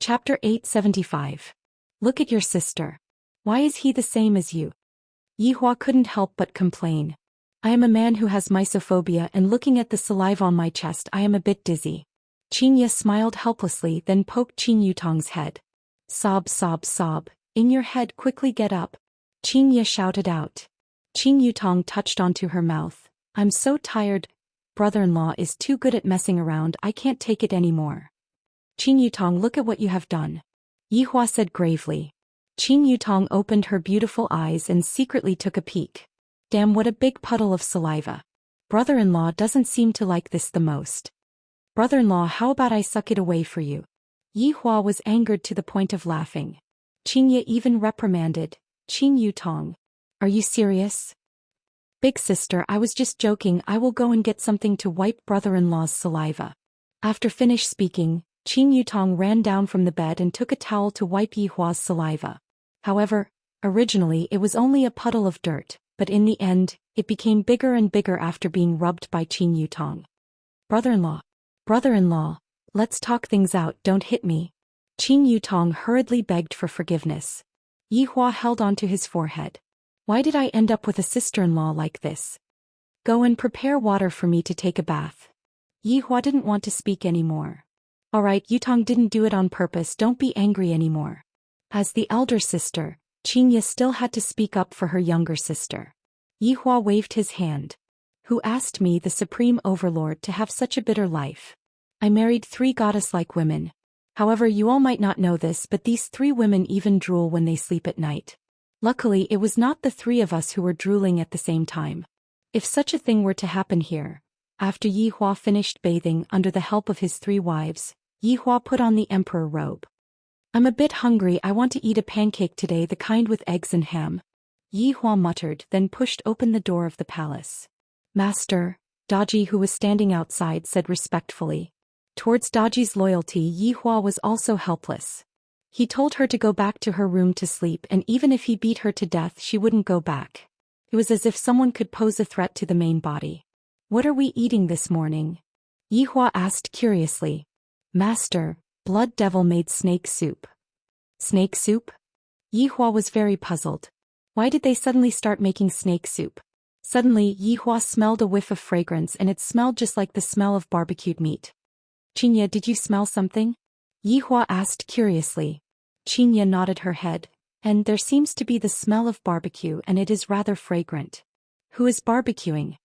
Chapter 875. Look at your sister. Why is he the same as you? Yihua couldn't help but complain. I am a man who has mysophobia, and looking at the saliva on my chest I am a bit dizzy. Xianxia smiled helplessly, then poked Qin Yutong's head. Sob, sob, sob. In your head, quickly get up. Xianxia shouted out. Qin Yutong touched onto her mouth. I'm so tired. Brother-in-law is too good at messing around, I can't take it anymore. Qin Yutong, look at what you have done. Yihua said gravely. Qin Yutong opened her beautiful eyes and secretly took a peek. Damn, what a big puddle of saliva. Brother-in-law doesn't seem to like this the most. Brother-in-law, how about I suck it away for you? Yihua was angered to the point of laughing. Xianxia even reprimanded. Qin Yutong. Are you serious? Big sister, I was just joking, I will go and get something to wipe brother-in-law's saliva. After finished speaking, Qin Yutong ran down from the bed and took a towel to wipe Yihua's saliva. However, originally it was only a puddle of dirt, but in the end, it became bigger and bigger after being rubbed by Qin Yutong. Brother-in-law, let's talk things out, don't hit me. Qin Yutong hurriedly begged for forgiveness. Yihua held onto his forehead. Why did I end up with a sister-in-law like this? Go and prepare water for me to take a bath. Yihua didn't want to speak anymore. Alright, Yutong didn't do it on purpose, don't be angry anymore. As the elder sister, Xianxia still had to speak up for her younger sister. Yihua waved his hand. Who asked me, the supreme overlord, to have such a bitter life? I married 3 goddess-like women. However, you all might not know this, but these 3 women even drool when they sleep at night. Luckily, it was not the 3 of us who were drooling at the same time. If such a thing were to happen here. After Yihua finished bathing under the help of his 3 wives, Yihua put on the emperor robe. I'm a bit hungry, I want to eat a pancake today, the kind with eggs and ham. Yihua muttered, then pushed open the door of the palace. Master, Daji, who was standing outside, said respectfully. Towards Daji's loyalty, Yihua was also helpless. He told her to go back to her room to sleep, and even if he beat her to death she wouldn't go back. It was as if someone could pose a threat to the main body. What are we eating this morning? Yihua asked curiously. Master, Blood Devil made snake soup. Snake soup? Yihua was very puzzled. Why did they suddenly start making snake soup? Suddenly, Yihua smelled a whiff of fragrance, and it smelled just like the smell of barbecued meat. Xianxia, did you smell something? Yihua asked curiously. Xianxia nodded her head. And there seems to be the smell of barbecue, and it is rather fragrant. Who is barbecuing?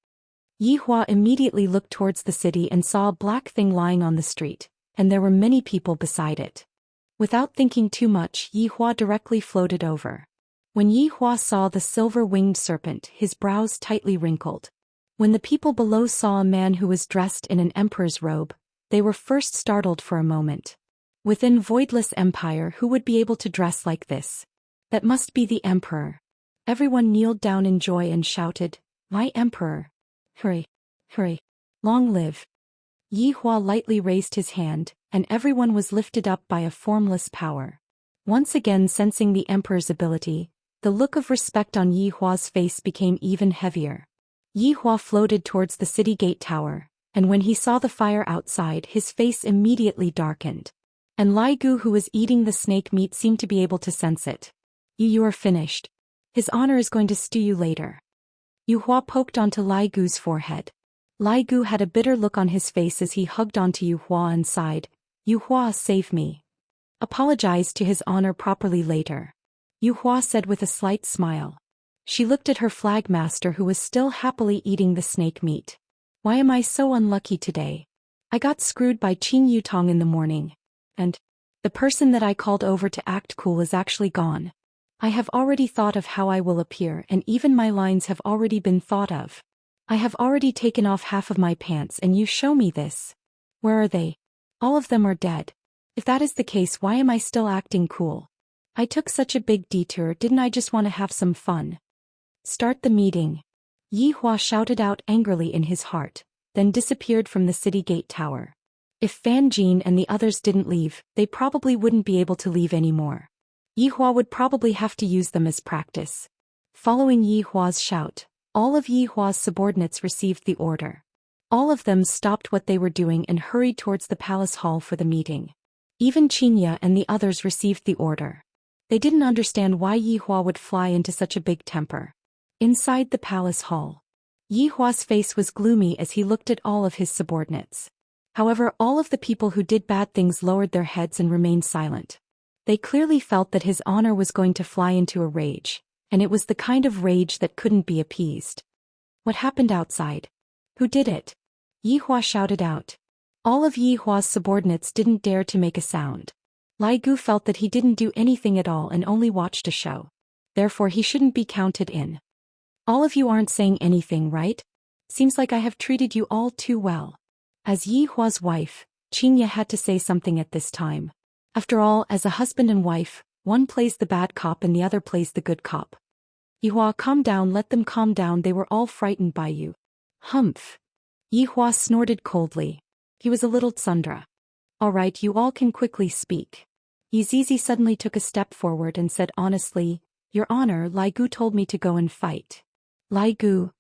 Yihua immediately looked towards the city and saw a black thing lying on the street, and there were many people beside it. Without thinking too much, Yihua directly floated over. When Yihua saw the silver-winged serpent, his brows tightly wrinkled. When the people below saw a man who was dressed in an emperor's robe, they were first startled for a moment. Within Voidless Empire, who would be able to dress like this? That must be the emperor. Everyone kneeled down in joy and shouted, My emperor! Hurry! Hurry! Long live! Yihua lightly raised his hand, and everyone was lifted up by a formless power. Once again sensing the emperor's ability, the look of respect on Yihua's face became even heavier. Yihua floated towards the city gate tower, and when he saw the fire outside, his face immediately darkened. And Lai Gu, who was eating the snake meat, seemed to be able to sense it. You are finished. His honor is going to stew you later. Yihua poked onto Lai Gu's forehead. Lai Gu had a bitter look on his face as he hugged onto Yihua and sighed. Yihua, save me. Apologize to his honor properly later. Yihua said with a slight smile. She looked at her flag master, who was still happily eating the snake meat. Why am I so unlucky today? I got screwed by Qin Yutong in the morning. And the person that I called over to act cool is actually gone. I have already thought of how I will appear, and even my lines have already been thought of. I have already taken off half of my pants, and you show me this. Where are they? All of them are dead. If that is the case, why am I still acting cool? I took such a big detour, didn't I just want to have some fun? Start the meeting. Yihua shouted out angrily in his heart, then disappeared from the city gate tower. If Fan Jin and the others didn't leave, they probably wouldn't be able to leave anymore. Yihua would probably have to use them as practice. Following Yihua's shout, all of Yihua's subordinates received the order. All of them stopped what they were doing and hurried towards the palace hall for the meeting. Even Xianxia and the others received the order. They didn't understand why Yihua would fly into such a big temper. Inside the palace hall, Yihua's face was gloomy as he looked at all of his subordinates. However, all of the people who did bad things lowered their heads and remained silent. They clearly felt that his honor was going to fly into a rage, and it was the kind of rage that couldn't be appeased. What happened outside? Who did it? Yihua shouted out. All of Yihua's subordinates didn't dare to make a sound. Lai Gu felt that he didn't do anything at all and only watched a show. Therefore he shouldn't be counted in. All of you aren't saying anything, right? Seems like I have treated you all too well. As Yihua's wife, Xianxia had to say something at this time. After all, as a husband and wife, one plays the bad cop and the other plays the good cop. Yihua, calm down, let them calm down, they were all frightened by you. Humph. Yihua snorted coldly. He was a little tsundra. All right, you all can quickly speak. Yizizi suddenly took a step forward and said honestly, Your Honor, Lai Gu told me to go and fight. Lai Gu?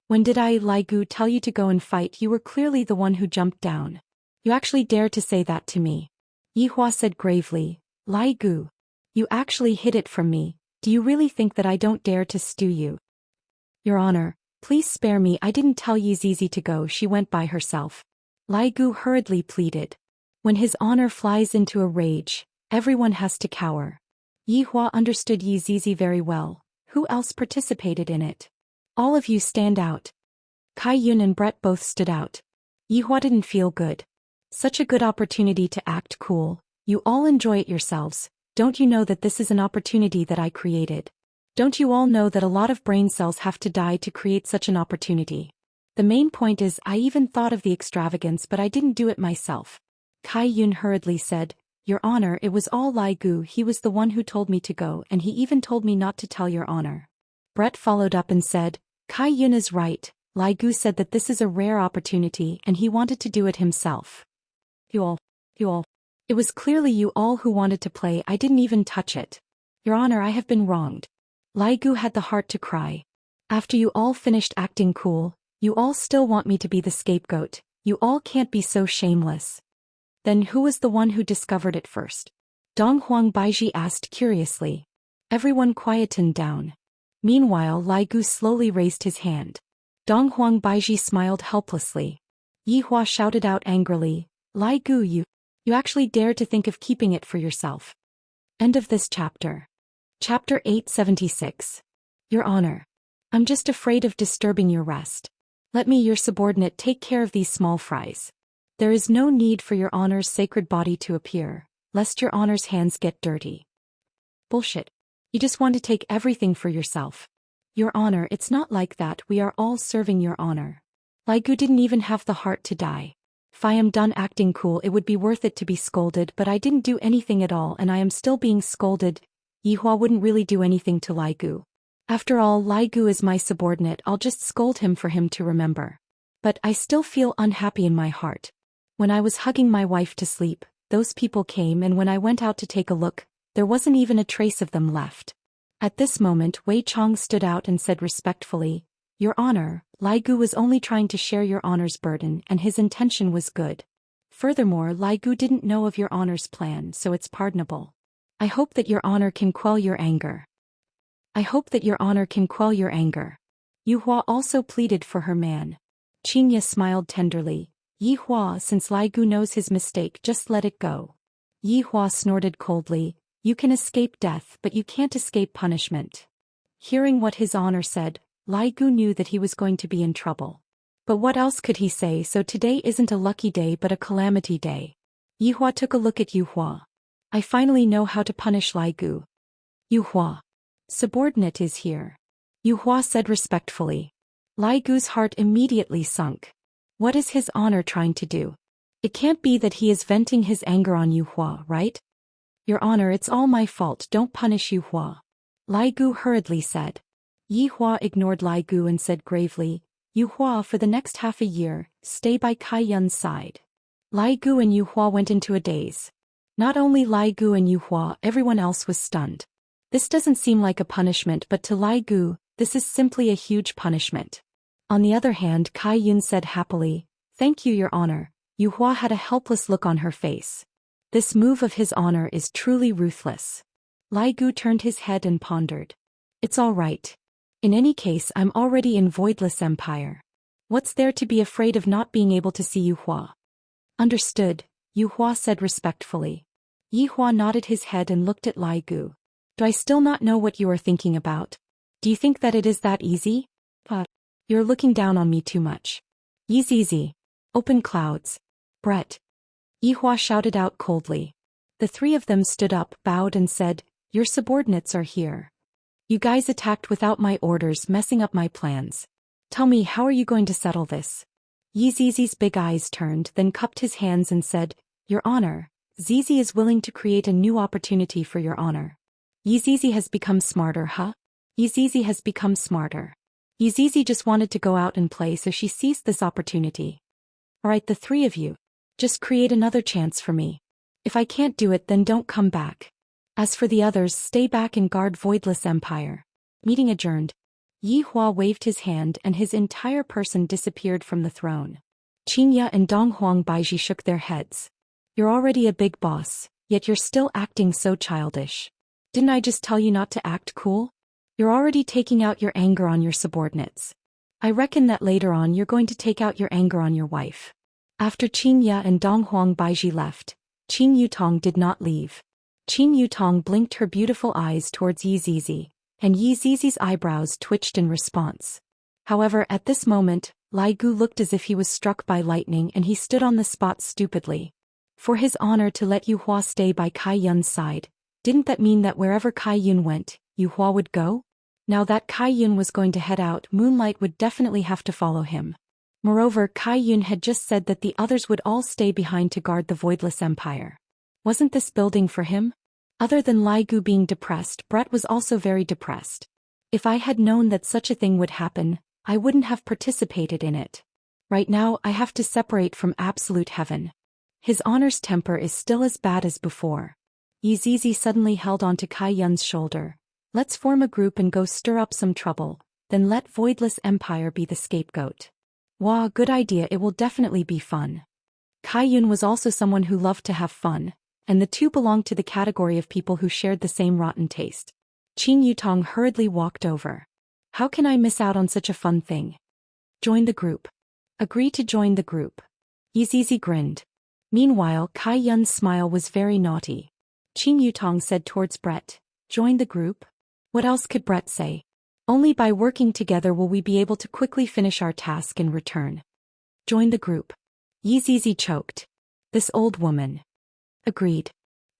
When did Lai Gu tell you to go and fight? You were clearly the one who jumped down. You actually dared to say that to me. Yihua said gravely, Lai Gu. You actually hid it from me. Do you really think that I don't dare to stew you? Your Honor, please spare me, I didn't tell Yizizi to go, she went by herself. Lai Gu hurriedly pleaded. When his honor flies into a rage, everyone has to cower. Yihua understood Yizizi very well. Who else participated in it? All of you stand out. Kai Yun and Brett both stood out. Yihua didn't feel good. Such a good opportunity to act cool. You all enjoy it yourselves. Don't you know that this is an opportunity that I created? Don't you all know that a lot of brain cells have to die to create such an opportunity? The main point is I even thought of the extravagance but I didn't do it myself. Kai Yun hurriedly said, Your Honor, it was all Lai Gu, he was the one who told me to go and he even told me not to tell Your Honor. Brett followed up and said, Kai Yun is right, Lai Gu said that this is a rare opportunity and he wanted to do it himself. You all. It was clearly you all who wanted to play, I didn't even touch it. Your Honor, I have been wronged. Lai Gu had the heart to cry. After you all finished acting cool, you all still want me to be the scapegoat, you all can't be so shameless. Then who was the one who discovered it first? Dong Huang Baiji asked curiously. Everyone quietened down. Meanwhile, Lai Gu slowly raised his hand. Dong Huang Baiji smiled helplessly. Yihua shouted out angrily, Lai Gu, you actually dare to think of keeping it for yourself. End of this chapter. Chapter 876. Your Honor. I'm just afraid of disturbing your rest. Let me, your subordinate, take care of these small fries. There is no need for Your Honor's sacred body to appear, lest Your Honor's hands get dirty. Bullshit. You just want to take everything for yourself. Your Honor, it's not like that, we are all serving Your Honor. Lai Gu didn't even have the heart to die. If I am done acting cool, it would be worth it to be scolded, but I didn't do anything at all and I am still being scolded. Yihua wouldn't really do anything to Lai Gu. After all, Lai Gu is my subordinate, I'll just scold him for him to remember. But I still feel unhappy in my heart. When I was hugging my wife to sleep, those people came and when I went out to take a look, there wasn't even a trace of them left. At this moment, Wei Chong stood out and said respectfully, Your Honor, Lai Gu was only trying to share Your Honor's burden and his intention was good. Furthermore, Lai Gu didn't know of Your Honor's plan, so it's pardonable. I hope that Your Honor can quell your anger. I hope that Your Honor can quell your anger. Yihua also pleaded for her man. Xianxia smiled tenderly. Yihua, since Lai Gu knows his mistake, just let it go. Yihua snorted coldly. You can escape death, but you can't escape punishment. Hearing what his honor said, Lai Gu knew that he was going to be in trouble. But what else could he say? So today isn't a lucky day but a calamity day. Yihua took a look at Yihua. I finally know how to punish Lai Gu. Yihua. Subordinate is here. Yihua said respectfully. Lai Gu's heart immediately sunk. What is his honor trying to do? It can't be that he is venting his anger on Yihua, right? Your Honor, it's all my fault, don't punish Yihua. Lai Gu hurriedly said. Yihua ignored Lai Gu and said gravely, Yihua, for the next half a year, stay by Kai Yun's side. Lai Gu and Yihua went into a daze. Not only Lai Gu and Yihua, everyone else was stunned. This doesn't seem like a punishment, but to Lai Gu, this is simply a huge punishment. On the other hand, Kai Yun said happily, Thank you, Your Honor. Yihua had a helpless look on her face. This move of his honor is truly ruthless. Lai Gu turned his head and pondered. It's all right. In any case, I'm already in Voidless Empire. What's there to be afraid of not being able to see Yu Hua? Understood, Yu Hua said respectfully. Yi Hua nodded his head and looked at Lai Gu. Do I still not know what you are thinking about? Do you think that it is that easy? You're looking down on me too much. Easy. Open clouds. Brett. Yi Hua shouted out coldly. The three of them stood up, bowed and said, your subordinates are here. You guys attacked without my orders, messing up my plans. Tell me, how are you going to settle this? Yi Zizi's big eyes turned, then cupped his hands and said, Your Honor, Zizi is willing to create a new opportunity for Your Honor. Yi Zizi has become smarter, huh? Yi Zizi has become smarter. Yi Zizi just wanted to go out and play, so she seized this opportunity. Alright, the three of you. Just create another chance for me. If I can't do it, then don't come back. As for the others, stay back and guard Voidless Empire. Meeting adjourned. Yi Hua waved his hand and his entire person disappeared from the throne. Xianxia and Donghuang Baiji shook their heads. You're already a big boss, yet you're still acting so childish. Didn't I just tell you not to act cool? You're already taking out your anger on your subordinates. I reckon that later on you're going to take out your anger on your wife. After Xianxia and Donghuang Baiji left, Qin Yutong did not leave. Qin Yutong blinked her beautiful eyes towards Yi Zizi, and Yi Zizi's eyebrows twitched in response. However, at this moment, Lai Gu looked as if he was struck by lightning and he stood on the spot stupidly. For his honor to let Yu Hua stay by Kai Yun's side, didn't that mean that wherever Kai Yun went, Yu Hua would go? Now that Kai Yun was going to head out, Moonlight would definitely have to follow him. Moreover, Kai Yun had just said that the others would all stay behind to guard the Voidless Empire. Wasn't this building for him? Other than Lai Gu being depressed, Brett was also very depressed. If I had known that such a thing would happen, I wouldn't have participated in it. Right now, I have to separate from absolute heaven. His honor's temper is still as bad as before. Yi Zizi suddenly held onto Kai Yun's shoulder. Let's form a group and go stir up some trouble, then let Voidless Empire be the scapegoat. Wow, good idea, it will definitely be fun. Kai Yun was also someone who loved to have fun, and the two belonged to the category of people who shared the same rotten taste. Qin Yutong hurriedly walked over. How can I miss out on such a fun thing? Join the group. Agree to join the group. Yi Zizi grinned. Meanwhile, Kai Yun's smile was very naughty. Qin Yutong said towards Brett, join the group? What else could Brett say? Only by working together will we be able to quickly finish our task and return. Join the group. Yi Zizi choked. This old woman. Agreed.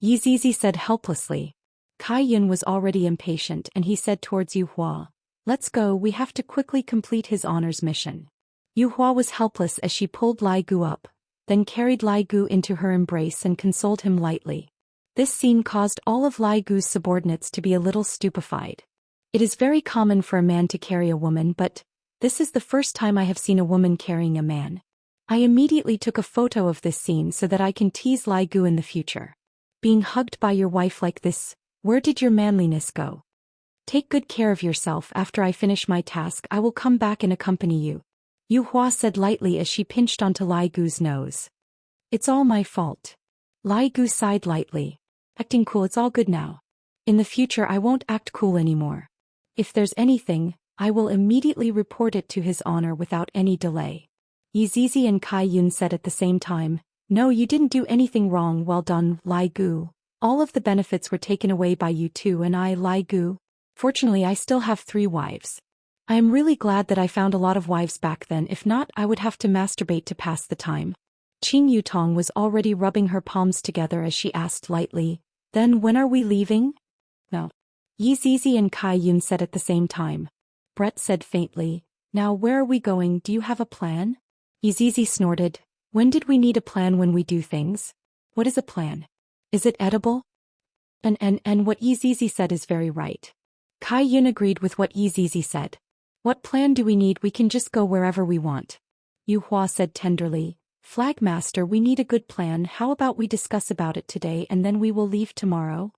Yi Zizi said helplessly. Kai Yun was already impatient and he said towards Yu Hua, let's go, we have to quickly complete his honor's mission. Yu Hua was helpless as she pulled Lai Gu up, then carried Lai Gu into her embrace and consoled him lightly. This scene caused all of Lai Gu's subordinates to be a little stupefied. It is very common for a man to carry a woman, but this is the first time I have seen a woman carrying a man. I immediately took a photo of this scene so that I can tease Lai Gu in the future. Being hugged by your wife like this, where did your manliness go? Take good care of yourself. After I finish my task, I will come back and accompany you. Yu Hua said lightly as she pinched onto Lai Gu's nose. It's all my fault. Lai Gu sighed lightly. Acting cool, it's all good now. In the future I won't act cool anymore. If there's anything, I will immediately report it to his honor without any delay. Yi Zizi and Kai Yun said at the same time, no, you didn't do anything wrong, well done, Lai Gu. All of the benefits were taken away by you too, and I, Lai Gu. Fortunately I still have 3 wives. I am really glad that I found a lot of wives back then, if not I would have to masturbate to pass the time. Qin Yutong was already rubbing her palms together as she asked lightly, then when are we leaving? No. Yi Zizi and Kai Yun said at the same time. Brett said faintly, now where are we going, do you have a plan? Yi Zizi snorted, when did we need a plan when we do things? What is a plan? Is it edible? And what Yi Zizi said is very right. Kai Yun agreed with what Yi Zizi said. What plan do we need? We can just go wherever we want. Yu Hua said tenderly, Flagmaster, we need a good plan, how about we discuss about it today and then we will leave tomorrow?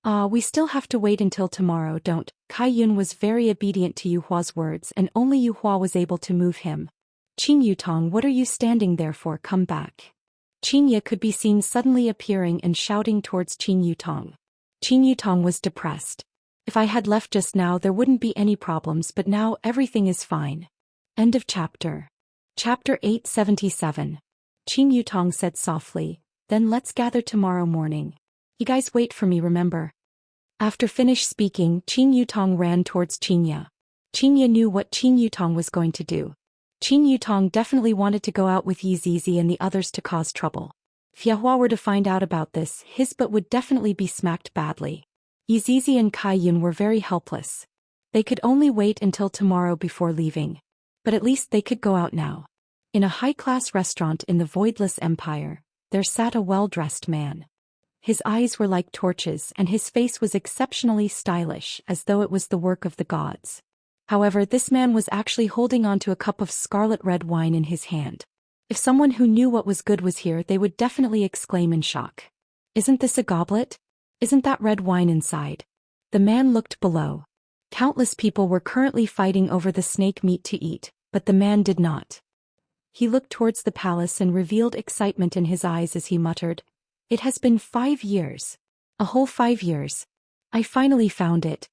We still have to wait until tomorrow, don't. Kai Yun was very obedient to Yu Hua's words and only Yu Hua was able to move him. Qin Yutong, what are you standing there for? Come back. Xianxia could be seen suddenly appearing and shouting towards Qin Yutong. Qin Yutong was depressed. If I had left just now there wouldn't be any problems, but now everything is fine. End of chapter. Chapter 877. Qin Yutong said softly, then let's gather tomorrow morning. You guys wait for me, remember? After finished speaking, Qin Yutong ran towards Xianxia. Xianxia knew what Qin Yutong was going to do. Qin Yutong definitely wanted to go out with Yi Zizi and the others to cause trouble. If Yahua were to find out about this, his butt would definitely be smacked badly. Yi Zizi and Kai Yun were very helpless. They could only wait until tomorrow before leaving. But at least they could go out now. In a high-class restaurant in the Voidless Empire, there sat a well-dressed man. His eyes were like torches and his face was exceptionally stylish, as though it was the work of the gods. However, this man was actually holding onto a cup of scarlet red wine in his hand. If someone who knew what was good was here, they would definitely exclaim in shock. Isn't this a goblet? Isn't that red wine inside? The man looked below. Countless people were currently fighting over the snake meat to eat, but the man did not. He looked towards the palace and revealed excitement in his eyes as he muttered, "It has been 5 years. A whole 5 years. I finally found it."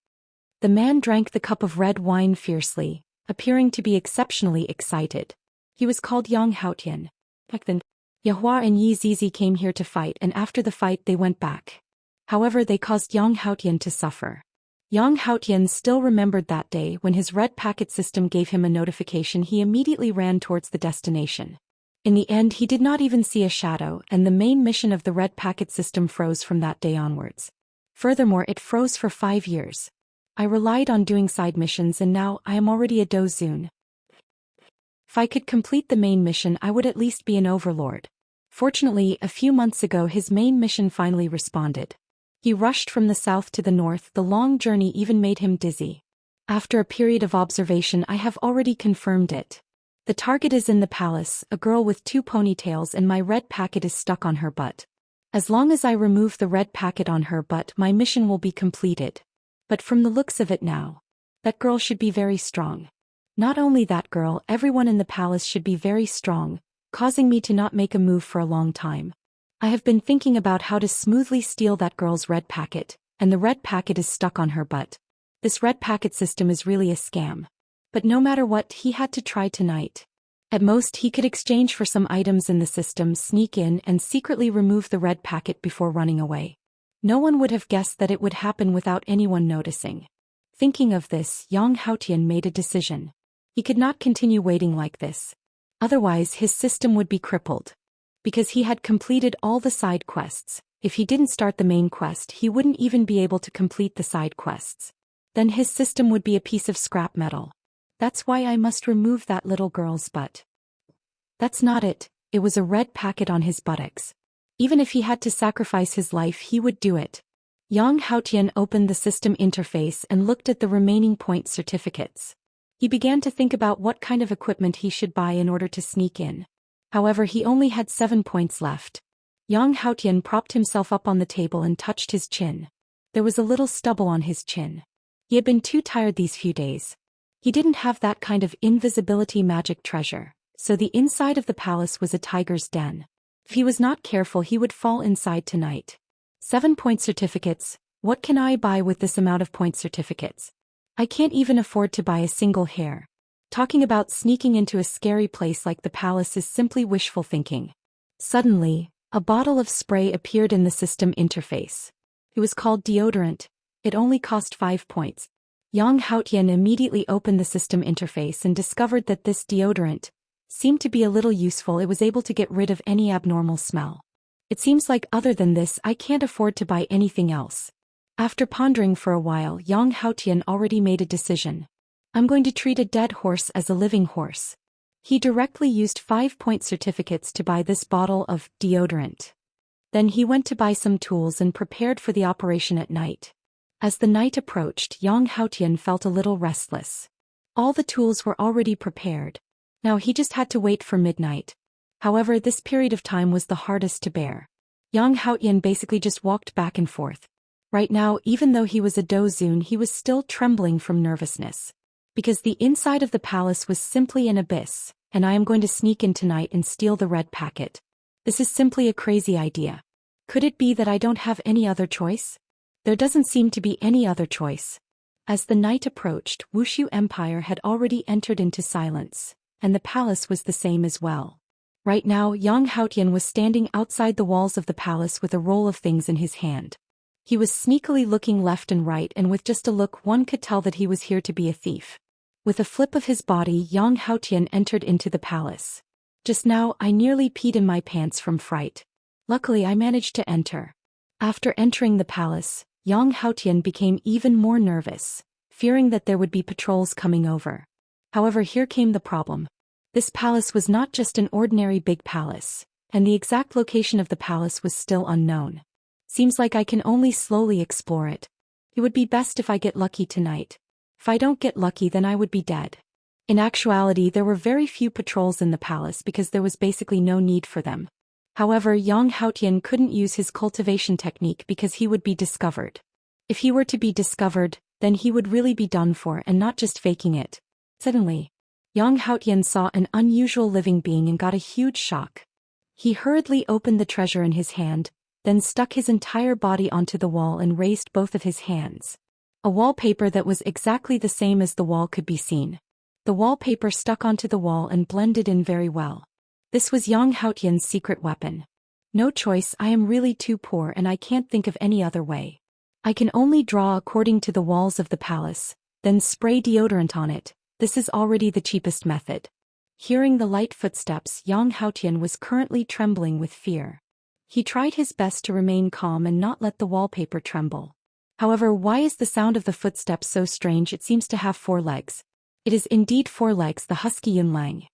The man drank the cup of red wine fiercely, appearing to be exceptionally excited. He was called Yang Haotian. Back then, Yahua and Yi Zizi came here to fight, and after the fight they went back. However, they caused Yang Haotian to suffer. Yang Haotian still remembered that day when his red packet system gave him a notification. He immediately ran towards the destination. In the end, he did not even see a shadow, and the main mission of the red packet system froze from that day onwards. Furthermore, it froze for 5 years. I relied on doing side missions and now I am already a Dozun. If I could complete the main mission, I would at least be an overlord. Fortunately, a few months ago his main mission finally responded. He rushed from the south to the north. The long journey even made him dizzy. After a period of observation, I have already confirmed it. The target is in the palace, a girl with 2 ponytails, and my red packet is stuck on her butt. As long as I remove the red packet on her butt, my mission will be completed. But from the looks of it now, that girl should be very strong. Not only that girl, everyone in the palace should be very strong, causing me to not make a move for a long time. I have been thinking about how to smoothly steal that girl's red packet, and the red packet is stuck on her butt. This red packet system is really a scam. But no matter what, he had to try tonight. At most, he could exchange for some items in the system, sneak in, and secretly remove the red packet before running away. No one would have guessed that it would happen without anyone noticing. Thinking of this, Yang Haotian made a decision. He could not continue waiting like this. Otherwise, his system would be crippled. Because he had completed all the side quests, if he didn't start the main quest, he wouldn't even be able to complete the side quests. Then his system would be a piece of scrap metal. That's why I must remove that little girl's butt. That's not it, it was a red packet on his buttocks. Even if he had to sacrifice his life, he would do it. Yang Haotian opened the system interface and looked at the remaining point certificates. He began to think about what kind of equipment he should buy in order to sneak in. However, he only had 7 points left. Yang Haotian propped himself up on the table and touched his chin. There was a little stubble on his chin. He had been too tired these few days. He didn't have that kind of invisibility magic treasure, so the inside of the palace was a tiger's den. If he was not careful, he would fall inside tonight. 7 point certificates. What can I buy with this amount of point certificates? I can't even afford to buy a single hair. Talking about sneaking into a scary place like the palace is simply wishful thinking. Suddenly, a bottle of spray appeared in the system interface. It was called deodorant. It only cost 5 points. Yang Haotian immediately opened the system interface and discovered that this deodorant seemed to be a little useful. It was able to get rid of any abnormal smell. It seems like other than this, I can't afford to buy anything else. After pondering for a while, Yang Haotian already made a decision. I'm going to treat a dead horse as a living horse. He directly used 5 point certificates to buy this bottle of deodorant. Then he went to buy some tools and prepared for the operation at night. As the night approached, Yang Haotian felt a little restless. All the tools were already prepared. Now he just had to wait for midnight. However, this period of time was the hardest to bear. Yang Haotian basically just walked back and forth. Right now, even though he was a Dozun, he was still trembling from nervousness. Because the inside of the palace was simply an abyss, and I am going to sneak in tonight and steal the red packet. This is simply a crazy idea. Could it be that I don't have any other choice? There doesn't seem to be any other choice. As the night approached, Wuxia Empire had already entered into silence, and the palace was the same as well. Right now, Yang Haotian was standing outside the walls of the palace with a roll of things in his hand. He was sneakily looking left and right, and with just a look one could tell that he was here to be a thief. With a flip of his body, Yang Haotian entered into the palace. Just now, I nearly peed in my pants from fright. Luckily I managed to enter. After entering the palace, Yang Haotian became even more nervous, fearing that there would be patrols coming over. However, here came the problem. This palace was not just an ordinary big palace, and the exact location of the palace was still unknown. Seems like I can only slowly explore it. It would be best if I get lucky tonight. If I don't get lucky, then I would be dead. In actuality, there were very few patrols in the palace because there was basically no need for them. However, Yang Haotian couldn't use his cultivation technique because he would be discovered. If he were to be discovered, then he would really be done for and not just faking it. Suddenly, Yang Haotian saw an unusual living being and got a huge shock. He hurriedly opened the treasure in his hand, then stuck his entire body onto the wall and raised both of his hands. A wallpaper that was exactly the same as the wall could be seen. The wallpaper stuck onto the wall and blended in very well. This was Yang Haotian's secret weapon. No choice, I am really too poor and I can't think of any other way. I can only draw according to the walls of the palace, then spray deodorant on it. This is already the cheapest method. Hearing the light footsteps, Yang Haotian was currently trembling with fear. He tried his best to remain calm and not let the wallpaper tremble. However, why is the sound of the footsteps so strange? It seems to have 4 legs. It is indeed 4 legs, the husky Yunlang.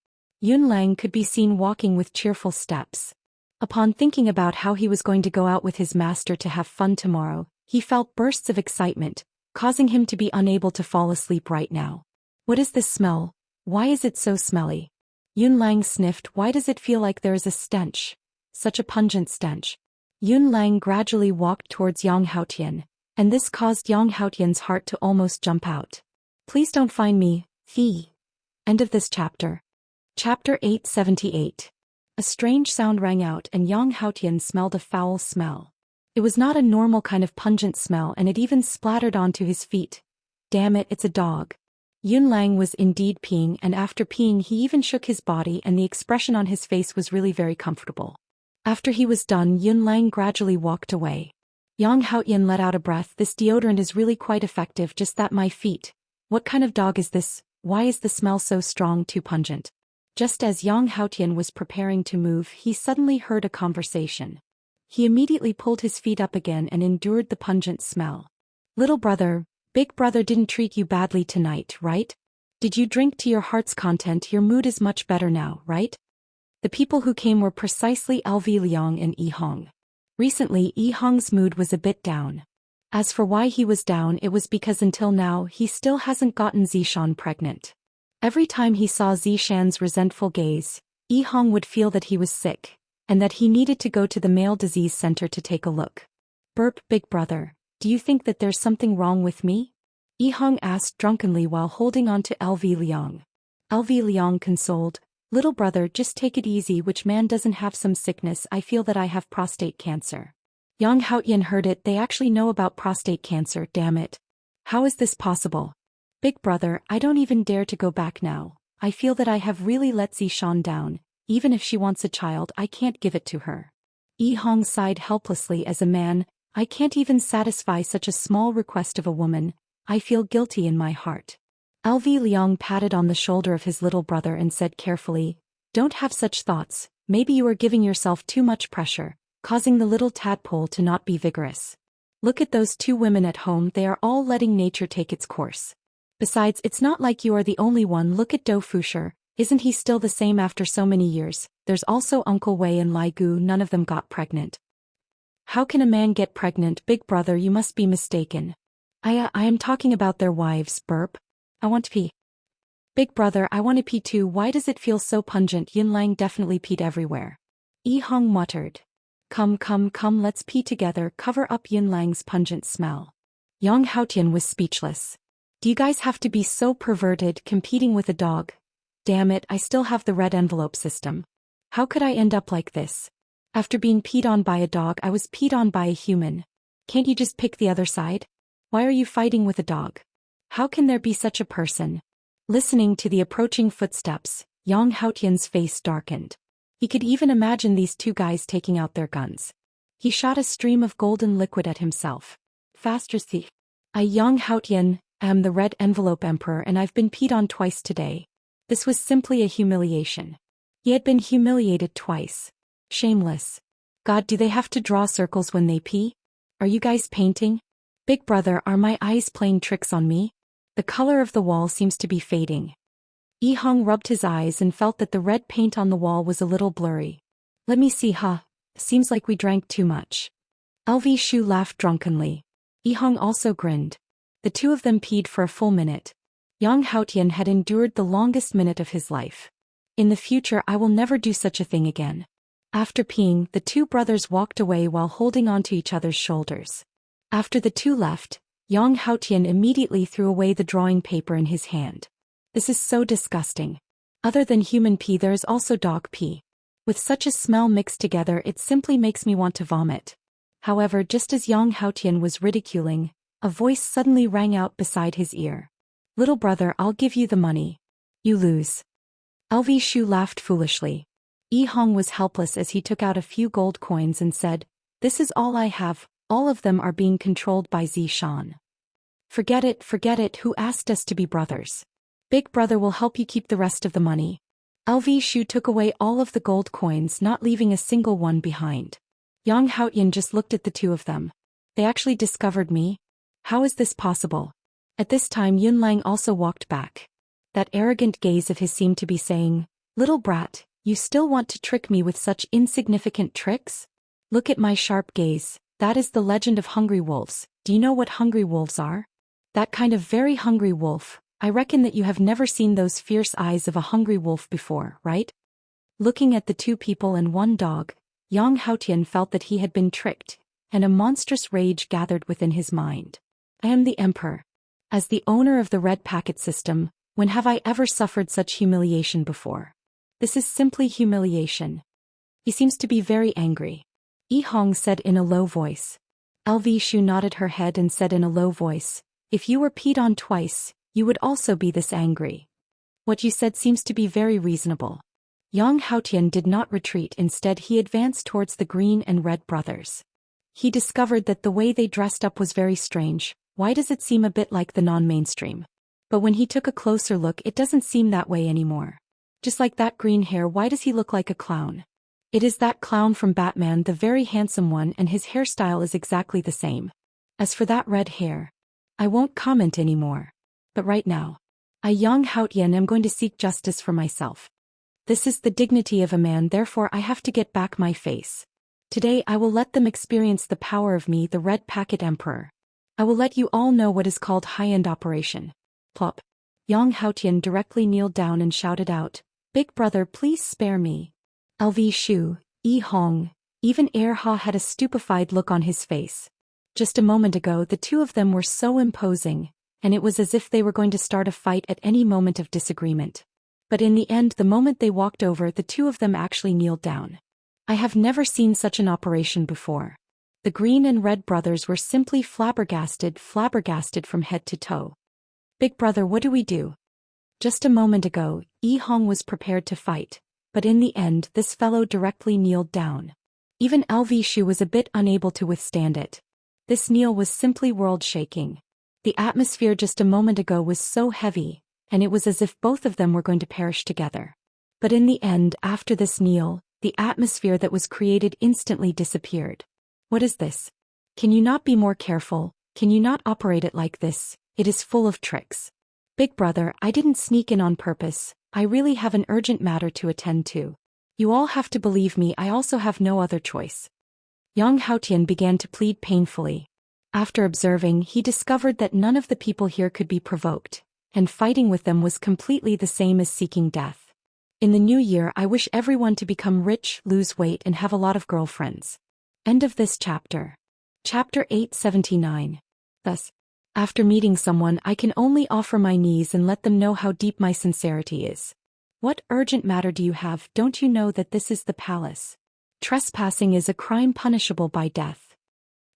Yunlang could be seen walking with cheerful steps. Upon thinking about how he was going to go out with his master to have fun tomorrow, he felt bursts of excitement, causing him to be unable to fall asleep right now. What is this smell? Why is it so smelly? Yunlang sniffed. Why does it feel like there is a stench? Such a pungent stench. Yunlang gradually walked towards Yang Haotian, and this caused Yang Haotian's heart to almost jump out. Please don't find me, Fee. End of this chapter. Chapter 878. A strange sound rang out and Yang Haotian smelled a foul smell. It was not a normal kind of pungent smell, and it even splattered onto his feet. Damn it, it's a dog. Yunlang was indeed peeing, and after peeing he even shook his body, and the expression on his face was really very comfortable. After he was done, Yunlang gradually walked away. Yang Haotian let out a breath. This deodorant is really quite effective, just that my feet. What kind of dog is this? Why is the smell so strong, too pungent? Just as Yang Haotian was preparing to move, he suddenly heard a conversation. He immediately pulled his feet up again and endured the pungent smell. Little brother, big brother didn't treat you badly tonight, right? Did you drink to your heart's content? Your mood is much better now, right? The people who came were precisely LV Liang and Yi Hong. Recently, Yi Hong's mood was a bit down. As for why he was down, it was because until now he still hasn't gotten Zishan pregnant. Every time he saw Zishan's resentful gaze, Yi Hong would feel that he was sick, and that he needed to go to the male disease center to take a look. Burp, big brother, do you think that there's something wrong with me? Yi Hong asked drunkenly while holding on to LV Liang. LV Liang consoled, little brother, just take it easy, which man doesn't have some sickness? I feel that I have prostate cancer. Yang Haotian heard it. They actually know about prostate cancer, damn it. How is this possible? Big brother, I don't even dare to go back now. I feel that I have really let Zishan down. Even if she wants a child, I can't give it to her. Yi Hong sighed helplessly. As a man, I can't even satisfy such a small request of a woman. I feel guilty in my heart. LV Liang patted on the shoulder of his little brother and said carefully, don't have such thoughts. Maybe you are giving yourself too much pressure, causing the little tadpole to not be vigorous. Look at those 2 women at home. They are all letting nature take its course. Besides, it's not like you are the only one. Look at Dou Fusher. Isn't he still the same after so many years? There's also Uncle Wei and Lai Gu. None of them got pregnant. How can a man get pregnant? Big brother, you must be mistaken. I am talking about their wives. Burp. I want to pee. Big brother, I want to pee too. Why does it feel so pungent? Yunlang definitely peed everywhere. Yi Hong muttered. Come, let's pee together. Cover up Yunlang's pungent smell. Yang Haotian was speechless. Do you guys have to be so perverted, competing with a dog? Damn it, I still have the red envelope system. How could I end up like this? After being peed on by a dog, I was peed on by a human. Can't you just pick the other side? Why are you fighting with a dog? How can there be such a person? Listening to the approaching footsteps, Yang Haotian's face darkened. He could even imagine these two guys taking out their guns. He shot a stream of golden liquid at himself. Faster, thief. I, Yang Haotian, am the Red Envelope Emperor, and I've been peed on twice today. This was simply a humiliation. He had been humiliated twice. Shameless. God, do they have to draw circles when they pee? Are you guys painting? Big brother, are my eyes playing tricks on me? The color of the wall seems to be fading. Yi Hong rubbed his eyes and felt that the red paint on the wall was a little blurry. Let me see, seems like we drank too much. LV Shu laughed drunkenly. Yi Hong also grinned. The two of them peed for a full minute. Yang Haotian had endured the longest minute of his life. In the future I will never do such a thing again. After peeing, the two brothers walked away while holding onto each other's shoulders. After the two left, Yang Haotian immediately threw away the drawing paper in his hand. This is so disgusting. Other than human pee, there is also dog pee. With such a smell mixed together, it simply makes me want to vomit. However, just as Yang Haotian was ridiculing, a voice suddenly rang out beside his ear. Little brother, I'll give you the money. You lose. LV Shu laughed foolishly. Yi Hong was helpless as he took out a few gold coins and said, This is all I have, all of them are being controlled by Zhou Xian. Forget it, who asked us to be brothers? Big brother will help you keep the rest of the money. LV Shu took away all of the gold coins, not leaving a single one behind. Yang Haotian just looked at the two of them. They actually discovered me? How is this possible? At this time Yun Lang also walked back. That arrogant gaze of his seemed to be saying, Little brat, you still want to trick me with such insignificant tricks? Look at my sharp gaze, that is the legend of hungry wolves. Do you know what hungry wolves are? That kind of very hungry wolf. I reckon that you have never seen those fierce eyes of a hungry wolf before, right? Looking at the two people and one dog, Yang Haotian felt that he had been tricked, and a monstrous rage gathered within his mind. I am the emperor. As the owner of the red packet system, when have I ever suffered such humiliation before? This is simply humiliation. He seems to be very angry. Yi Hong said in a low voice. LV Shu nodded her head and said in a low voice, If you were peed on twice, you would also be this angry. What you said seems to be very reasonable. Yang Haotian did not retreat, instead he advanced towards the green and red brothers. He discovered that the way they dressed up was very strange. Why does it seem a bit like the non-mainstream? But when he took a closer look, it doesn't seem that way anymore. Just like that green hair, why does he look like a clown? It is that clown from Batman, the very handsome one, and his hairstyle is exactly the same. As for that red hair, I won't comment anymore. But right now, I, Yang Haotian, am going to seek justice for myself. This is the dignity of a man, therefore I have to get back my face. Today I will let them experience the power of me, the Red Packet Emperor. I will let you all know what is called high-end operation. Plop. Yang Haotian directly kneeled down and shouted out, Big brother, please spare me. LV Shu, Yi Hong, even Ha had a stupefied look on his face. Just a moment ago the two of them were so imposing, and it was as if they were going to start a fight at any moment of disagreement. But in the end, the moment they walked over, the two of them actually kneeled down. I have never seen such an operation before. The green and red brothers were simply flabbergasted from head to toe. Big brother, what do we do? Just a moment ago, Yi Hong was prepared to fight, but in the end this fellow directly kneeled down. Even LV Shu was a bit unable to withstand it. This kneel was simply world-shaking. The atmosphere just a moment ago was so heavy, and it was as if both of them were going to perish together. But in the end, after this kneel, the atmosphere that was created instantly disappeared. What is this? Can you not be more careful? Can you not operate it like this? It is full of tricks. Big brother, I didn't sneak in on purpose. I really have an urgent matter to attend to. You all have to believe me, I also have no other choice. Yang Haotian began to plead painfully. After observing, he discovered that none of the people here could be provoked, and fighting with them was completely the same as seeking death. In the new year, I wish everyone to become rich, lose weight, and have a lot of girlfriends. End of this chapter. Chapter 879. Thus, after meeting someone, I can only offer my knees and let them know how deep my sincerity is. What urgent matter do you have? Don't you know that this is the palace? Trespassing is a crime punishable by death.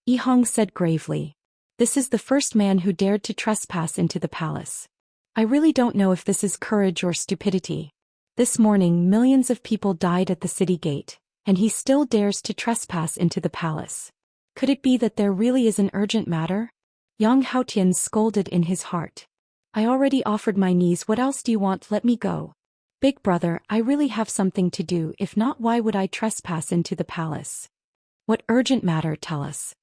Yihong said gravely. This is the first man who dared to trespass into the palace. I really don't know if this is courage or stupidity. This morning millions of people died at the city gate, and he still dares to trespass into the palace. Could it be that there really is an urgent matter? Yang Haotian scolded in his heart. I already offered my niece. What else do you want? Let me go. Big brother, I really have something to do. If not, why would I trespass into the palace? What urgent matter? Tell us.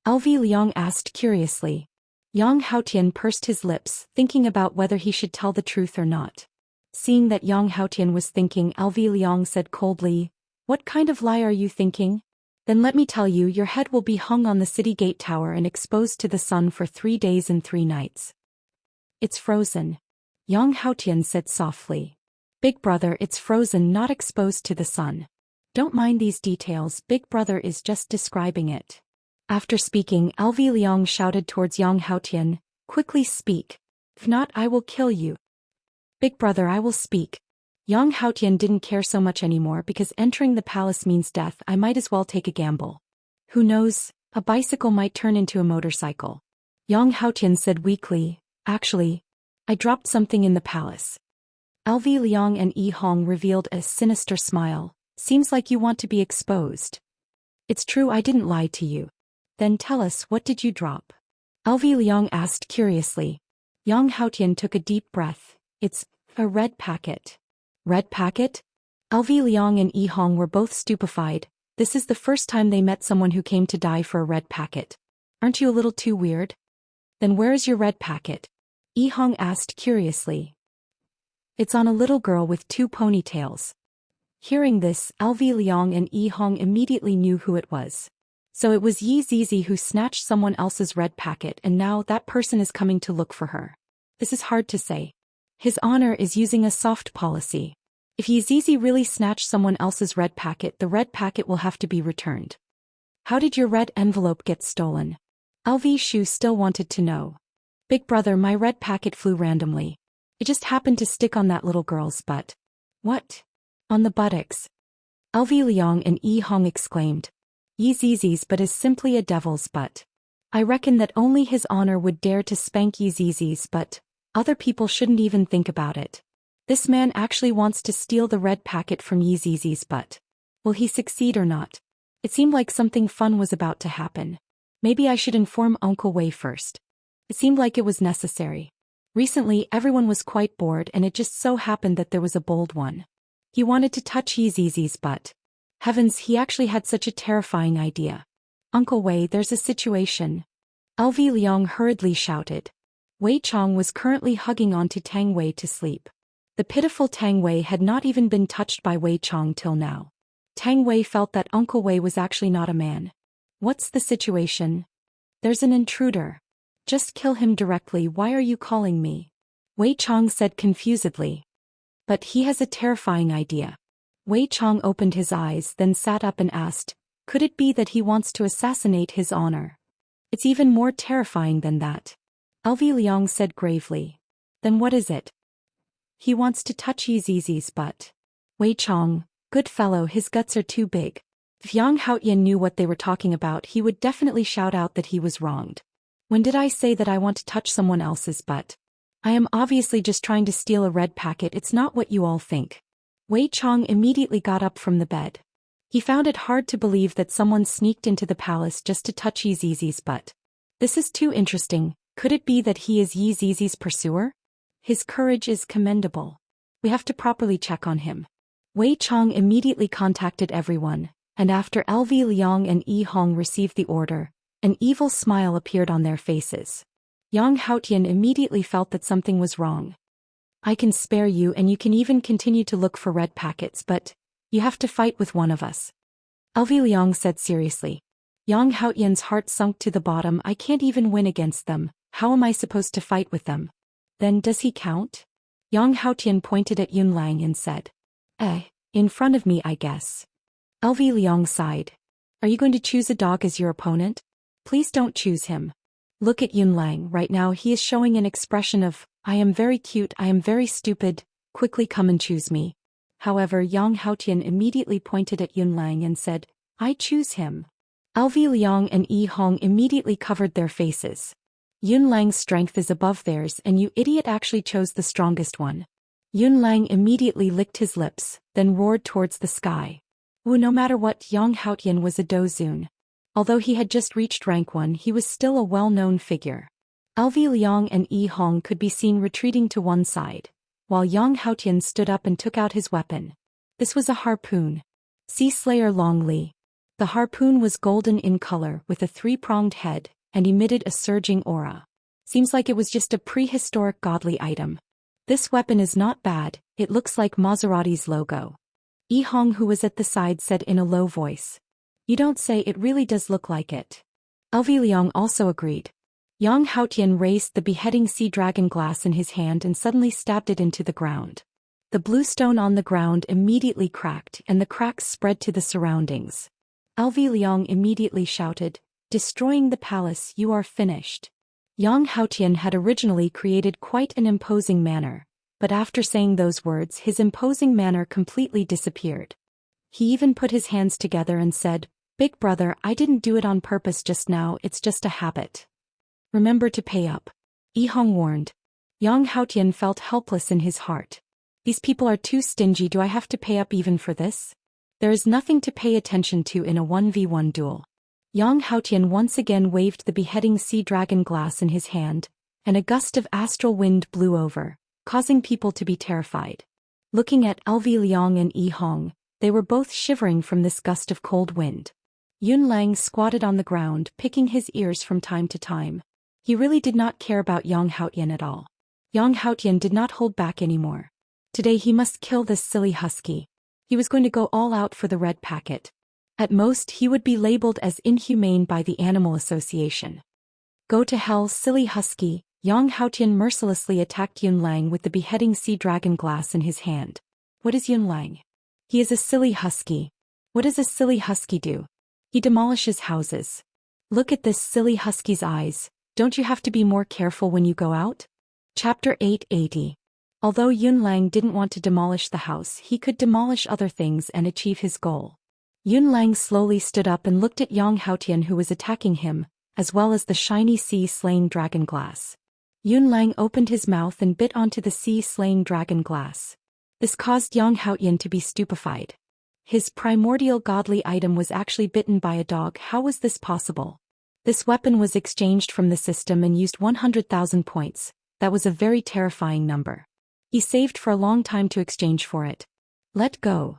LV Liang asked curiously. Yang Haotian pursed his lips, thinking about whether he should tell the truth or not. Seeing that Yang Haotian was thinking, LV Liang said coldly, What kind of lie are you thinking? Then let me tell you, your head will be hung on the city gate tower and exposed to the sun for 3 days and 3 nights. It's frozen. Yang Haotian said softly. Big brother, it's frozen, not exposed to the sun. Don't mind these details, big brother is just describing it. After speaking, LV Liang shouted towards Yang Haotian, Quickly speak. If not, I will kill you. Big brother, I will speak. Yang Haotian didn't care so much anymore because entering the palace means death. I might as well take a gamble. Who knows, a bicycle might turn into a motorcycle. Yang Haotian said weakly, Actually, I dropped something in the palace. LV Liang and Yihong revealed a sinister smile. Seems like you want to be exposed. It's true, I didn't lie to you. Then tell us, what did you drop? LV Liang asked curiously. Yang Haotian took a deep breath. It's a red packet. Red packet? LV Liang and Yihong were both stupefied. This is the first time they met someone who came to die for a red packet. Aren't you a little too weird? Then where is your red packet? Yihong asked curiously. It's on a little girl with 2 ponytails. Hearing this, LV Liang and Yihong immediately knew who it was. So it was Yi Zizi who snatched someone else's red packet, and now that person is coming to look for her. This is hard to say. His honor is using a soft policy. If Yi Zizi really snatched someone else's red packet, the red packet will have to be returned. How did your red envelope get stolen? LV Shu still wanted to know. Big brother, my red packet flew randomly. It just happened to stick on that little girl's butt. What? On the buttocks. LV Liang and Yihong exclaimed. Yi Zizi's butt is simply a devil's butt. I reckon that only his honor would dare to spank Yi Zizi's butt. Other people shouldn't even think about it. This man actually wants to steal the red packet from Yi Zizi's butt. Will he succeed or not? It seemed like something fun was about to happen. Maybe I should inform Uncle Wei first. It seemed like it was necessary. Recently everyone was quite bored, and it just so happened that there was a bold one. He wanted to touch Yi Zizi's butt. Heavens, he actually had such a terrifying idea. Uncle Wei, there's a situation. LV Liang hurriedly shouted. Wei Chong was currently hugging onto Tang Wei to sleep. The pitiful Tang Wei had not even been touched by Wei Chong till now. Tang Wei felt that Uncle Wei was actually not a man. What's the situation? There's an intruder. Just kill him directly. Why are you calling me? Wei Chong said confusedly. But he has a terrifying idea. Wei Chong opened his eyes, then sat up and asked, Could it be that he wants to assassinate his honor? It's even more terrifying than that. LV Liang said gravely. Then what is it? He wants to touch Yi Zizi's butt. Wei Chong, good fellow, his guts are too big. If Yang Haotian knew what they were talking about, he would definitely shout out that he was wronged. When did I say that I want to touch someone else's butt? I am obviously just trying to steal a red packet. It's not what you all think. Wei Chong immediately got up from the bed. He found it hard to believe that someone sneaked into the palace just to touch Yi Zizi's butt. This is too interesting. Could it be that he is Yi Zizi's pursuer? His courage is commendable. We have to properly check on him. Wei Chong immediately contacted everyone, and after LV Liang and Yihong received the order, an evil smile appeared on their faces. Yang Haotian immediately felt that something was wrong. I can spare you, and you can even continue to look for red packets, but you have to fight with one of us. LV Liang said seriously. Yang Haotian's heart sunk to the bottom. I can't even win against them. How am I supposed to fight with them? Then does he count? Yang Haotian pointed at Yun Lang and said. In front of me, I guess. LV Liang sighed. Are you going to choose a dog as your opponent? Please don't choose him. Look at Yun Lang right now. He is showing an expression of, I am very cute, I am very stupid, quickly come and choose me. However, Yang Haotian immediately pointed at Yun Lang and said, I choose him. LV Liang and Yi Hong immediately covered their faces. Yun Lang's strength is above theirs and you idiot actually chose the strongest one. Yun Lang immediately licked his lips, then roared towards the sky. No matter what, Yang Haotian was a dozun. Although he had just reached rank 1, he was still a well-known figure. LV Liang and Yi Hong could be seen retreating to one side, while Yang Haotian stood up and took out his weapon. This was a harpoon. Sea Slayer Long Li. The harpoon was golden in color with a 3-pronged head, and emitted a surging aura. Seems like it was just a prehistoric godly item. This weapon is not bad, it looks like Maserati's logo. Yi Hong, who was at the side, said in a low voice. You don't say, it really does look like it. LV Liang also agreed. Yang Haotian raised the beheading sea dragon glass in his hand and suddenly stabbed it into the ground. The blue stone on the ground immediately cracked and the cracks spread to the surroundings. LV Liang immediately shouted, destroying the palace, you are finished. Yang Haotian had originally created quite an imposing manner, but after saying those words his imposing manner completely disappeared. He even put his hands together and said, Big brother, I didn't do it on purpose just now, it's just a habit. Remember to pay up. Yi Hong warned. Yang Haotian felt helpless in his heart. These people are too stingy, do I have to pay up even for this? There is nothing to pay attention to in a 1v1 duel. Yang Haotian once again waved the beheading sea dragon glass in his hand, and a gust of astral wind blew over, causing people to be terrified. Looking at LV Liang and Yi Hong, they were both shivering from this gust of cold wind. Yun Lang squatted on the ground, picking his ears from time to time. He really did not care about Yang Haotian at all. Yang Haotian did not hold back anymore. Today he must kill this silly husky. He was going to go all out for the red packet. At most he would be labeled as inhumane by the Animal Association. Go to hell, silly husky. Yang Haotian mercilessly attacked Yun Lang with the beheading sea dragon glass in his hand. What is Yun Lang? He is a silly husky. What does a silly husky do? He demolishes houses. Look at this silly husky's eyes. Don't you have to be more careful when you go out? Chapter 880. Although Yun Lang didn't want to demolish the house, he could demolish other things and achieve his goal. Yun Lang slowly stood up and looked at Yang Haotian, who was attacking him, as well as the shiny sea-slaying dragon glass. Yun Lang opened his mouth and bit onto the sea-slaying dragon glass. This caused Yang Haotian to be stupefied. His primordial godly item was actually bitten by a dog. How was this possible? This weapon was exchanged from the system and used 100,000 points. That was a very terrifying number. He saved for a long time to exchange for it. Let go.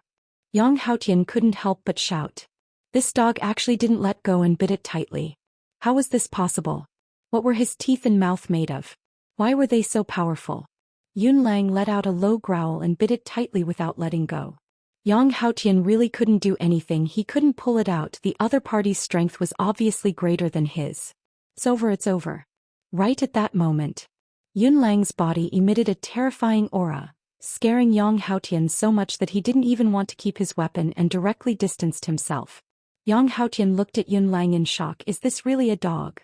Yang Haotian couldn't help but shout. This dog actually didn't let go and bit it tightly. How was this possible? What were his teeth and mouth made of? Why were they so powerful? Yun Lang let out a low growl and bit it tightly without letting go. Yang Haotian really couldn't do anything, he couldn't pull it out, the other party's strength was obviously greater than his. It's over. Right at that moment, Yun Lang's body emitted a terrifying aura, scaring Yang Haotian so much that he didn't even want to keep his weapon and directly distanced himself. Yang Haotian looked at Yun Lang in shock. Is this really a dog?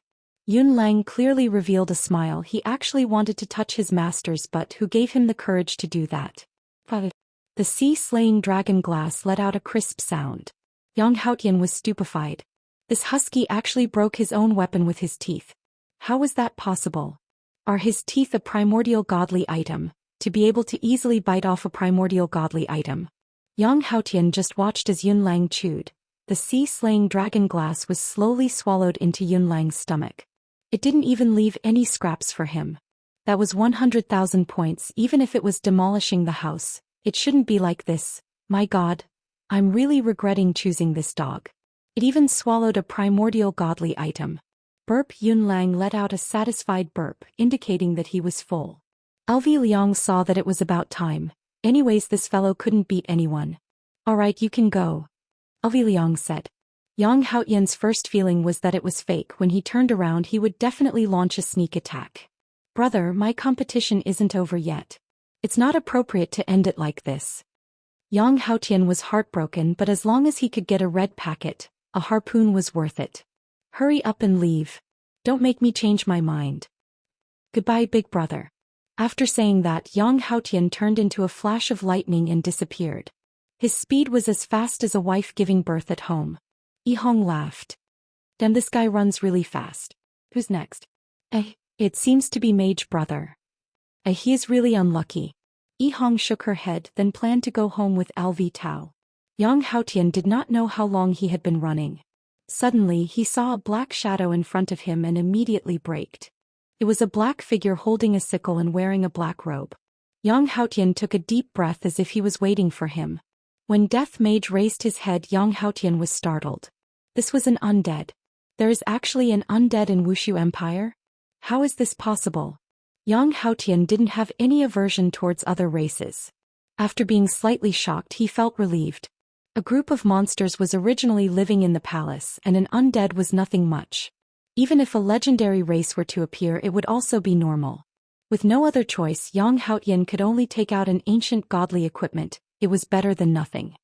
Yun Lang clearly revealed a smile. He actually wanted to touch his master's butt, who gave him the courage to do that. The sea-slaying dragon glass let out a crisp sound. Yang Haotian was stupefied. This husky actually broke his own weapon with his teeth. How was that possible? Are his teeth a primordial godly item, to be able to easily bite off a primordial godly item? Yang Haotian just watched as Yun Lang chewed. The sea-slaying dragon glass was slowly swallowed into Yun Lang's stomach. It didn't even leave any scraps for him. That was 100,000 points. Even if it was demolishing the house, it shouldn't be like this. My God, I'm really regretting choosing this dog. It even swallowed a primordial godly item. Burp. Yun Lang let out a satisfied burp, indicating that he was full. LV Liang saw that it was about time. Anyways, this fellow couldn't beat anyone. Alright, you can go. LV Liang said. Yang Haotian's first feeling was that it was fake. When he turned around, he would definitely launch a sneak attack. Brother, my competition isn't over yet. It's not appropriate to end it like this. Yang Haotian was heartbroken, but as long as he could get a red packet, a harpoon was worth it. Hurry up and leave. Don't make me change my mind. Goodbye, big brother. After saying that, Yang Haotian turned into a flash of lightning and disappeared. His speed was as fast as a wife giving birth at home. Yihong laughed. Damn, this guy runs really fast. Who's next? It seems to be Mage Brother. He is really unlucky. Yihong shook her head, then planned to go home with LV Tao. Yang Haotian did not know how long he had been running. Suddenly he saw a black shadow in front of him and immediately braked. It was a black figure holding a sickle and wearing a black robe. Yang Haotian took a deep breath as if he was waiting for him. When Death Mage raised his head, Yang Haotian was startled. This was an undead. There is actually an undead in Wuxia Empire? How is this possible? Yang Haotian didn't have any aversion towards other races. After being slightly shocked, he felt relieved. A group of monsters was originally living in the palace, and an undead was nothing much. Even if a legendary race were to appear, it would also be normal. With no other choice, Yang Haotian could only take out an ancient godly equipment. It was better than nothing.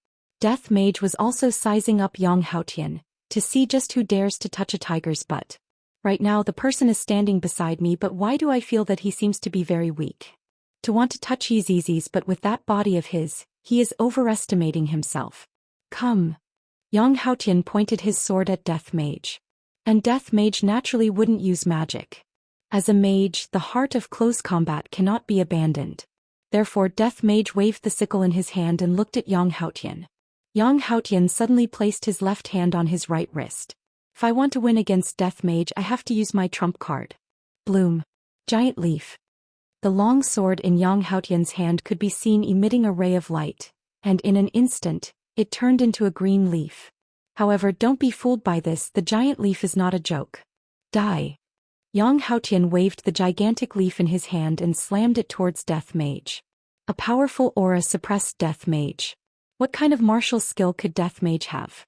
Death Mage was also sizing up Yang Haotian, to see just who dares to touch a tiger's butt. Right now the person is standing beside me, but why do I feel that he seems to be very weak? To want to touch his easies, but with that body of his, he is overestimating himself. Come. Yang Haotian pointed his sword at Death Mage. And Death Mage naturally wouldn't use magic. As a mage, the heart of close combat cannot be abandoned. Therefore Death Mage waved the sickle in his hand and looked at Yang Haotian. Yang Haotian suddenly placed his left hand on his right wrist. If I want to win against Death Mage, I have to use my trump card. Bloom. Giant leaf. The long sword in Yang Haotian's hand could be seen emitting a ray of light, and in an instant, it turned into a green leaf. However, don't be fooled by this, the giant leaf is not a joke. Die. Yang Haotian waved the gigantic leaf in his hand and slammed it towards Death Mage. A powerful aura suppressed Death Mage. What kind of martial skill could Death Mage have?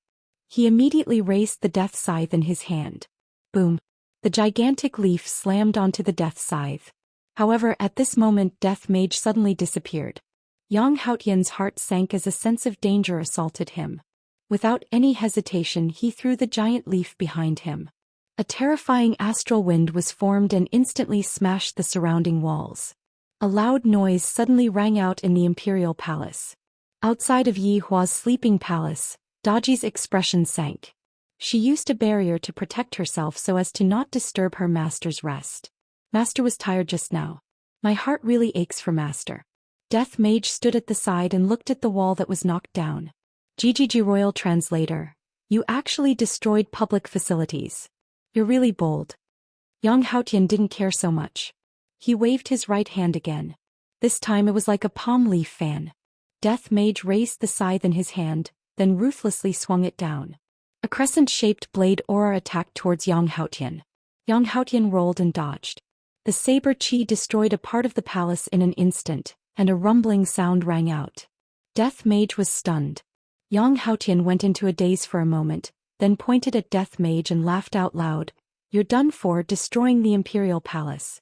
He immediately raised the death scythe in his hand. Boom. The gigantic leaf slammed onto the death scythe. However, at this moment Death Mage suddenly disappeared. Yang Haotian's heart sank as a sense of danger assaulted him. Without any hesitation he threw the giant leaf behind him. A terrifying astral wind was formed and instantly smashed the surrounding walls. A loud noise suddenly rang out in the imperial palace. Outside of Yi Hua's sleeping palace, Daji's expression sank. She used a barrier to protect herself so as to not disturb her master's rest. Master was tired just now. My heart really aches for Master. Death Mage stood at the side and looked at the wall that was knocked down. GGG Royal Translator. You actually destroyed public facilities. You're really bold. Yang Haotian didn't care so much. He waved his right hand again. This time it was like a palm leaf fan. Death Mage raised the scythe in his hand, then ruthlessly swung it down. A crescent-shaped blade aura attacked towards Yang Haotian. Yang Haotian rolled and dodged. The saber chi destroyed a part of the palace in an instant, and a rumbling sound rang out. Death Mage was stunned. Yang Haotian went into a daze for a moment, then pointed at Death Mage and laughed out loud. You're done for, destroying the imperial palace.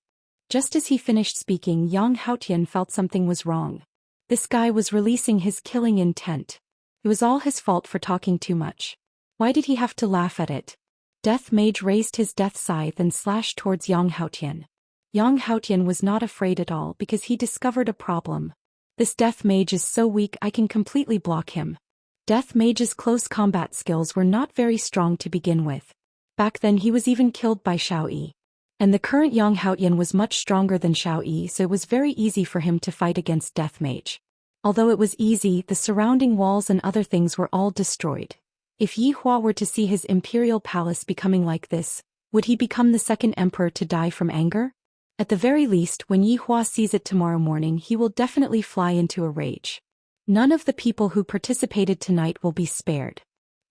Just as he finished speaking, Yang Haotian felt something was wrong. This guy was releasing his killing intent. It was all his fault for talking too much. Why did he have to laugh at it? Death Mage raised his death scythe and slashed towards Yang Haotian. Yang Haotian was not afraid at all because he discovered a problem. This Death Mage is so weak I can completely block him. Death Mage's close combat skills were not very strong to begin with. Back then he was even killed by Xiao Yi. And the current Yang Haotian was much stronger than Xiao Yi, so it was very easy for him to fight against Death Mage. Although it was easy, the surrounding walls and other things were all destroyed. If Yi Hua were to see his imperial palace becoming like this, would he become the second emperor to die from anger? At the very least, when Yi Hua sees it tomorrow morning, he will definitely fly into a rage. None of the people who participated tonight will be spared.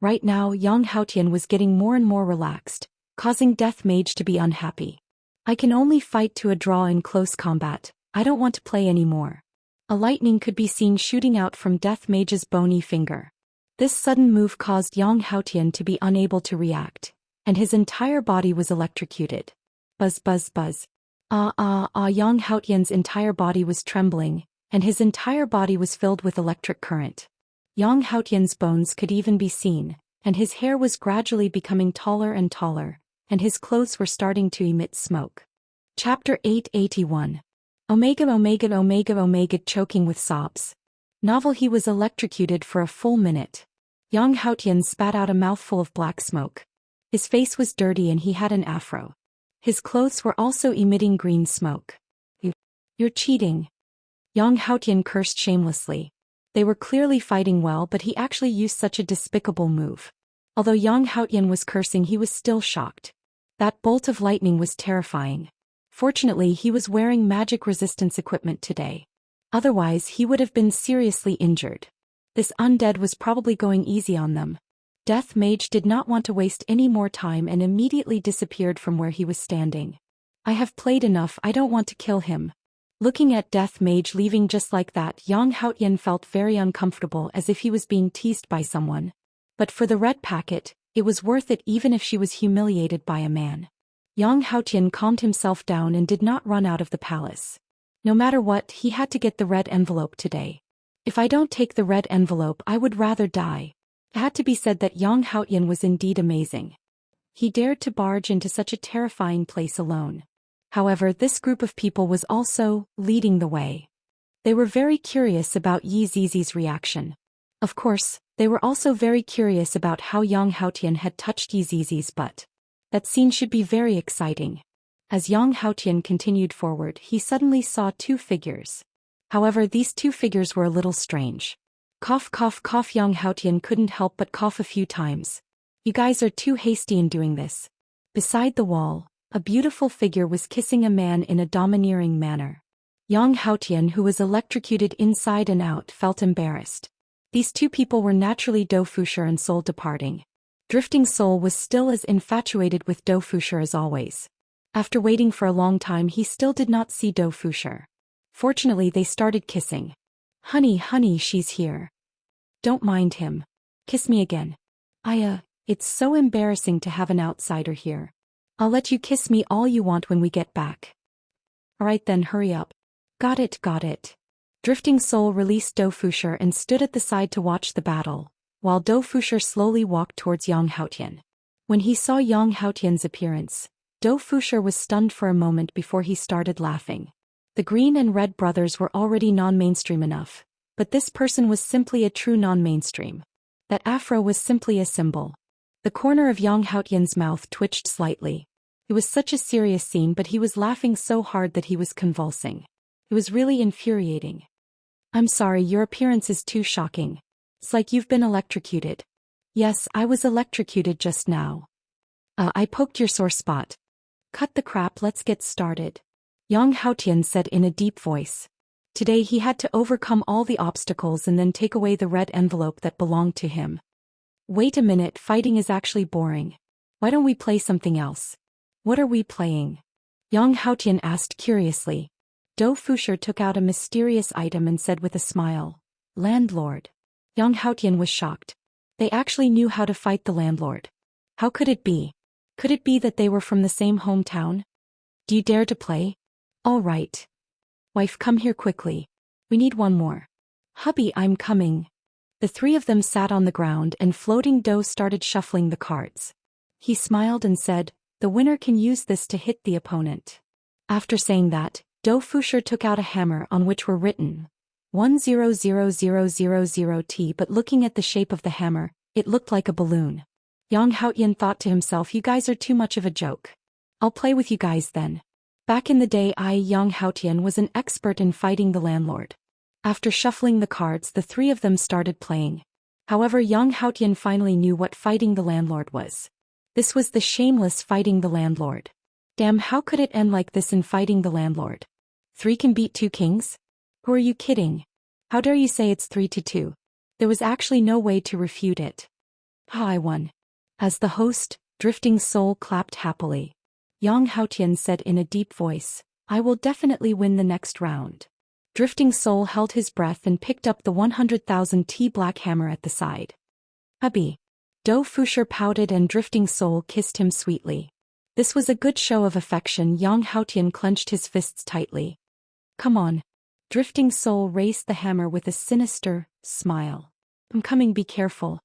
Right now, Yang Haotian was getting more and more relaxed, causing Death Mage to be unhappy. I can only fight to a draw in close combat. I don't want to play anymore. A lightning could be seen shooting out from Death Mage's bony finger. This sudden move caused Yang Haotian to be unable to react, and his entire body was electrocuted. Buzz buzz buzz. Yang Haotian's entire body was trembling, and his entire body was filled with electric current. Yang Haotian's bones could even be seen, and his hair was gradually becoming taller and taller, and his clothes were starting to emit smoke. Chapter 881. Omega Omega Omega Omega choking with sobs. Novel. He was electrocuted for a full minute. Yang Haotian spat out a mouthful of black smoke. His face was dirty and he had an afro. His clothes were also emitting green smoke. You're cheating. Yang Haotian cursed shamelessly. They were clearly fighting well, but he actually used such a despicable move. Although Yang Haotian was cursing, he was still shocked. That bolt of lightning was terrifying. Fortunately, he was wearing magic resistance equipment today. Otherwise, he would have been seriously injured. This undead was probably going easy on them. Death Mage did not want to waste any more time and immediately disappeared from where he was standing. I have played enough, I don't want to kill him. Looking at Death Mage leaving just like that, Yang Haotian felt very uncomfortable, as if he was being teased by someone. But for the red packet, it was worth it even if she was humiliated by a man. Yang Haotian calmed himself down and did not run out of the palace. No matter what, he had to get the red envelope today. If I don't take the red envelope, I would rather die. It had to be said that Yang Haotian was indeed amazing. He dared to barge into such a terrifying place alone. However, this group of people was also leading the way. They were very curious about Yi Zizi's reaction. Of course, they were also very curious about how Yang Haotian had touched Yi Zizi's butt. That scene should be very exciting. As Yang Haotian continued forward, he suddenly saw two figures. However, these two figures were a little strange. Cough cough cough. Yang Haotian couldn't help but cough a few times. You guys are too hasty in doing this. Beside the wall, a beautiful figure was kissing a man in a domineering manner. Yang Haotian, who was electrocuted inside and out, felt embarrassed. These two people were naturally Dou Fushi and Soul departing. Drifting Soul was still as infatuated with Dou Fushi as always. After waiting for a long time, he still did not see Dou Fushi. Fortunately, they started kissing. Honey, honey, she's here. Don't mind him. Kiss me again. It's so embarrassing to have an outsider here. I'll let you kiss me all you want when we get back. Alright then, hurry up. Got it, got it. Drifting Soul released Dou Fushi and stood at the side to watch the battle, while Dou Fushi slowly walked towards Yang Haotian. When he saw Yang Haotian's appearance, Dou Fushi was stunned for a moment before he started laughing. The green and red brothers were already non-mainstream enough, but this person was simply a true non-mainstream. That afro was simply a symbol. The corner of Yang Haotian's mouth twitched slightly. It was such a serious scene, but he was laughing so hard that he was convulsing. It was really infuriating. I'm sorry, your appearance is too shocking. It's like you've been electrocuted. Yes, I was electrocuted just now. I poked your sore spot. Cut the crap, let's get started. Yang Haotian said in a deep voice. Today he had to overcome all the obstacles and then take away the red envelope that belonged to him. Wait a minute, fighting is actually boring. Why don't we play something else? What are we playing? Yang Haotian asked curiously. Dou Fushi took out a mysterious item and said with a smile, Landlord. Yang Haotian was shocked. They actually knew how to fight the landlord. How could it be? Could it be that they were from the same hometown? Do you dare to play? All right. Wife, come here quickly. We need one more. Hubby, I'm coming. The three of them sat on the ground and Floating Dou started shuffling the cards. He smiled and said, the winner can use this to hit the opponent. After saying that, Dou Fushi took out a hammer on which were written 100000T, but looking at the shape of the hammer, it looked like a balloon. Yang Haotian thought to himself, you guys are too much of a joke. I'll play with you guys then. Back in the day, Yang Haotian was an expert in fighting the landlord. After shuffling the cards, the three of them started playing. However, Yang Haotian finally knew what fighting the landlord was. This was the shameless fighting the landlord. Damn, how could it end like this in fighting the landlord? 3 can beat 2 kings? Who are you kidding? How dare you say it's 3-2? There was actually no way to refute it. I won. As the host, Drifting Soul clapped happily. Yang Haotian said in a deep voice, I will definitely win the next round. Drifting Soul held his breath and picked up the 100,000T black hammer at the side. Hubby. Dou Fushi pouted and Drifting Soul kissed him sweetly. This was a good show of affection. Yang Haotian clenched his fists tightly. Come on. Drifting Soul raised the hammer with a sinister smile. I'm coming, be careful.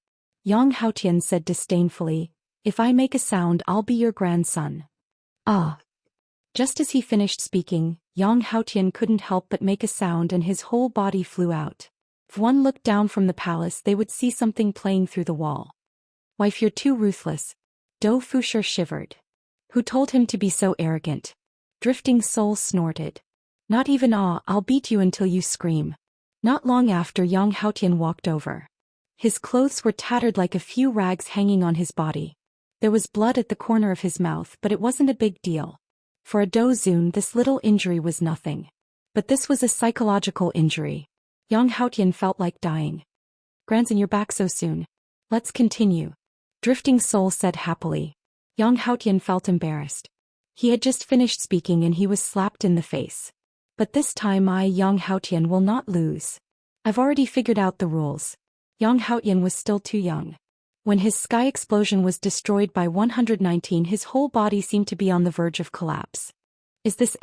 Yang Haotian said disdainfully, if I make a sound, I'll be your grandson. Ah. Just as he finished speaking, Yang Haotian couldn't help but make a sound and his whole body flew out. If one looked down from the palace, they would see something playing through the wall. Wife, you're too ruthless. Dou Fushi shivered. Who told him to be so arrogant? Drifting Soul snorted. Not even I'll beat you until you scream. Not long after, Yang Haotian walked over. His clothes were tattered, like a few rags hanging on his body. There was blood at the corner of his mouth, but it wasn't a big deal. For a Dozun, this little injury was nothing. But this was a psychological injury. Yang Haotian felt like dying. Grandson, you're back so soon. Let's continue. Drifting Soul said happily. Yang Haotian felt embarrassed. He had just finished speaking and he was slapped in the face. But this time Yang Haotian will not lose. I've already figured out the rules. Yang Haotian was still too young. When his sky explosion was destroyed by 119, his whole body seemed to be on the verge of collapse. Is this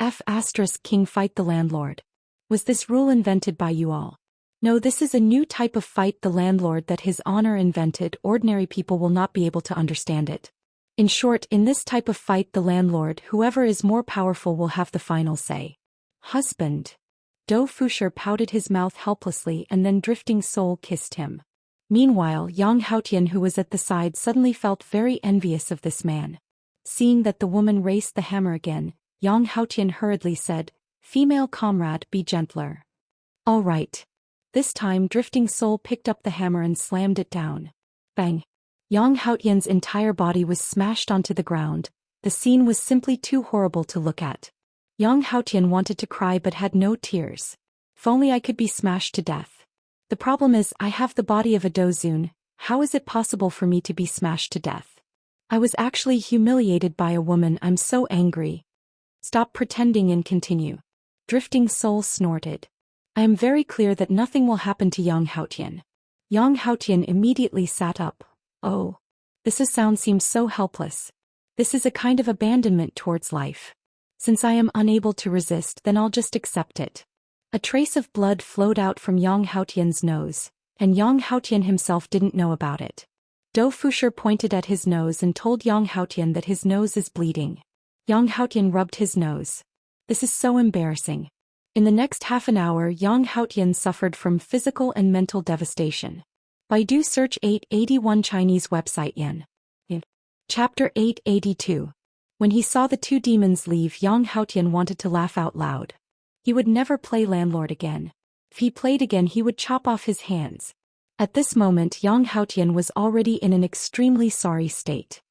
King fight the landlord? Was this rule invented by you all? No, this is a new type of fight the landlord that His Honor invented. Ordinary people will not be able to understand it. In short, in this type of fight the landlord, whoever is more powerful, will have the final say. Husband. Dou Fushi pouted his mouth helplessly and then Drifting Soul kissed him. Meanwhile, Yang Haotian, who was at the side, suddenly felt very envious of this man. Seeing that the woman raised the hammer again, Yang Haotian hurriedly said, "Female comrade, be gentler." All right. This time Drifting Soul picked up the hammer and slammed it down. Bang. Yang Haotian's entire body was smashed onto the ground. The scene was simply too horrible to look at. Yang Haotian wanted to cry but had no tears. If only I could be smashed to death. The problem is, I have the body of a Dozun. How is it possible for me to be smashed to death? I was actually humiliated by a woman. I'm so angry. Stop pretending and continue. Drifting Soul snorted. I am very clear that nothing will happen to Yang Haotian. Yang Haotian immediately sat up. Oh. This sound seems so helpless. This is a kind of abandonment towards life. Since I am unable to resist, then I'll just accept it. A trace of blood flowed out from Yang Haotian's nose, and Yang Haotian himself didn't know about it. Dou Fushi pointed at his nose and told Yang Haotian that his nose is bleeding. Yang Haotian rubbed his nose. This is so embarrassing. In the next half an hour, Yang Haotian suffered from physical and mental devastation. Baidu search 881 Chinese website Yan. Chapter 882. When he saw the two demons leave, Yang Haotian wanted to laugh out loud. He would never play landlord again. If he played again, he would chop off his hands. At this moment, Yang Haotian was already in an extremely sorry state.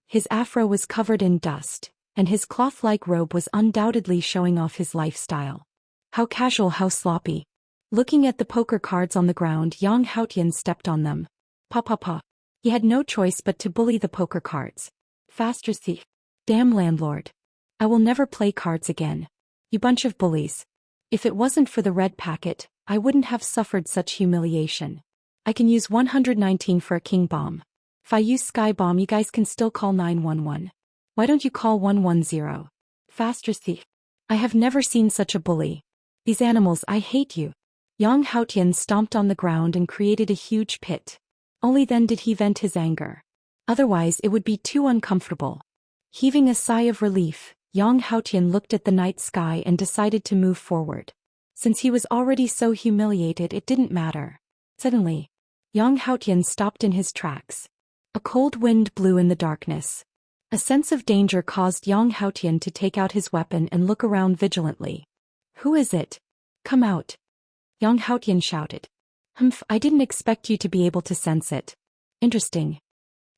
His afro was covered in dust, and his cloth-like robe was undoubtedly showing off his lifestyle. How casual, how sloppy. Looking at the poker cards on the ground, Yang Haotian stepped on them. Pa. He had no choice but to bully the poker cards. Faster thief. Damn landlord. I will never play cards again. You bunch of bullies. If it wasn't for the red packet, I wouldn't have suffered such humiliation. I can use 119 for a king bomb. If I use sky bomb, you guys can still call 911. Why don't you call 110? Faster thief. I have never seen such a bully. These animals, I hate you. Yang Haotian stomped on the ground and created a huge pit. Only then did he vent his anger. Otherwise it would be too uncomfortable. Heaving a sigh of relief, Yang Haotian looked at the night sky and decided to move forward. Since he was already so humiliated, it didn't matter. Suddenly, Yang Haotian stopped in his tracks. A cold wind blew in the darkness. A sense of danger caused Yang Haotian to take out his weapon and look around vigilantly. Who is it? Come out. Yang Haotian shouted. Humph, I didn't expect you to be able to sense it. Interesting.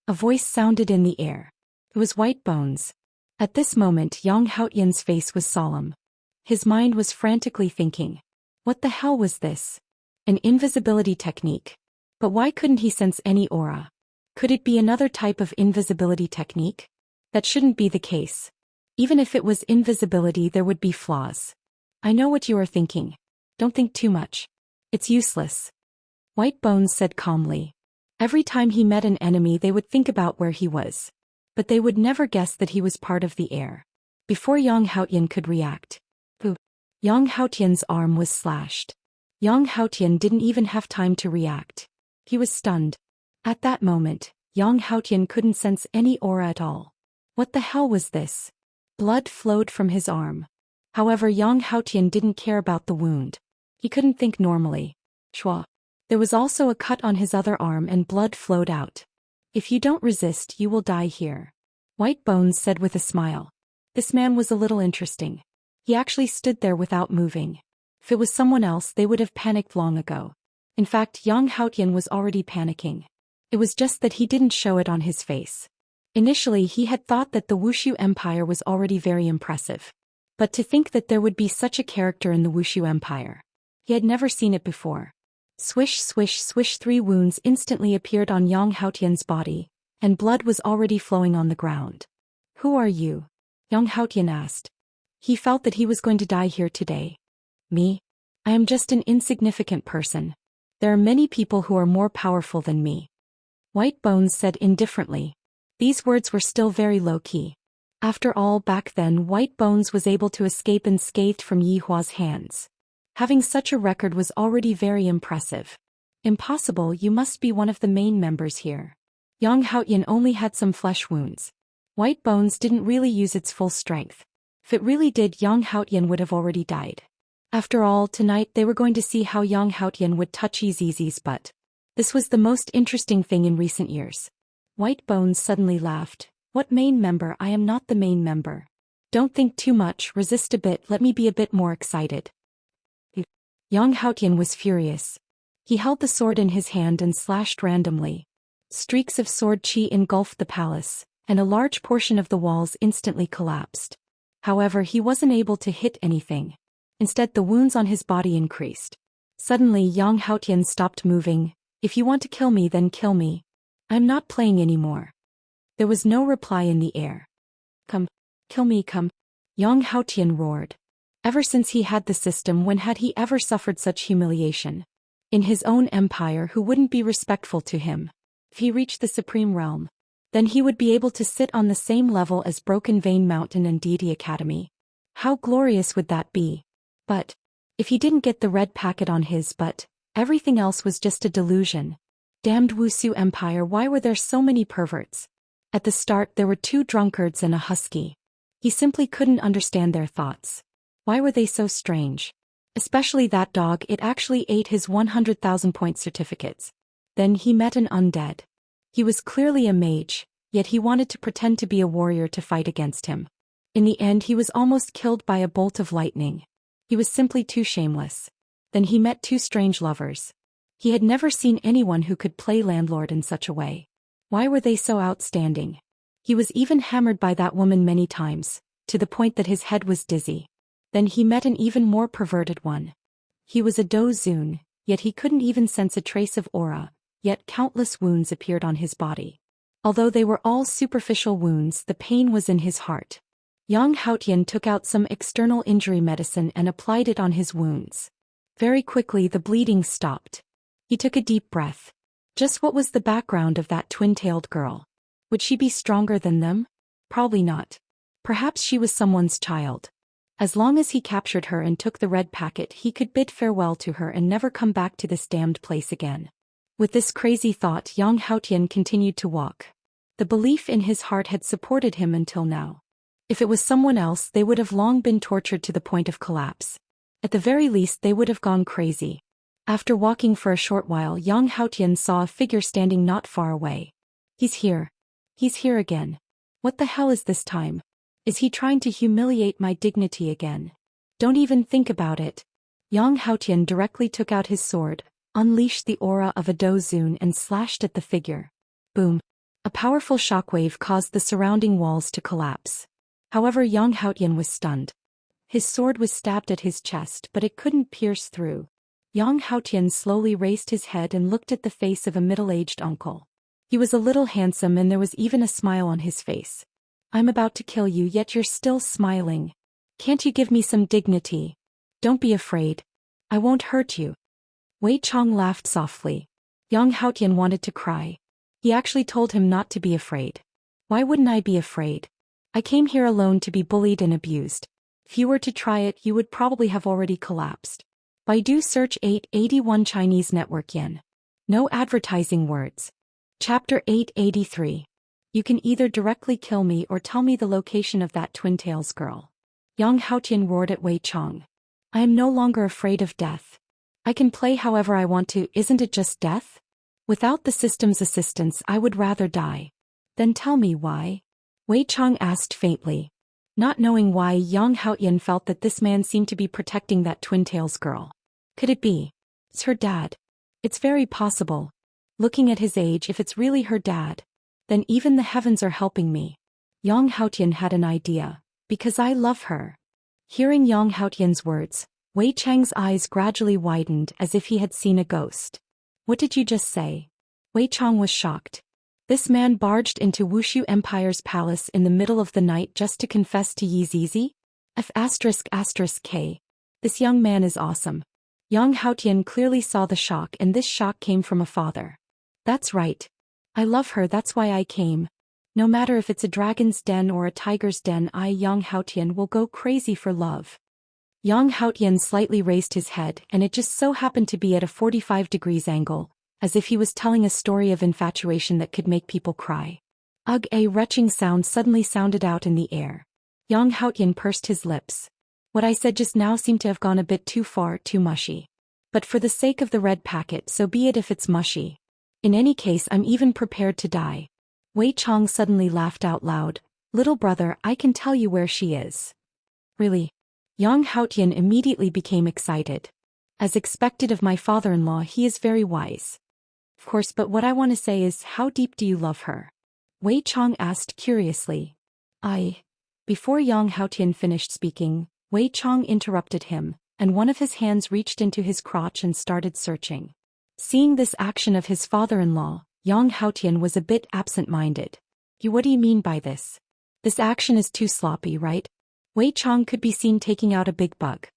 A voice sounded in the air. It was White Bones. At this moment, Yang Haotian's face was solemn. His mind was frantically thinking. What the hell was this? An invisibility technique. But why couldn't he sense any aura? Could it be another type of invisibility technique? That shouldn't be the case. Even if it was invisibility, there would be flaws. I know what you are thinking. Don't think too much. It's useless. White Bones said calmly. Every time he met an enemy, they would think about where he was. But they would never guess that he was part of the air. Before Yang Haotian could react. Boo. Yang Haotian's arm was slashed. Yang Haotian didn't even have time to react. He was stunned. At that moment, Yang Haotian couldn't sense any aura at all. What the hell was this? Blood flowed from his arm. However, Yang Haotian didn't care about the wound. He couldn't think normally. Chua. There was also a cut on his other arm and blood flowed out. If you don't resist, you will die here. White Bones said with a smile. This man was a little interesting. He actually stood there without moving. If it was someone else, they would have panicked long ago. In fact, Yang Haotian was already panicking. It was just that he didn't show it on his face. Initially, he had thought that the Wushu Empire was already very impressive. But to think that there would be such a character in the Wushu Empire. He had never seen it before. Swish swish swish, 3 wounds instantly appeared on Yang Haotian's body, and blood was already flowing on the ground. Who are you? Yang Haotian asked. He felt that he was going to die here today. Me? I am just an insignificant person. There are many people who are more powerful than me. White Bones said indifferently. These words were still very low-key. After all, back then White Bones was able to escape unscathed from Yi Hua's hands. Having such a record was already very impressive. Impossible, you must be one of the main members here. Yang Haotian only had some flesh wounds. White Bones didn't really use its full strength. If it really did, Yang Haotian would have already died. After all, tonight they were going to see how Yang Haotian would touch Zizi's butt. This was the most interesting thing in recent years. White Bones suddenly laughed. What main member? I am not the main member. Don't think too much, resist a bit, let me be a bit more excited. Yang Haotian was furious. He held the sword in his hand and slashed randomly. Streaks of sword chi engulfed the palace, and a large portion of the walls instantly collapsed. However, he wasn't able to hit anything. Instead, the wounds on his body increased. Suddenly, Yang Haotian stopped moving. If you want to kill me, then kill me. I'm not playing anymore. There was no reply in the air. Come. Kill me, come. Yang Haotian roared. Ever since he had the system, when had he ever suffered such humiliation? In his own empire, who wouldn't be respectful to him? If he reached the supreme realm, then he would be able to sit on the same level as Broken Vein Mountain and Deity Academy. How glorious would that be? But if he didn't get the red packet on his butt, everything else was just a delusion. Damned Wushu Empire, why were there so many perverts? At the start there were 2 drunkards and a husky. He simply couldn't understand their thoughts. Why were they so strange? Especially that dog, it actually ate his 100,000 point certificates. Then he met an undead. He was clearly a mage, yet he wanted to pretend to be a warrior to fight against him. In the end he was almost killed by a bolt of lightning. He was simply too shameless. Then he met 2 strange lovers. He had never seen anyone who could play landlord in such a way. Why were they so outstanding? He was even hammered by that woman many times, to the point that his head was dizzy. Then he met an even more perverted one. He was a Dozun, yet he couldn't even sense a trace of aura, yet countless wounds appeared on his body. Although they were all superficial wounds, the pain was in his heart. Yang Haotian took out some external injury medicine and applied it on his wounds. Very quickly the bleeding stopped. He took a deep breath. Just what was the background of that twin-tailed girl? Would she be stronger than them? Probably not. Perhaps she was someone's child. As long as he captured her and took the red packet, he could bid farewell to her and never come back to this damned place again. With this crazy thought, Yang Haotian continued to walk. The belief in his heart had supported him until now. If it was someone else, they would have long been tortured to the point of collapse. At the very least, they would have gone crazy. After walking for a short while, Yang Haotian saw a figure standing not far away. He's here. He's here again. What the hell is this time? Is he trying to humiliate my dignity again? Don't even think about it. Yang Haotian directly took out his sword, unleashed the aura of a Dozun and slashed at the figure. Boom. A powerful shockwave caused the surrounding walls to collapse. However, Yang Haotian was stunned. His sword was stabbed at his chest, but it couldn't pierce through. Yang Haotian slowly raised his head and looked at the face of a middle-aged uncle. He was a little handsome and there was even a smile on his face. I'm about to kill you, yet you're still smiling. Can't you give me some dignity? Don't be afraid. I won't hurt you. Wei Chong laughed softly. Yang Haotian wanted to cry. He actually told him not to be afraid. Why wouldn't I be afraid? I came here alone to be bullied and abused. If you were to try it, you would probably have already collapsed. Baidu search 881 Chinese network yen. No advertising words. Chapter 883. You can either directly kill me or tell me the location of that twin-tails girl. Yang Haotian roared at Wei Chong. I am no longer afraid of death. I can play however I want to, isn't it just death? Without the system's assistance I would rather die. Then tell me why? Wei Chang asked faintly. Not knowing why, Yang Haotian felt that this man seemed to be protecting that Twin Tails girl. Could it be? It's her dad. It's very possible. Looking at his age, if it's really her dad, then even the heavens are helping me. Yang Haotian had an idea. Because I love her. Hearing Yang Haotian's words, Wei Chang's eyes gradually widened as if he had seen a ghost. What did you just say? Wei Chang was shocked. This man barged into Wuxia Empire's palace in the middle of the night just to confess to Yi Zizi? F***K. This young man is awesome. Yang Haotian clearly saw the shock, and this shock came from a father. That's right. I love her, that's why I came. No matter if it's a dragon's den or a tiger's den, I, Yang Haotian, will go crazy for love. Yang Haotian slightly raised his head, and it just so happened to be at a 45 degrees angle, as if he was telling a story of infatuation that could make people cry. Ugh, a retching sound suddenly sounded out in the air. Yang Haotian pursed his lips. What I said just now seemed to have gone a bit too far, too mushy. But for the sake of the red packet, so be it if it's mushy. In any case, I'm even prepared to die. Wei Chang suddenly laughed out loud. Little brother, I can tell you where she is. Really? Yang Haotian immediately became excited. As expected of my father-in-law, he is very wise. Of course, but what I want to say is, how deep do you love her? Wei Chang asked curiously. Before Yang Haotian finished speaking, Wei Chang interrupted him, and one of his hands reached into his crotch and started searching. Seeing this action of his father-in-law, Yang Haotian was a bit absent-minded. What do you mean by this? This action is too sloppy, right? Wei Chang could be seen taking out a big bug.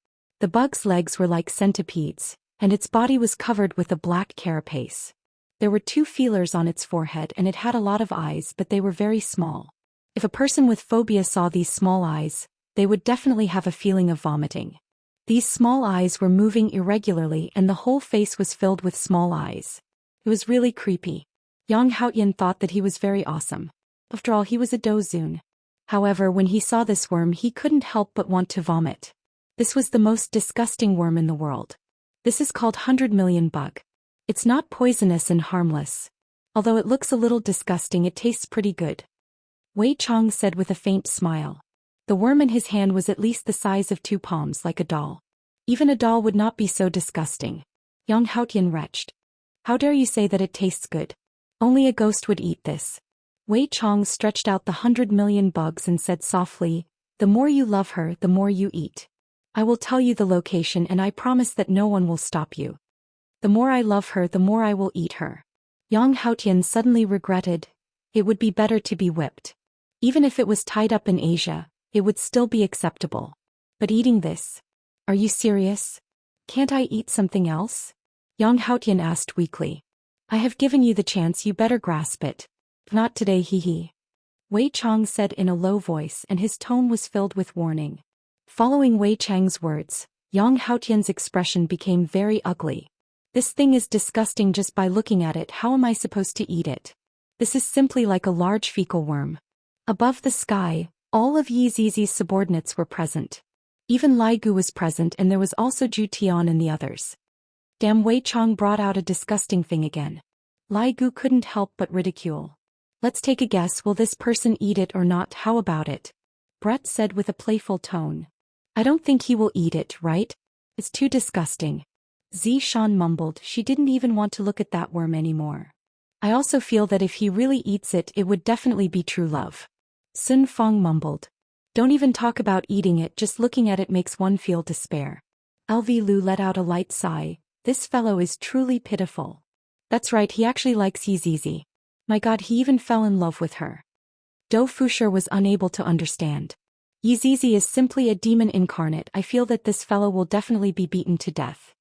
The bug's legs were like centipedes, and its body was covered with a black carapace. There were 2 feelers on its forehead, and it had a lot of eyes, but they were very small. If a person with phobia saw these small eyes, they would definitely have a feeling of vomiting. These small eyes were moving irregularly, and the whole face was filled with small eyes. It was really creepy. Yang Haotian thought that he was very awesome. After all, he was a dozun. However, when he saw this worm, he couldn't help but want to vomit. This was the most disgusting worm in the world. This is called 100 million bug. It's not poisonous and harmless. Although it looks a little disgusting, it tastes pretty good. Wei Chang said with a faint smile. The worm in his hand was at least the size of 2 palms, like a doll. Even a doll would not be so disgusting. Yang Haotian retched. How dare you say that it tastes good? Only a ghost would eat this. Wei Chang stretched out the 100 million bugs and said softly, the more you love her, the more you eat. I will tell you the location, and I promise that no one will stop you. The more I love her, the more I will eat her. Yang Haotian suddenly regretted. It would be better to be whipped. Even if it was tied up in Asia, it would still be acceptable. But eating this? Are you serious? Can't I eat something else? Yang Haotian asked weakly. I have given you the chance, you better grasp it. Not today, hee. Wei Chang said in a low voice, and his tone was filled with warning. Following Wei Chang's words, Yang Haotian's expression became very ugly. This thing is disgusting just by looking at it. How am I supposed to eat it? This is simply like a large fecal worm. Above the sky, all of Yi Zizi's subordinates were present. Even Lai Gu was present, and there was also Zhu Tian and the others. Damn, Wei Chang brought out a disgusting thing again. Lai Gu couldn't help but ridicule. Let's take a guess, will this person eat it or not? How about it? Brett said with a playful tone. I don't think he will eat it, right? It's too disgusting. Zhou Xian mumbled. She didn't even want to look at that worm anymore. I also feel that if he really eats it, it would definitely be true love. Sun Fong mumbled. Don't even talk about eating it, just looking at it makes one feel despair. LV Lu let out a light sigh. This fellow is truly pitiful. That's right, he actually likes Yi Zizi. My god, he even fell in love with her. Dou Fusher was unable to understand. Yi Zizi is simply a demon incarnate. I feel that this fellow will definitely be beaten to death.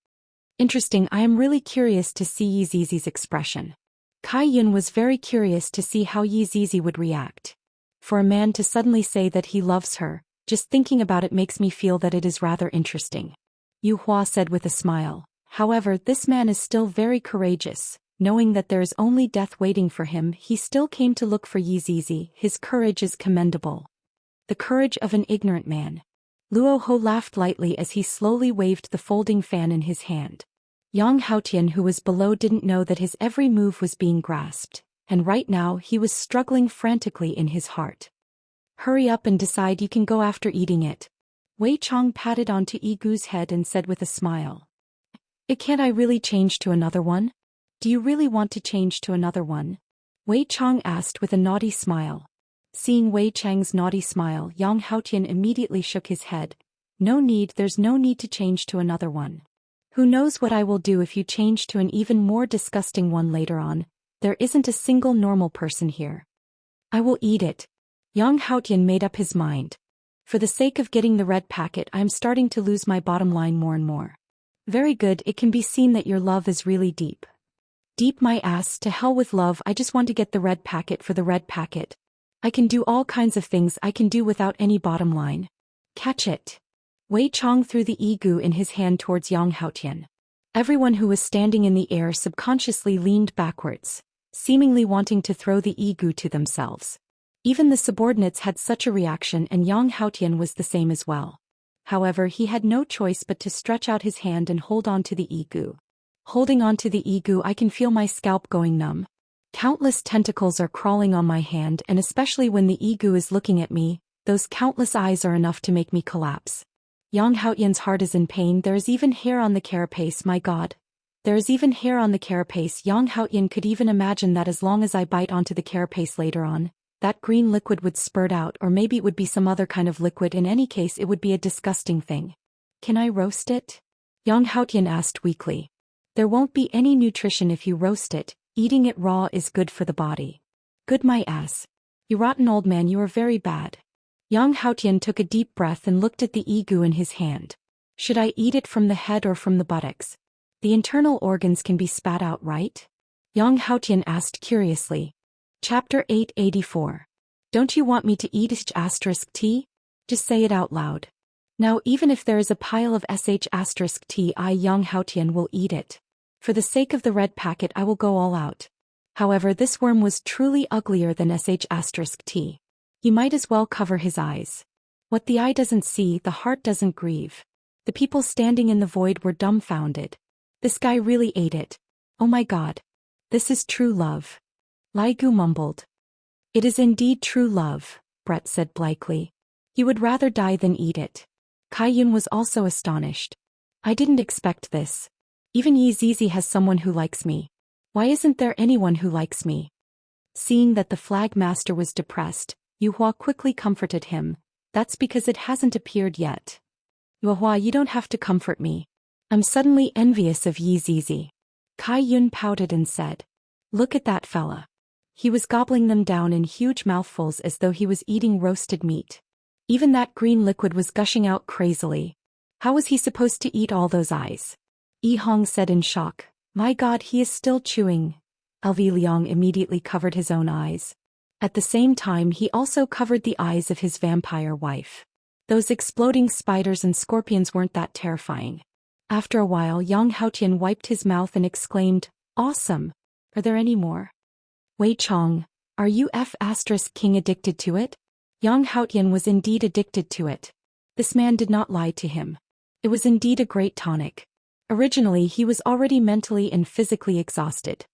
Interesting, I am really curious to see Yi Zizi's expression. Kai Yun was very curious to see how Yi Zizi would react. For a man to suddenly say that he loves her, just thinking about it makes me feel that it is rather interesting. Yu Hua said with a smile. However, this man is still very courageous. Knowing that there is only death waiting for him, he still came to look for Yi Zizi. His courage is commendable. The courage of an ignorant man. Luo Ho laughed lightly as he slowly waved the folding fan in his hand. Yang Haotian, who was below, didn't know that his every move was being grasped, and right now he was struggling frantically in his heart. Hurry up and decide, you can go after eating it. Wei Chong patted onto Yi Gu's head and said with a smile. Can't I really change to another one? Do you really want to change to another one? Wei Chong asked with a naughty smile. Seeing Wei Chang's naughty smile, Yang Haotian immediately shook his head. No need, there's no need to change to another one. Who knows what I will do if you change to an even more disgusting one later on. There isn't a single normal person here. I will eat it. Yang Haotian made up his mind. For the sake of getting the red packet, I am starting to lose my bottom line more and more. Very good, it can be seen that your love is really deep. Deep my ass, to hell with love, I just want to get the red packet for the red packet. I can do all kinds of things I can do without any bottom line. Catch it. Wei Chong threw the Yi Gu in his hand towards Yang Haotian. Everyone who was standing in the air subconsciously leaned backwards, seemingly wanting to throw the Yi Gu to themselves. Even the subordinates had such a reaction, and Yang Haotian was the same as well. However, he had no choice but to stretch out his hand and hold on to the Yi Gu. Holding on to the Yi Gu, I can feel my scalp going numb. Countless tentacles are crawling on my hand, and especially when the Yi Gu is looking at me, those countless eyes are enough to make me collapse. Yang Haotian's heart is in pain. There is even hair on the carapace, my god. There is even hair on the carapace. Yang Haotian could even imagine that as long as I bite onto the carapace later on, that green liquid would spurt out, or maybe it would be some other kind of liquid. In any case, it would be a disgusting thing. Can I roast it? Yang Haotian asked weakly. There won't be any nutrition if you roast it. Eating it raw is good for the body. Good my ass. You rotten old man, you are very bad. Yang Haotian took a deep breath and looked at the Yi Gu in his hand. Should I eat it from the head or from the buttocks? The internal organs can be spat out, right? Yang Haotian asked curiously. Chapter 884. Don't you want me to eat *T? Just say it out loud. Now even if there is a pile of *T, I Yang Haotian will eat it. For the sake of the red packet I will go all out. However, this worm was truly uglier than *T. He might as well cover his eyes. What the eye doesn't see, the heart doesn't grieve. The people standing in the void were dumbfounded. This guy really ate it. Oh my god. This is true love. Lai Gu mumbled. It is indeed true love, Brett said blankly. He would rather die than eat it. Kai Yun was also astonished. I didn't expect this. Even Yi Zizi has someone who likes me. Why isn't there anyone who likes me? Seeing that the flag master was depressed, Yu Hua quickly comforted him. That's because it hasn't appeared yet. Yu Hua, you don't have to comfort me. I'm suddenly envious of Yi Zizi. Kai Yun pouted and said. Look at that fella. He was gobbling them down in huge mouthfuls as though he was eating roasted meat. Even that green liquid was gushing out crazily. How was he supposed to eat all those eyes? Yi Hong said in shock. My god, he is still chewing. LV Liang immediately covered his own eyes. At the same time he also covered the eyes of his vampire wife. Those exploding spiders and scorpions weren't that terrifying. After a while Yang Haotian wiped his mouth and exclaimed, Awesome! Are there any more? Wei Chong, are you King addicted to it? Yang Haotian was indeed addicted to it. This man did not lie to him. It was indeed a great tonic. Originally he was already mentally and physically exhausted.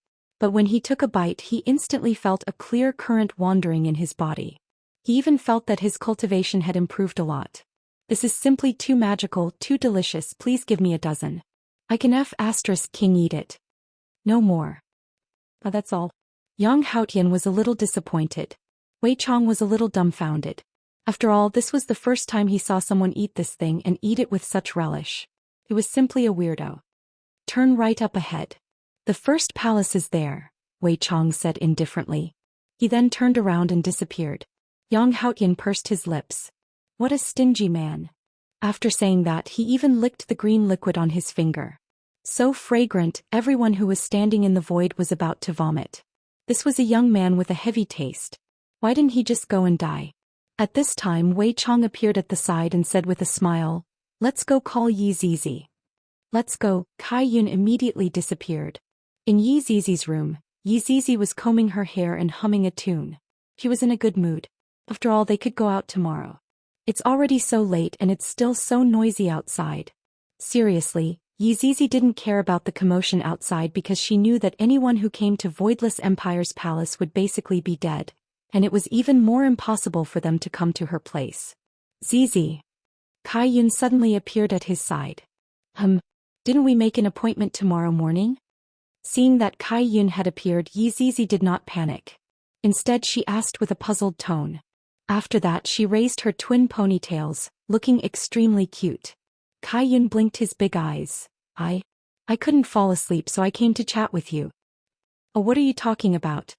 But when he took a bite he instantly felt a clear current wandering in his body. He even felt that his cultivation had improved a lot. This is simply too magical, too delicious, please give me a dozen. I can King eat it. No more. That's all. Yang Haotian was a little disappointed. Wei Chong was a little dumbfounded. After all, this was the first time he saw someone eat this thing and eat it with such relish. It was simply a weirdo. Turn right up ahead. The first palace is there, Wei Chong said indifferently. He then turned around and disappeared. Yang Haotian pursed his lips. What a stingy man. After saying that, he even licked the green liquid on his finger. So fragrant, everyone who was standing in the void was about to vomit. This was a young man with a heavy taste. Why didn't he just go and die? At this time Wei Chong appeared at the side and said with a smile, Let's go call Yi Zizi. Let's go. Kai Yun immediately disappeared. In Yi Zizi's room, Yi Zizi was combing her hair and humming a tune. She was in a good mood. After all, they could go out tomorrow. It's already so late and it's still so noisy outside. Seriously, Yizizi didn't care about the commotion outside because she knew that anyone who came to Voidless Empire's palace would basically be dead, and it was even more impossible for them to come to her place. Zizi. Kai Yun suddenly appeared at his side. Didn't we make an appointment tomorrow morning? Seeing that Kai Yun had appeared, Yizizi did not panic. Instead she asked with a puzzled tone. After that she raised her twin ponytails, looking extremely cute. Kai Yun blinked his big eyes. I couldn't fall asleep, so I came to chat with you. Oh, what are you talking about?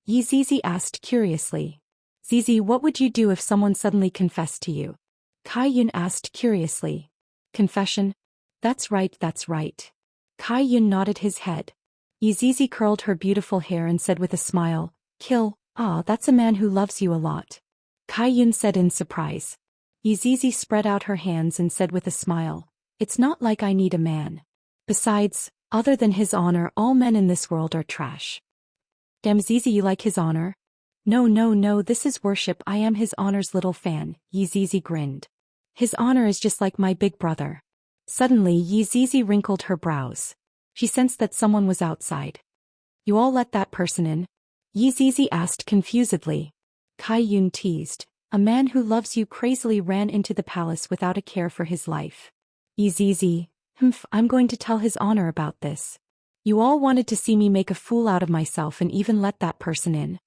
Yizizi asked curiously. Zizi, what would you do if someone suddenly confessed to you? Kai Yun asked curiously. Confession? That's right, that's right. Kai Yun nodded his head. Yizizi curled her beautiful hair and said with a smile, Kill, that's a man who loves you a lot. Kai Yun said in surprise. Yizizi spread out her hands and said with a smile, It's not like I need a man. Besides, other than his honor, all men in this world are trash. Damn, Zizi, you like his honor? No, this is worship. I am his honor's little fan, Yizizi grinned. His honor is just like my big brother. Suddenly Yizizi wrinkled her brows. She sensed that someone was outside. You all let that person in? Yizizi asked confusedly. Kai Yun teased. A man who loves you crazily ran into the palace without a care for his life. Yizizi, I'm going to tell his honor about this. You all wanted to see me make a fool out of myself and even let that person in.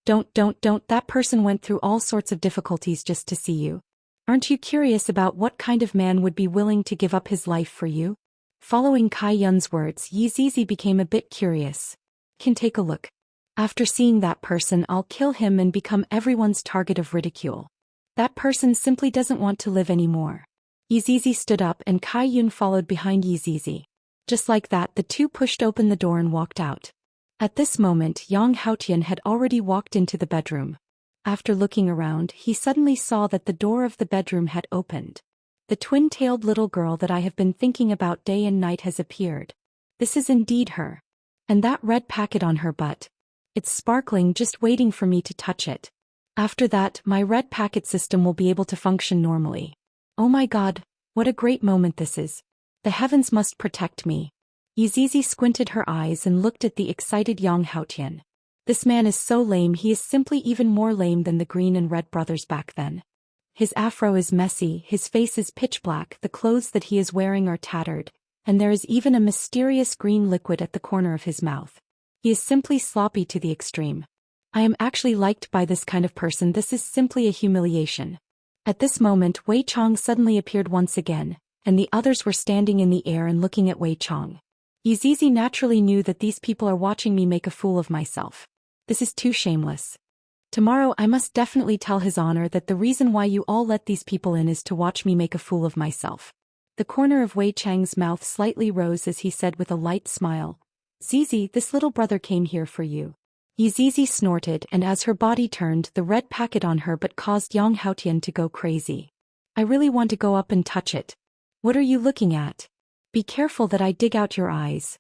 Don't, that person went through all sorts of difficulties just to see you. Aren't you curious about what kind of man would be willing to give up his life for you? Following Kai Yun's words, Yizizi became a bit curious. Can take a look. After seeing that person, I'll kill him and become everyone's target of ridicule. That person simply doesn't want to live anymore. Yizizi stood up and Kai Yun followed behind Yizizi. Just like that, the two pushed open the door and walked out. At this moment, Yang Haotian had already walked into the bedroom. After looking around, he suddenly saw that the door of the bedroom had opened. The twin-tailed little girl that I have been thinking about day and night has appeared. This is indeed her. And that red packet on her butt. It's sparkling, just waiting for me to touch it. After that, my red packet system will be able to function normally. Oh my god, what a great moment this is. The heavens must protect me. Yizizi squinted her eyes and looked at the excited Yang Haotian. This man is so lame, he is simply even more lame than the green and red brothers back then. His afro is messy, his face is pitch black, the clothes that he is wearing are tattered, and there is even a mysterious green liquid at the corner of his mouth. He is simply sloppy to the extreme. I am actually liked by this kind of person. This is simply a humiliation. At this moment, Wei Chong suddenly appeared once again, and the others were standing in the air and looking at Wei Chong. Yizizi naturally knew that these people are watching me make a fool of myself. This is too shameless. Tomorrow I must definitely tell his honor that the reason why you all let these people in is to watch me make a fool of myself. The corner of Wei Chang's mouth slightly rose as he said with a light smile, Zizi, this little brother came here for you. Yizizi snorted, and as her body turned, the red packet on her but caused Yang Haotian to go crazy. I really want to go up and touch it. What are you looking at? Be careful that I dig out your eyes.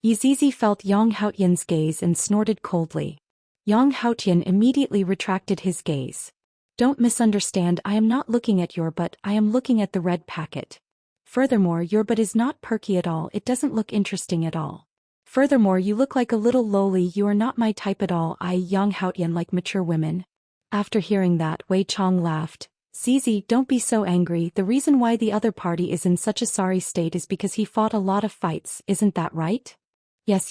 Yizizi felt Yang Haotian's gaze and snorted coldly. Yang Haotian immediately retracted his gaze. Don't misunderstand, I am not looking at your butt, I am looking at the red packet. Furthermore, your butt is not perky at all, it doesn't look interesting at all. Furthermore, you look like a little lowly, you are not my type at all. I, Yang Haotian, like mature women. After hearing that, Wei Chong laughed. Zizi, don't be so angry, the reason why the other party is in such a sorry state is because he fought a lot of fights, isn't that right? Yes,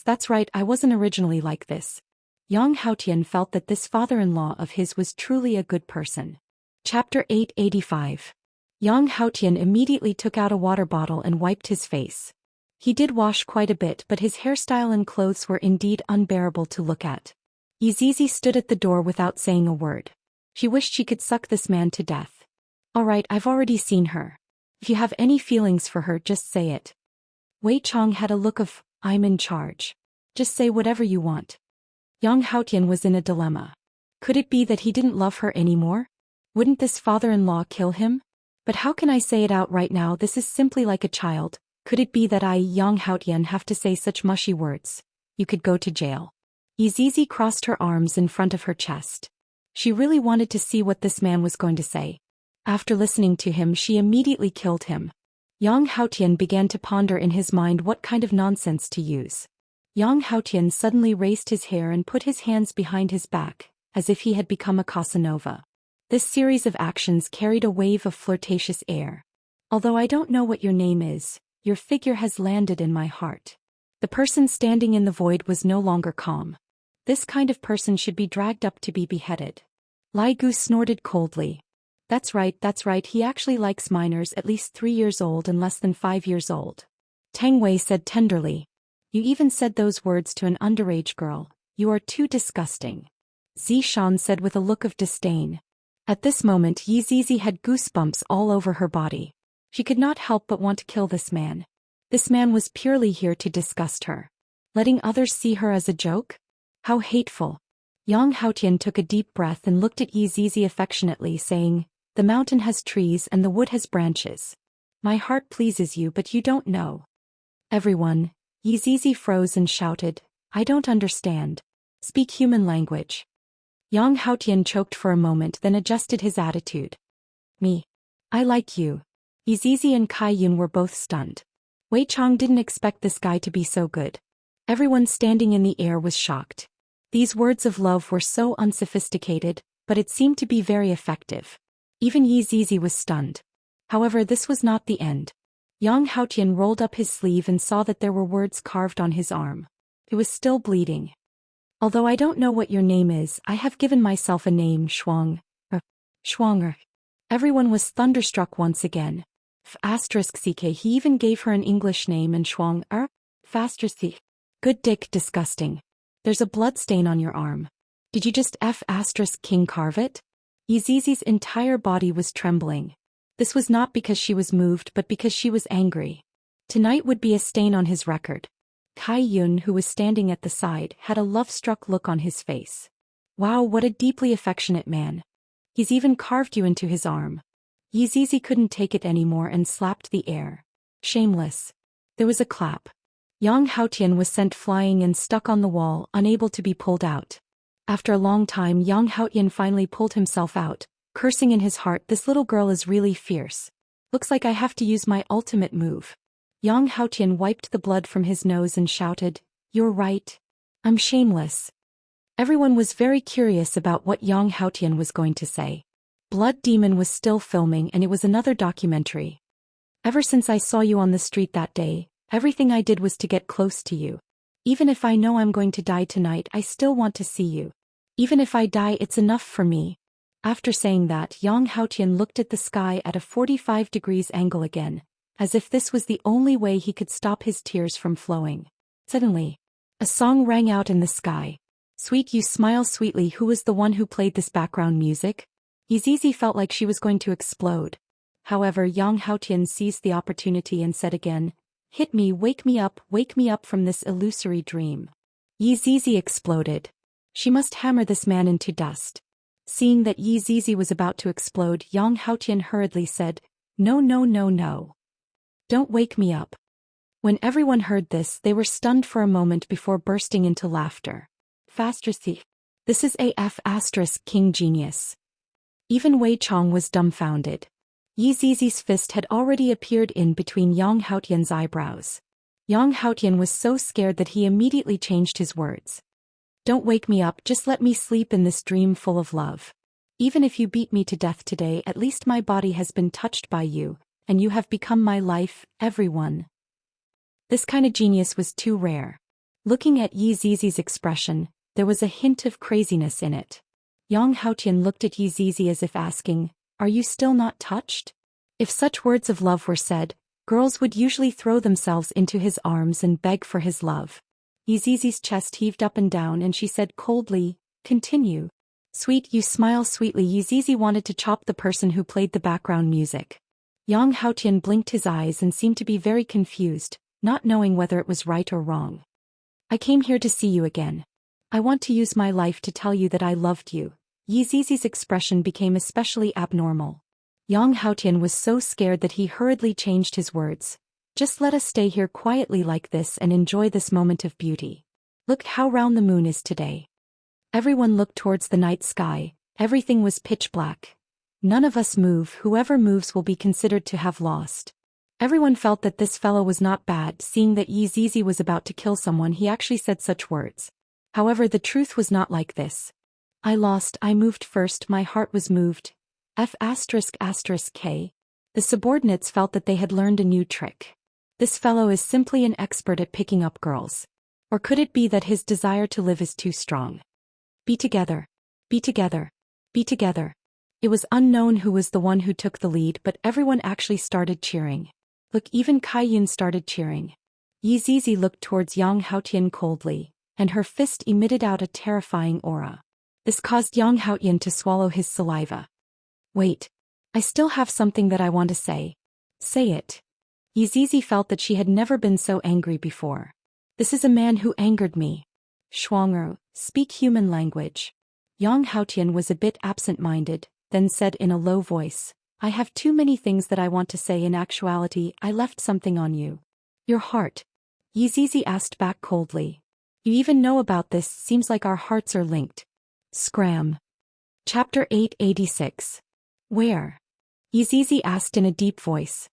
that's right, I wasn't originally like this. Yang Haotian felt that this father-in-law of his was truly a good person. Chapter 885. Yang Haotian immediately took out a water bottle and wiped his face. He did wash quite a bit, but his hairstyle and clothes were indeed unbearable to look at. Yizizi stood at the door without saying a word. She wished she could suck this man to death. Alright, I've already seen her. If you have any feelings for her, just say it. Wei Chong had a look of, I'm in charge. Just say whatever you want. Yang Haotian was in a dilemma. Could it be that he didn't love her anymore? Wouldn't this father-in-law kill him? But how can I say it out right now? This is simply like a child. Could it be that I, Yang Haotian, have to say such mushy words? You could go to jail. Yizizi crossed her arms in front of her chest. She really wanted to see what this man was going to say. After listening to him, she immediately killed him. Yang Haotian began to ponder in his mind what kind of nonsense to use. Yang Haotian suddenly raised his hair and put his hands behind his back, as if he had become a Casanova. This series of actions carried a wave of flirtatious air. Although I don't know what your name is, your figure has landed in my heart. The person standing in the void was no longer calm. This kind of person should be dragged up to be beheaded. Lai Gu snorted coldly. That's right, he actually likes minors at least 3 years old and less than 5 years old. Tang Wei said tenderly. You even said those words to an underage girl. You are too disgusting. Zhou Xian said with a look of disdain. At this moment Yi Zizi had goosebumps all over her body. She could not help but want to kill this man. This man was purely here to disgust her. Letting others see her as a joke? How hateful. Yang Haotian took a deep breath and looked at Yi Zizi affectionately, saying, The mountain has trees and the wood has branches. My heart pleases you, but you don't know. Everyone, Yi Zizi froze and shouted, I don't understand. Speak human language. Yang Haotian choked for a moment, then adjusted his attitude. Me. I like you. Yi Zizi and Kai Yun were both stunned. Wei Chong didn't expect this guy to be so good. Everyone standing in the air was shocked. These words of love were so unsophisticated, but it seemed to be very effective. Even Yi Zizi was stunned. However, this was not the end. Yang Haotian rolled up his sleeve and saw that there were words carved on his arm. It was still bleeding. Although I don't know what your name is, I have given myself a name, Shuang. Shuang. Everyone was thunderstruck once again. *ck. He even gave her an English name, and Shuang. Good dick, disgusting. There's a blood stain on your arm. Did you just *king carve it? Yi Zizi's entire body was trembling. This was not because she was moved, but because she was angry. Tonight would be a stain on his record. Kai Yun, who was standing at the side, had a love-struck look on his face. Wow, what a deeply affectionate man. He's even carved you into his arm. Yi Zizi couldn't take it anymore and slapped the air. Shameless. There was a clap. Yang Haotian was sent flying and stuck on the wall, unable to be pulled out. After a long time, Yang Haotian finally pulled himself out, cursing in his heart, this little girl is really fierce. Looks like I have to use my ultimate move. Yang Haotian wiped the blood from his nose and shouted, You're right. I'm shameless. Everyone was very curious about what Yang Haotian was going to say. Blood Demon was still filming, and it was another documentary. Ever since I saw you on the street that day, everything I did was to get close to you. Even if I know I'm going to die tonight, I still want to see you. Even if I die, it's enough for me. After saying that, Yang Haotian looked at the sky at a 45 degrees angle again, as if this was the only way he could stop his tears from flowing. Suddenly, a song rang out in the sky. Sweet You Smile Sweetly. Who was the one who played this background music? Yi Zizi felt like she was going to explode. However, Yang Haotian seized the opportunity and said again, Hit me, wake me up from this illusory dream. Yi Zizi exploded. She must hammer this man into dust. Seeing that Yi Zizi was about to explode, Yang Haotian hurriedly said, No. Don't wake me up. When everyone heard this, they were stunned for a moment before bursting into laughter. This is AF** King Genius. Even Wei Chong was dumbfounded. Yi Zizi's fist had already appeared in between Yang Haotian's eyebrows. Yang Haotian was so scared that he immediately changed his words. Don't wake me up, just let me sleep in this dream full of love. Even if you beat me to death today, at least my body has been touched by you, and you have become my life, everyone. This kind of genius was too rare. Looking at Yi Zizi's expression, there was a hint of craziness in it. Yang Haotian looked at Yi Zizi as if asking, Are you still not touched? If such words of love were said, girls would usually throw themselves into his arms and beg for his love. Yi Zizi's chest heaved up and down, and she said coldly, Continue. Sweet You Smile Sweetly. Yi Zizi wanted to chop the person who played the background music. Yang Haotian blinked his eyes and seemed to be very confused, not knowing whether it was right or wrong. I came here to see you again. I want to use my life to tell you that I loved you. Yi Zizi's expression became especially abnormal. Yang Haotian was so scared that he hurriedly changed his words. Just let us stay here quietly like this and enjoy this moment of beauty. Look how round the moon is today. Everyone looked towards the night sky. Everything was pitch black. None of us move. Whoever moves will be considered to have lost. Everyone felt that this fellow was not bad. Seeing that Yi Zizi was about to kill someone, he actually said such words. However, the truth was not like this. I lost, I moved first, my heart was moved. F***K. The subordinates felt that they had learned a new trick. This fellow is simply an expert at picking up girls. Or could it be that his desire to live is too strong? Be together. Be together. Be together. It was unknown who was the one who took the lead, but everyone actually started cheering. Look, even Kai Yun started cheering. Yi Zizi looked towards Yang Haotian coldly, and her fist emitted out a terrifying aura. This caused Yang Haotian to swallow his saliva. Wait. I still have something that I want to say. Say it. Yi Zizi felt that she had never been so angry before. This is a man who angered me. Shuang'er, speak human language. Yang Haotian was a bit absent-minded, then said in a low voice, I have too many things that I want to say. In actuality, I left something on you. Your heart. Yi Zizi asked back coldly. You even know about this, seems like our hearts are linked. Scram. Chapter 886. Where? Yi Zizi asked in a deep voice.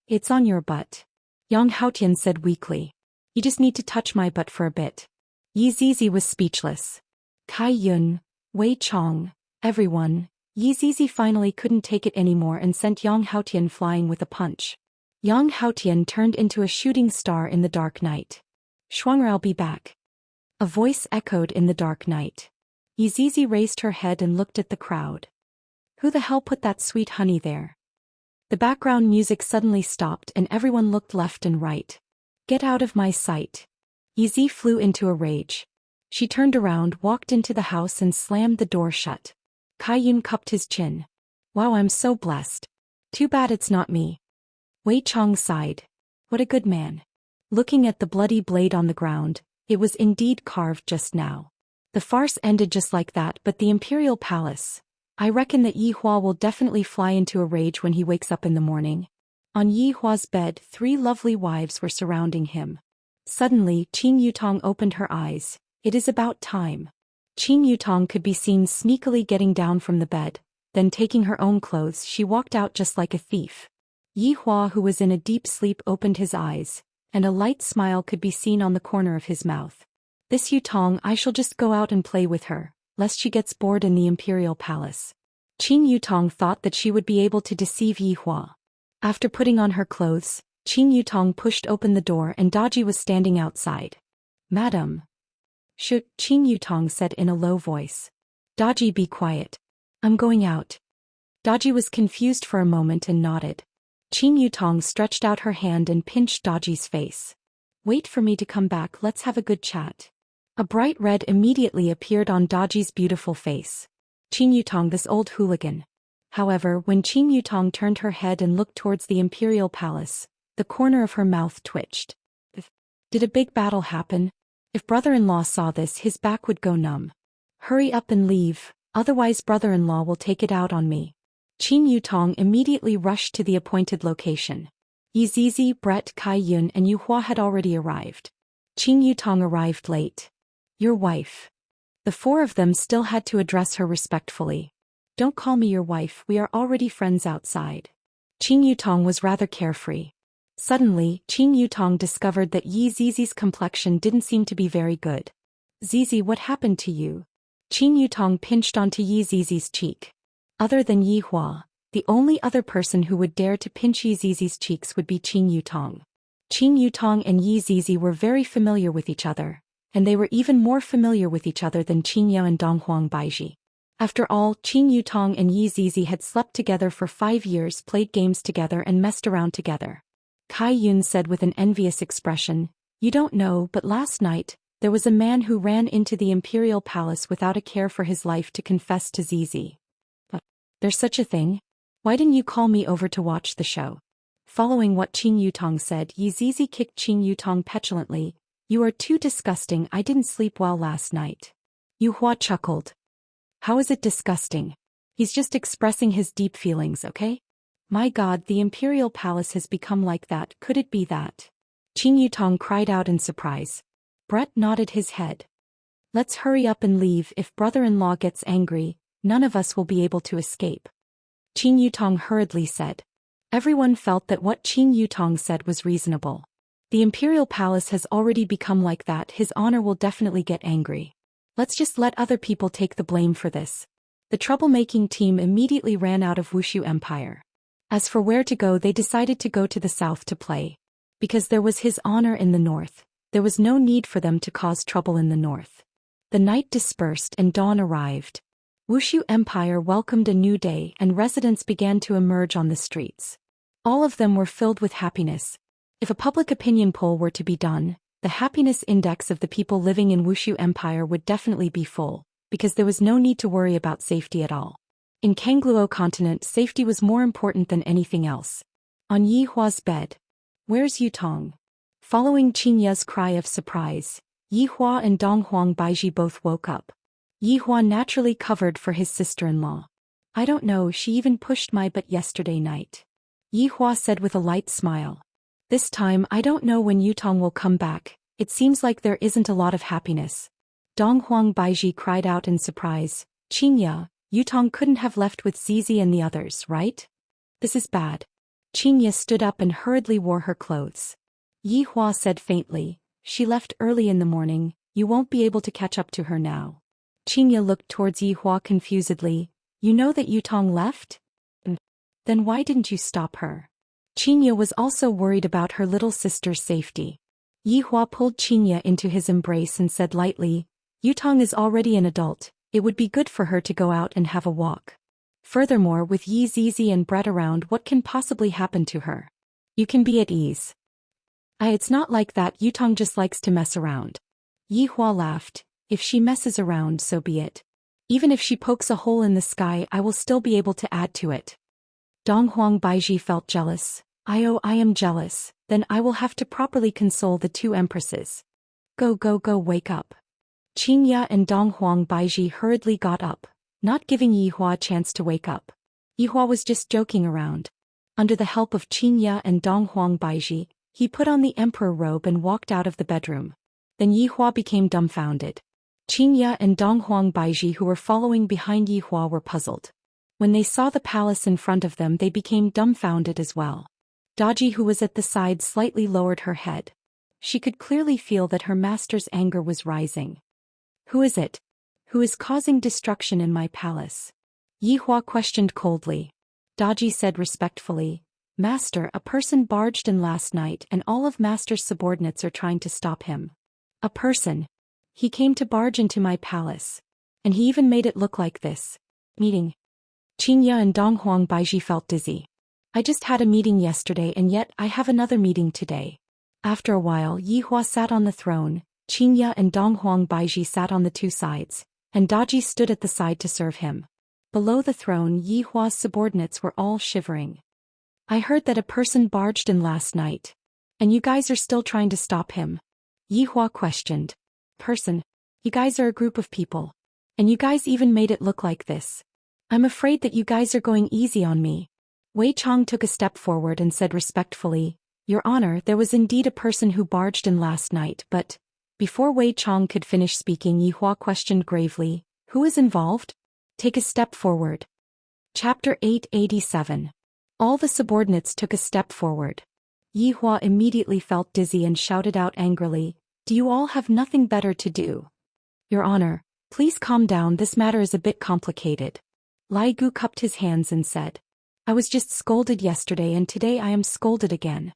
It's on your butt. Yang Haotian said weakly. You just need to touch my butt for a bit. Yi Zizi was speechless. Kai Yun, Wei Chong, everyone. Yi Zizi finally couldn't take it anymore and sent Yang Haotian flying with a punch. Yang Haotian turned into a shooting star in the dark night. Shuang'er, I'll be back. A voice echoed in the dark night. Yi Zizi raised her head and looked at the crowd. Who the hell put that sweet honey there? The background music suddenly stopped and everyone looked left and right. Get out of my sight. Yi Zizi flew into a rage. She turned around, walked into the house and slammed the door shut. Kai Yun cupped his chin. Wow, I'm so blessed. Too bad it's not me. Wei Chong sighed. What a good man. Looking at the bloody blade on the ground, it was indeed carved just now. The farce ended just like that, but the Imperial Palace. I reckon that Yi Hua will definitely fly into a rage when he wakes up in the morning. On Yi Hua's bed, 3 lovely wives were surrounding him. Suddenly, Qing Yutong opened her eyes. It is about time. Qing Yutong could be seen sneakily getting down from the bed, then taking her own clothes, she walked out just like a thief. Yi Hua, who was in a deep sleep, opened his eyes, and a light smile could be seen on the corner of his mouth. This Yutong, I shall just go out and play with her, lest she gets bored in the Imperial Palace. Qing Yutong thought that she would be able to deceive Yi Hua. After putting on her clothes, Qing Yutong pushed open the door and Daji was standing outside. Madam. Shoot, Qing Yutong said in a low voice. Daji, be quiet. I'm going out. Daji was confused for a moment and nodded. Qing Yutong stretched out her hand and pinched Daji's face. Wait for me to come back, let's have a good chat. A bright red immediately appeared on Daji's beautiful face. Qing Yutong, this old hooligan. However, when Qing Yutong turned her head and looked towards the Imperial Palace, the corner of her mouth twitched. Did a big battle happen? If brother-in-law saw this, his back would go numb. Hurry up and leave, otherwise brother-in-law will take it out on me. Qing Yutong immediately rushed to the appointed location. Yi Zizi, Brett, Kai Yun and Yu Hua had already arrived. Qing Yutong arrived late. Your wife. The 4 of them still had to address her respectfully. Don't call me your wife, we are already friends outside. Qing Yutong was rather carefree. Suddenly, Qing Yutong discovered that Yi Zizi's complexion didn't seem to be very good. Zizi, what happened to you? Qing Yutong pinched onto Yi Zizi's cheek. Other than Yi Hua, the only other person who would dare to pinch Yi Zizi's cheeks would be Qing Yutong. Qing Yutong and Yi Zizi were very familiar with each other, and they were even more familiar with each other than Qing Yao and Donghuang Baiji. After all, Qing Yutong and Yi Zizi had slept together for 5 years, played games together and messed around together. Kai Yun said with an envious expression, You don't know, but last night, there was a man who ran into the Imperial Palace without a care for his life to confess to Zizi. But there's such a thing? Why didn't you call me over to watch the show? Following what Qing Yutong said, Yi Zizi kicked Qing Yutong petulantly. You are too disgusting, I didn't sleep well last night. Yu Hua chuckled. How is it disgusting? He's just expressing his deep feelings, okay? My God, the Imperial Palace has become like that, could it be that? Qing Yutong cried out in surprise. Brett nodded his head. Let's hurry up and leave, if brother-in-law gets angry, none of us will be able to escape. Qing Yutong hurriedly said. Everyone felt that what Qin Yutong said was reasonable. The imperial palace has already become like that, his honor will definitely get angry. Let's just let other people take the blame for this. The troublemaking team immediately ran out of Wushu Empire. As for where to go, they decided to go to the south to play. Because there was his honor in the north, there was no need for them to cause trouble in the north. The night dispersed and dawn arrived. Wushu Empire welcomed a new day and residents began to emerge on the streets. All of them were filled with happiness. If a public opinion poll were to be done, the happiness index of the people living in Wushu Empire would definitely be full, because there was no need to worry about safety at all. In Kangluo continent, safety was more important than anything else. On Yi Hua's bed. Where's Yutong? Following Qinya's cry of surprise, Yi Hua and Dong Huang Baiji both woke up. Yi Hua naturally covered for his sister-in-law. I don't know, she even pushed my butt yesterday night. Yi Hua said with a light smile. This time I don't know when Yutong will come back, it seems like there isn't a lot of happiness. Dong Huang Baiji cried out in surprise. Qinya, Yutong couldn't have left with Zizi and the others, right? This is bad. Qinya stood up and hurriedly wore her clothes. Yi Hua said faintly, she left early in the morning, you won't be able to catch up to her now. Qinya looked towards Yi Hua confusedly. You know that Yutong left? Then why didn't you stop her? Qinya was also worried about her little sister's safety. Yi Hua pulled Qinya into his embrace and said lightly, Yutong is already an adult, it would be good for her to go out and have a walk. Furthermore, with Yi Zizi and Brett around, what can possibly happen to her? You can be at ease. It's not like that, Yutong just likes to mess around. Yi Hua laughed, if she messes around, so be it. Even if she pokes a hole in the sky, I will still be able to add to it. Dong Huang Baiji felt jealous. I am jealous, then I will have to properly console the two empresses. Go, wake up. Qinya and Dong Huang Baiji hurriedly got up, not giving Yi Hua a chance to wake up. Yi Hua was just joking around. Under the help of Qinya and Dong Huang Baiji, he put on the emperor robe and walked out of the bedroom. Then Yi Hua became dumbfounded. Qinya and Dong Huang Baiji, who were following behind Yi Hua, were puzzled. When they saw the palace in front of them, they became dumbfounded as well. Daji, who was at the side, slightly lowered her head. She could clearly feel that her master's anger was rising. Who is it? Who is causing destruction in my palace? Yi Hua questioned coldly. Daji said respectfully, Master, a person barged in last night and all of Master's subordinates are trying to stop him. A person? He came to barge into my palace. And he even made it look like this. Meeting. Qinya and Dong Huang Baiji felt dizzy. I just had a meeting yesterday and yet I have another meeting today. After a while, Yi Hua sat on the throne, Qinya and Dong Huang Baiji sat on the two sides, and Daji stood at the side to serve him. Below the throne, Yi Hua's subordinates were all shivering. I heard that a person barged in last night. And you guys are still trying to stop him? Yi Hua questioned. Person? You guys are a group of people. And you guys even made it look like this. I'm afraid that you guys are going easy on me. Wei Chong took a step forward and said respectfully, Your Honor, there was indeed a person who barged in last night, but... Before Wei Chong could finish speaking, Yi Hua questioned gravely, Who is involved? Take a step forward. Chapter 887. All the subordinates took a step forward. Yi Hua immediately felt dizzy and shouted out angrily, Do you all have nothing better to do? Your Honor, please calm down, this matter is a bit complicated. Lai Gu cupped his hands and said, I was just scolded yesterday and today I am scolded again.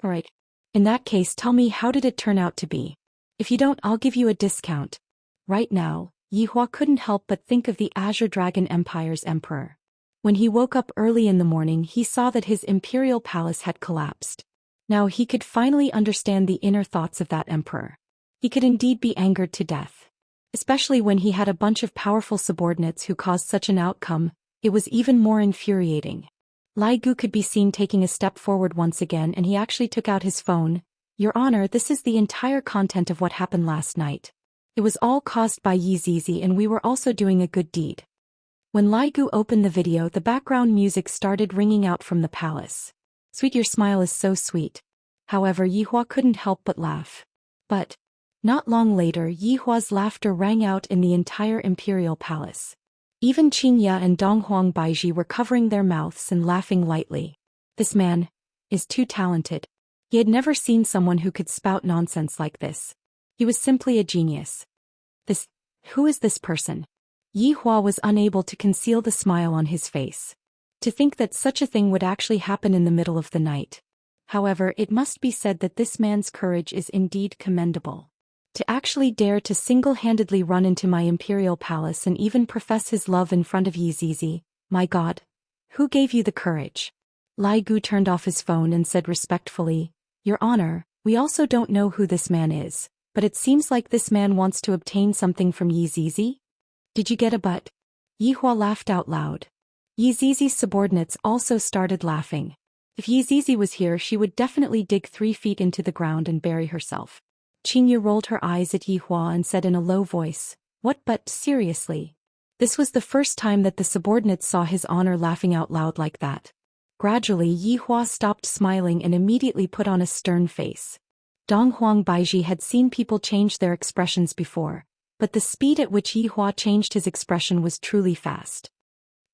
Alright. In that case, tell me, how did it turn out to be? If you don't, I'll give you a discount. Right now, Yi Hua couldn't help but think of the Azure Dragon Empire's emperor. When he woke up early in the morning, he saw that his imperial palace had collapsed. Now he could finally understand the inner thoughts of that emperor. He could indeed be angered to death. Especially when he had a bunch of powerful subordinates who caused such an outcome, it was even more infuriating. Lai Gu could be seen taking a step forward once again, and he actually took out his phone. Your Honor, this is the entire content of what happened last night. It was all caused by Yi Zizi and we were also doing a good deed. When Lai Gu opened the video, the background music started ringing out from the palace. Sweet, your smile is so sweet. However, Yi Hua couldn't help but laugh. But not long later, Yi Hua's laughter rang out in the entire imperial palace. Even Qinya and Dong Huang Baiji were covering their mouths and laughing lightly. This man is too talented. He had never seen someone who could spout nonsense like this. He was simply a genius. Who is this person? Yi Hua was unable to conceal the smile on his face. To think that such a thing would actually happen in the middle of the night. However, it must be said that this man's courage is indeed commendable. To actually dare to single-handedly run into my imperial palace and even profess his love in front of Yi Zizi, my god. Who gave you the courage? Lai Gu turned off his phone and said respectfully, Your Honor, we also don't know who this man is, but it seems like this man wants to obtain something from Yi Zizi? Did you get a butt? Yi Hua laughed out loud. Yi Zizi's subordinates also started laughing. If Yi Zizi was here, she would definitely dig 3 feet into the ground and bury herself. Qingyu rolled her eyes at Yi Hua and said in a low voice, What but, seriously? This was the first time that the subordinates saw His Honor laughing out loud like that. Gradually Yi Hua stopped smiling and immediately put on a stern face. Dong Huang Baiji had seen people change their expressions before, but the speed at which Yi Hua changed his expression was truly fast.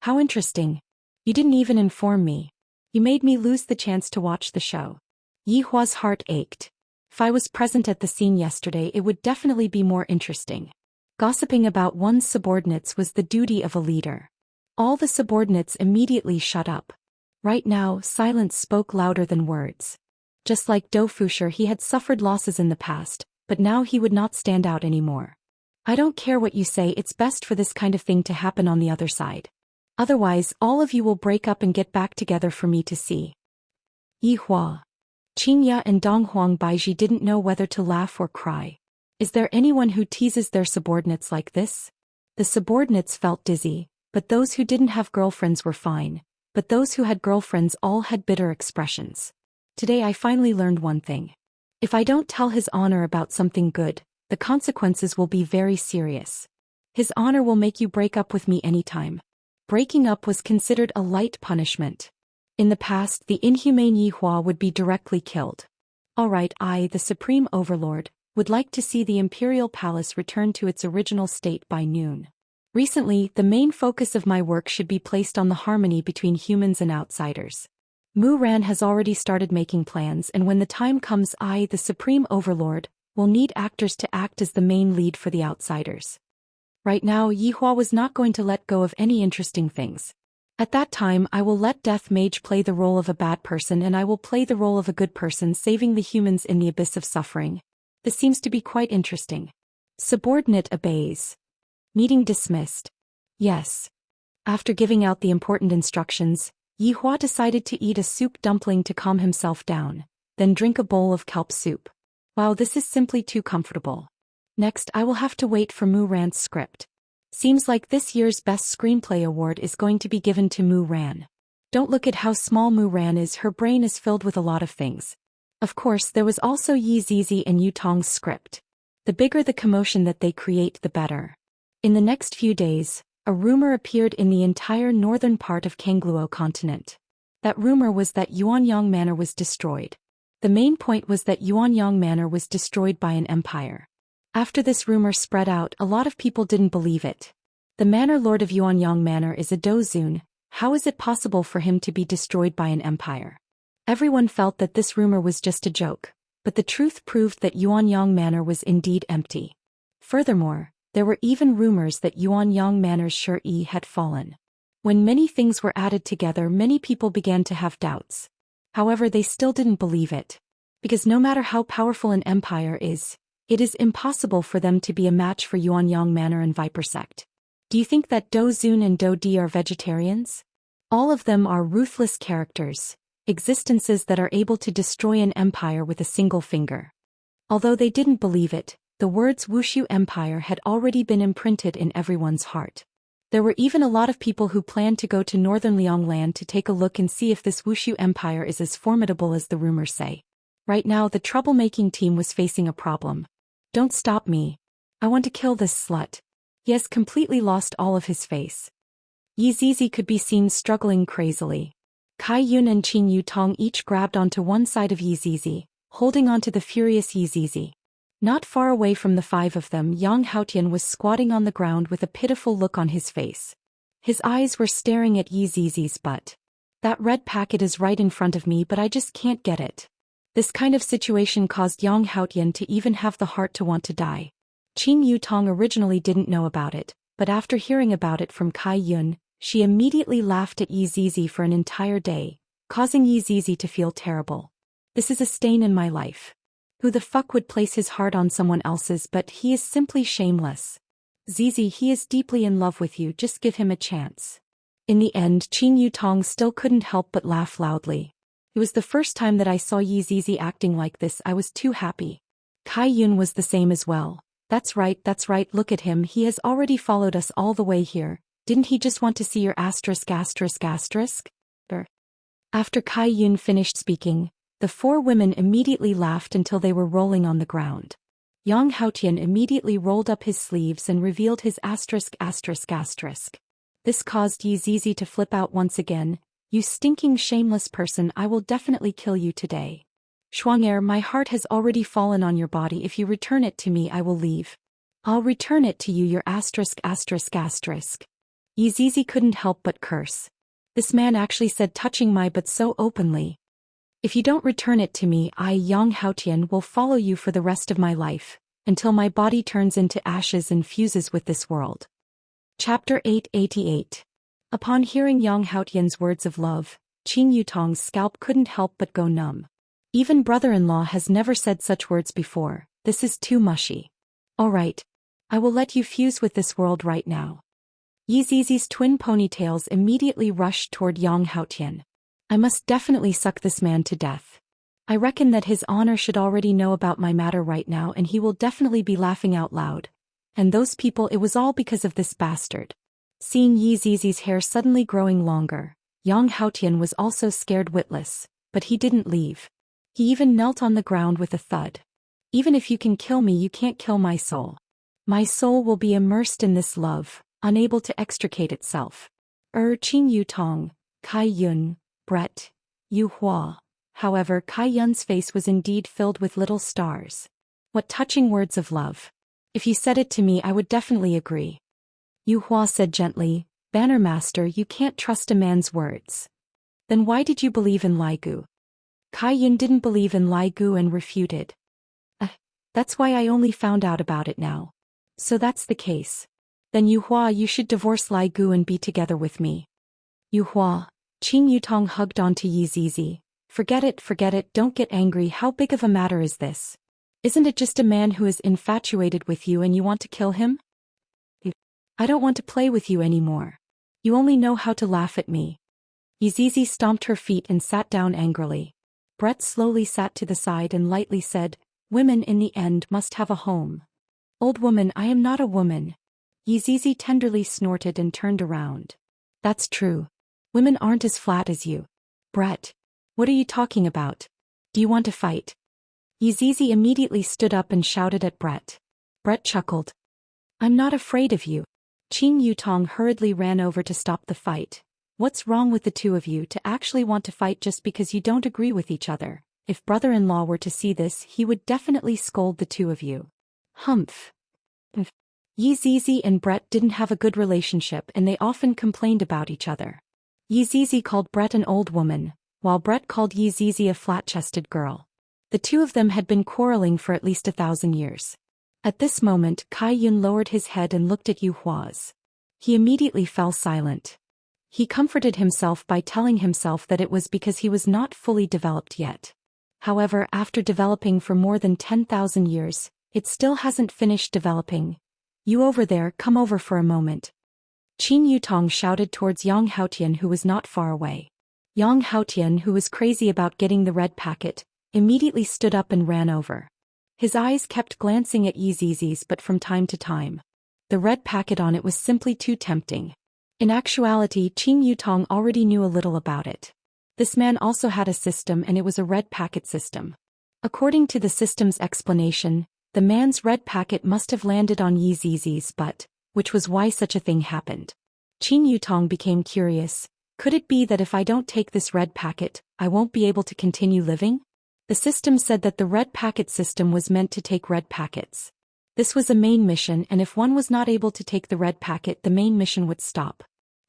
How interesting. You didn't even inform me. You made me lose the chance to watch the show. Yi Hua's heart ached. If I was present at the scene yesterday, it would definitely be more interesting. Gossiping about one's subordinates was the duty of a leader. All the subordinates immediately shut up. Right now, silence spoke louder than words. Just like Dou Fusher, he had suffered losses in the past, but now he would not stand out anymore. I don't care what you say, it's best for this kind of thing to happen on the other side. Otherwise, all of you will break up and get back together for me to see. Yi Hua. Qingya and Dong Huang Baiji didn't know whether to laugh or cry. Is there anyone who teases their subordinates like this? The subordinates felt dizzy, but those who didn't have girlfriends were fine, but those who had girlfriends all had bitter expressions. Today I finally learned one thing. If I don't tell His Honor about something good, the consequences will be very serious. His Honor will make you break up with me anytime. Breaking up was considered a light punishment. In the past, the inhumane Yi Hua would be directly killed. Alright, I, the Supreme Overlord, would like to see the Imperial Palace return to its original state by noon. Recently, the main focus of my work should be placed on the harmony between humans and outsiders. Mu Ran has already started making plans, and when the time comes, I, the Supreme Overlord, will need actors to act as the main lead for the outsiders. Right now, Yi Hua was not going to let go of any interesting things. At that time, I will let Death Mage play the role of a bad person and I will play the role of a good person saving the humans in the abyss of suffering. This seems to be quite interesting. Subordinate obeys. Meeting dismissed. Yes. After giving out the important instructions, Yi Hua decided to eat a soup dumpling to calm himself down, then drink a bowl of kelp soup. Wow, this is simply too comfortable. Next, I will have to wait for Mu Ran's script. Seems like this year's Best Screenplay Award is going to be given to Mu Ran. Don't look at how small Mu Ran is, her brain is filled with a lot of things. Of course, there was also Yi Zizi and Yu Tong's script. The bigger the commotion that they create, the better. In the next few days, a rumor appeared in the entire northern part of Kangluo continent. That rumor was that Yuanyang Manor was destroyed. The main point was that Yuanyang Manor was destroyed by an empire. After this rumor spread out, a lot of people didn't believe it. The Manor Lord of Yuanyang Manor is a Dozun. How is it possible for him to be destroyed by an empire? Everyone felt that this rumor was just a joke, but the truth proved that Yuanyang Manor was indeed empty. Furthermore, there were even rumors that Yuanyang Manor's Shi had fallen. When many things were added together, many people began to have doubts. However, they still didn't believe it. Because no matter how powerful an empire is, it is impossible for them to be a match for Yuanyang Manor and Viper Sect. Do you think that Do Zun and Do Di are vegetarians? All of them are ruthless characters, existences that are able to destroy an empire with a single finger. Although they didn't believe it, the words Wushu Empire had already been imprinted in everyone's heart. There were even a lot of people who planned to go to northern Liangland to take a look and see if this Wushu Empire is as formidable as the rumors say. Right now, the troublemaking team was facing a problem. Don't stop me. I want to kill this slut. He has completely lost all of his face. Yi Zizi could be seen struggling crazily. Kai Yun and Qin Yu Tong each grabbed onto one side of Yi Zizi, holding onto the furious Yi Zizi. Not far away from the 5 of them, Yang Haotian was squatting on the ground with a pitiful look on his face. His eyes were staring at Yi Zizi's butt. That red packet is right in front of me but I just can't get it. This kind of situation caused Yang Haotian to even have the heart to want to die. Qin Yutong originally didn't know about it, but after hearing about it from Kai Yun, she immediately laughed at Yi Zizi for an entire day, causing Yi Zizi to feel terrible. This is a stain in my life. Who the fuck would place his heart on someone else's, but he is simply shameless. Zizi, he is deeply in love with you, just give him a chance. In the end, Qin Yutong still couldn't help but laugh loudly. It was the first time that I saw Yi Zizi acting like this. I was too happy. Kai Yun was the same as well. That's right, look at him, he has already followed us all the way here. Didn't he just want to see your asterisk? After Kai Yun finished speaking, the four women immediately laughed until they were rolling on the ground. Yang Haotian immediately rolled up his sleeves and revealed his asterisk. This caused Yi Zizi to flip out once again. You stinking shameless person, I will definitely kill you today. Shuang'er, my heart has already fallen on your body. If you return it to me, I will leave. I'll return it to you, your asterisk. Yi Zizi couldn't help but curse. This man actually said touching my butt so openly. If you don't return it to me, I, Yang Haotian, will follow you for the rest of my life, until my body turns into ashes and fuses with this world. Chapter 888. Upon hearing Yang Haotian's words of love, Qin Yutong's scalp couldn't help but go numb. Even brother-in-law has never said such words before. This is too mushy. Alright. I will let you fuse with this world right now. Yi Zizi's twin ponytails immediately rushed toward Yang Haotian. I must definitely suck this man to death. I reckon that his honor should already know about my matter right now, and he will definitely be laughing out loud. And those people, it was all because of this bastard. Seeing Yi Zizi's hair suddenly growing longer, Yang Haotian was also scared witless, but he didn't leave. He even knelt on the ground with a thud. Even if you can kill me, you can't kill my soul. My soul will be immersed in this love, unable to extricate itself. Qin Yutong, Kai Yun, Brett, Yu Hua. However, Kai Yun's face was indeed filled with little stars. What touching words of love. If you said it to me, I would definitely agree. Yu Hua said gently, Banner Master, you can't trust a man's words. Then why did you believe in Lai Gu? Kai Yun didn't believe in Lai Gu and refuted. That's why I only found out about it now. So that's the case. Then Yu Hua, you should divorce Lai Gu and be together with me. Yu Hua. Qin Yutong hugged onto Yi Zizi. Forget it, don't get angry. How big of a matter is this? Isn't it just a man who is infatuated with you and you want to kill him? I don't want to play with you anymore. You only know how to laugh at me. Yi Zizi stomped her feet and sat down angrily. Brett slowly sat to the side and lightly said, Women in the end must have a home. Old woman, I am not a woman. Yi Zizi tenderly snorted and turned around. That's true. Women aren't as flat as you. Brett. What are you talking about? Do you want to fight? Yi Zizi immediately stood up and shouted at Brett. Brett chuckled. I'm not afraid of you. Qin Yutong hurriedly ran over to stop the fight. What's wrong with the two of you to actually want to fight just because you don't agree with each other? If brother-in-law were to see this, he would definitely scold the two of you. Humph. Yi Zizi and Brett didn't have a good relationship and they often complained about each other. Yi Zizi called Brett an old woman, while Brett called Yi Zizi a flat-chested girl. The two of them had been quarreling for at least 1,000 years. At this moment, Kai Yun lowered his head and looked at Yu Hua's. He immediately fell silent. He comforted himself by telling himself that it was because he was not fully developed yet. However, after developing for more than 10,000 years, it still hasn't finished developing. You over there, come over for a moment. Qin Yutong shouted towards Yang Haotian, who was not far away. Yang Haotian, who was crazy about getting the red packet, immediately stood up and ran over. His eyes kept glancing at Yi Zizi's, but from time to time. The red packet on it was simply too tempting. In actuality, Qin Yutong already knew a little about it. This man also had a system and it was a red packet system. According to the system's explanation, the man's red packet must have landed on Yi Zizi's butt, which was why such a thing happened. Qin Yutong became curious. Could it be that if I don't take this red packet, I won't be able to continue living? The system said that the red packet system was meant to take red packets. This was a main mission, and if one was not able to take the red packet, the main mission would stop.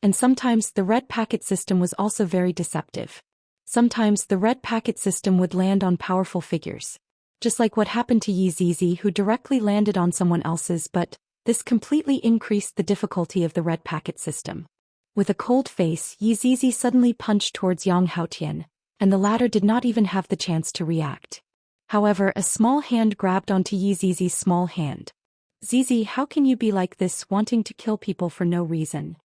And sometimes the red packet system was also very deceptive. Sometimes the red packet system would land on powerful figures. Just like what happened to Yi Zizi, who directly landed on someone else's, but this completely increased the difficulty of the red packet system. With a cold face, Yi Zizi suddenly punched towards Yang Haotian, and the latter did not even have the chance to react. However, a small hand grabbed onto Yi Zizi's small hand. Zizi, how can you be like this, wanting to kill people for no reason?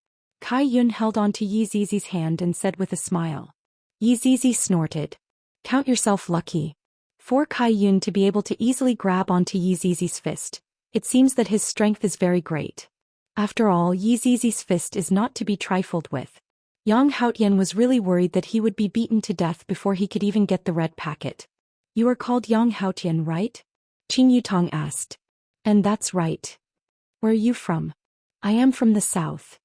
Kai Yun held onto Yi Zizi's hand and said with a smile. Yi Zizi snorted. Count yourself lucky. For Kai Yun to be able to easily grab onto Yi Zizi's fist, it seems that his strength is very great. After all, Yi Zizi's fist is not to be trifled with. Yang Haotian was really worried that he would be beaten to death before he could even get the red packet. You are called Yang Haotian, right? Qing Yutong asked. And that's right. Where are you from? I am from the south.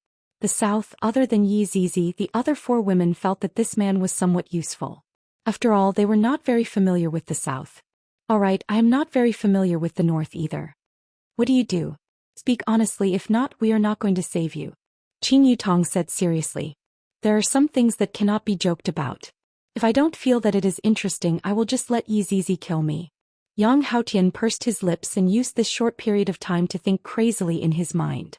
The south, other than Yi Zizi, the other four women felt that this man was somewhat useful. After all, they were not very familiar with the south. Alright, I am not very familiar with the north either. What do you do? Speak honestly, if not, we are not going to save you. Qing Yutong said seriously. There are some things that cannot be joked about. If I don't feel that it is interesting, I will just let Yi Zizi kill me. Yang Haotian pursed his lips and used this short period of time to think crazily in his mind.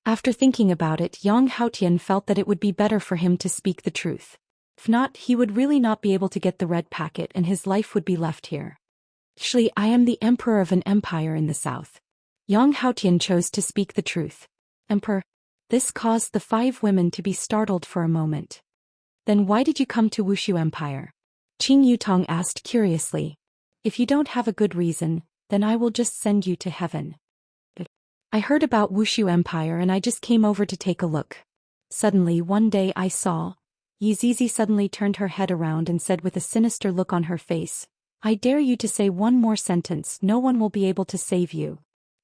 After thinking about it, Yang Haotian felt that it would be better for him to speak the truth. If not, he would really not be able to get the red packet and his life would be left here. Actually, I am the emperor of an empire in the south. Yang Haotian chose to speak the truth. Emperor? This caused the five women to be startled for a moment. Then why did you come to Wuxia Empire? Qing Yutong asked curiously. If you don't have a good reason, then I will just send you to heaven. I heard about Wuxia Empire and I just came over to take a look. Suddenly one day I saw. Yi Zizi suddenly turned her head around and said with a sinister look on her face, I dare you to say one more sentence, no one will be able to save you.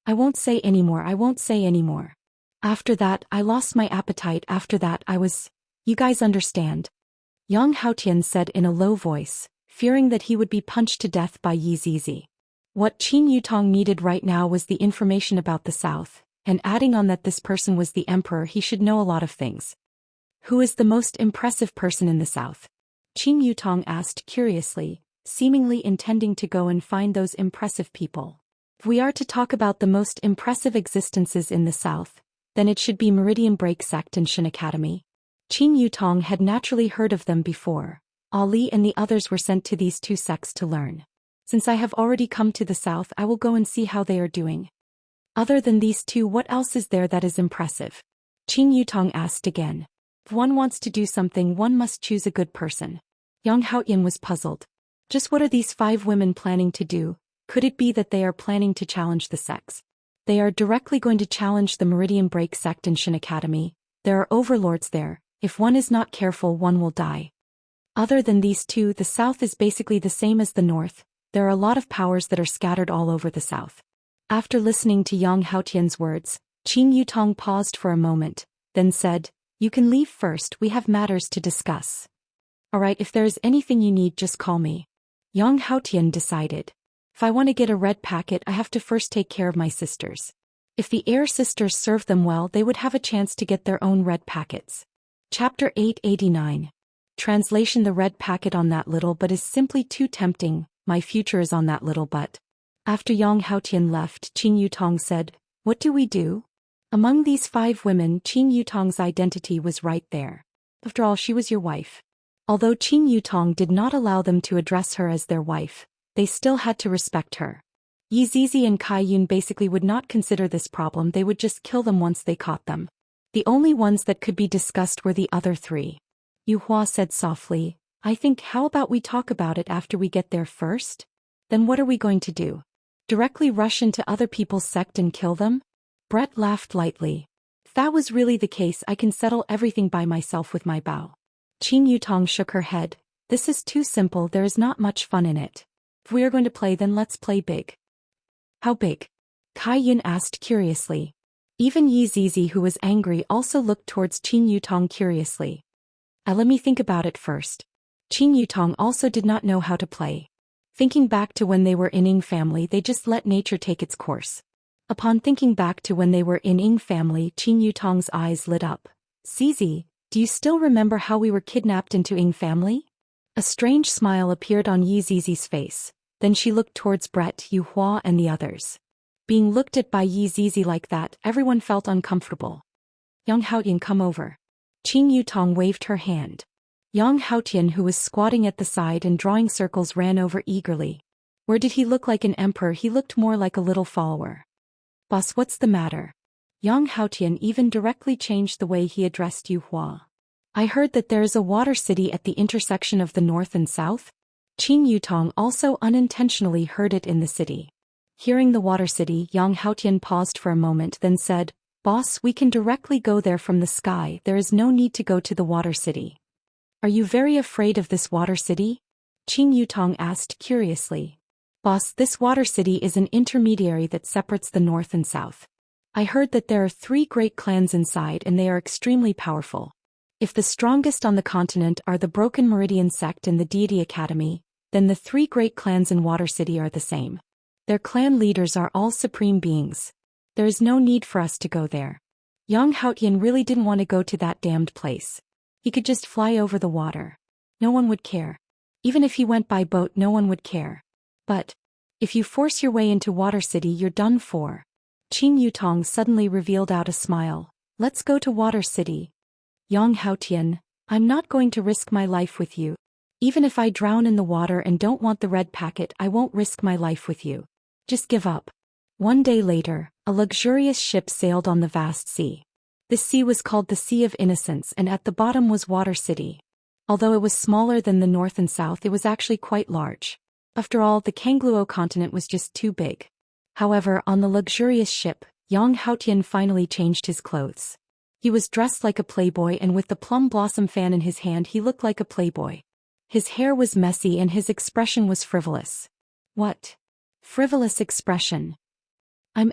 I won't say anymore, I won't say anymore. After that, I lost my appetite, after that I was... You guys understand? Yang Haotian said in a low voice, fearing that he would be punched to death by Yi Zizi. What Qing Yutong needed right now was the information about the south, and adding on that this person was the emperor, he should know a lot of things. Who is the most impressive person in the south? Qing Yutong asked curiously, seemingly intending to go and find those impressive people. If we are to talk about the most impressive existences in the south, then it should be Meridian Break Sect and Shin Academy. Qing Yutong had naturally heard of them before. Ali and the others were sent to these two sects to learn. Since I have already come to the south, I will go and see how they are doing. Other than these two, what else is there that is impressive? Qing Yutong asked again. If one wants to do something, one must choose a good person. Yang Haotian was puzzled. Just what are these five women planning to do? Could it be that they are planning to challenge the sects? They are directly going to challenge the Meridian Break Sect and Shin Academy. There are overlords there. If one is not careful, one will die. Other than these two, the south is basically the same as the north. There are a lot of powers that are scattered all over the south. After listening to Yang Haotian's words, Qing Yutong paused for a moment, then said, You can leave first, we have matters to discuss. Alright, if there is anything you need, just call me. Yang Haotian decided. If I want to get a red packet, I have to first take care of my sisters. If the heir sisters serve them well, they would have a chance to get their own red packets. Chapter 889. Translation: The red packet on that little butt is simply too tempting, my future is on that little butt. After Yang Haotian left, Qing Yutong said, What do we do? Among these five women, Qing Yutong's identity was right there. After all, she was your wife. Although Qing Yutong did not allow them to address her as their wife, they still had to respect her. Yi Zizi and Kai Yun basically would not consider this problem, they would just kill them once they caught them. The only ones that could be discussed were the other three. Yu Hua said softly, I think how about we talk about it after we get there first? Then what are we going to do? Directly rush into other people's sect and kill them? Brett laughed lightly. If that was really the case, I can settle everything by myself with my bow. Qing Yutong shook her head. This is too simple, there is not much fun in it. If we are going to play, then let's play big. How big? Kai Yun asked curiously. Even Yi Zizi, who was angry, also looked towards Qing Yutong curiously. Let me think about it first. Qing Yutong also did not know how to play. Thinking back to when they were in Ying family, they just let nature take its course. Upon thinking back to when they were in Ying family, Qing Yutong's eyes lit up. Zizi, Do you still remember how we were kidnapped into Ying family? A strange smile appeared on Yi Zizi's face, then she looked towards Brett, Yu Hua and the others. Being looked at by Yi Zizi like that, everyone felt uncomfortable. Yang Haotian, come over. Qing Yutong waved her hand. Yang Haotian, who was squatting at the side and drawing circles, ran over eagerly. Where did he look like an emperor? He looked more like a little follower. Boss, what's the matter? Yang Haotian even directly changed the way he addressed Yu Hua. I heard that there is a water city at the intersection of the north and south. Qing Yutong also unintentionally heard it in the city. Hearing the water city, Yang Haotian paused for a moment, then said, Boss, we can directly go there from the sky. There is no need to go to the water city. Are you very afraid of this water city? Qing Yutong asked curiously. Boss, this water city is an intermediary that separates the north and south. I heard that there are 3 great clans inside and they are extremely powerful. If the strongest on the continent are the Broken Meridian sect and the Deity Academy, then the 3 great clans in Water City are the same. Their clan leaders are all supreme beings. There is no need for us to go there. Yang Haotian really didn't want to go to that damned place. He could just fly over the water. No one would care. Even if he went by boat, no one would care. But if you force your way into Water City, you're done for. Qing Yutong suddenly revealed out a smile. Let's go to Water City. Yang Haotian, I'm not going to risk my life with you. Even if I drown in the water and don't want the red packet, I won't risk my life with you. Just give up. One day later, a luxurious ship sailed on the vast sea. This sea was called the Sea of Innocence, and at the bottom was Water City. Although it was smaller than the north and south, it was actually quite large. After all, the Kangluo continent was just too big. However, on the luxurious ship, Yang Haotian finally changed his clothes. He was dressed like a playboy, and with the plum blossom fan in his hand he looked like a playboy. His hair was messy and his expression was frivolous. What? Frivolous expression. I'm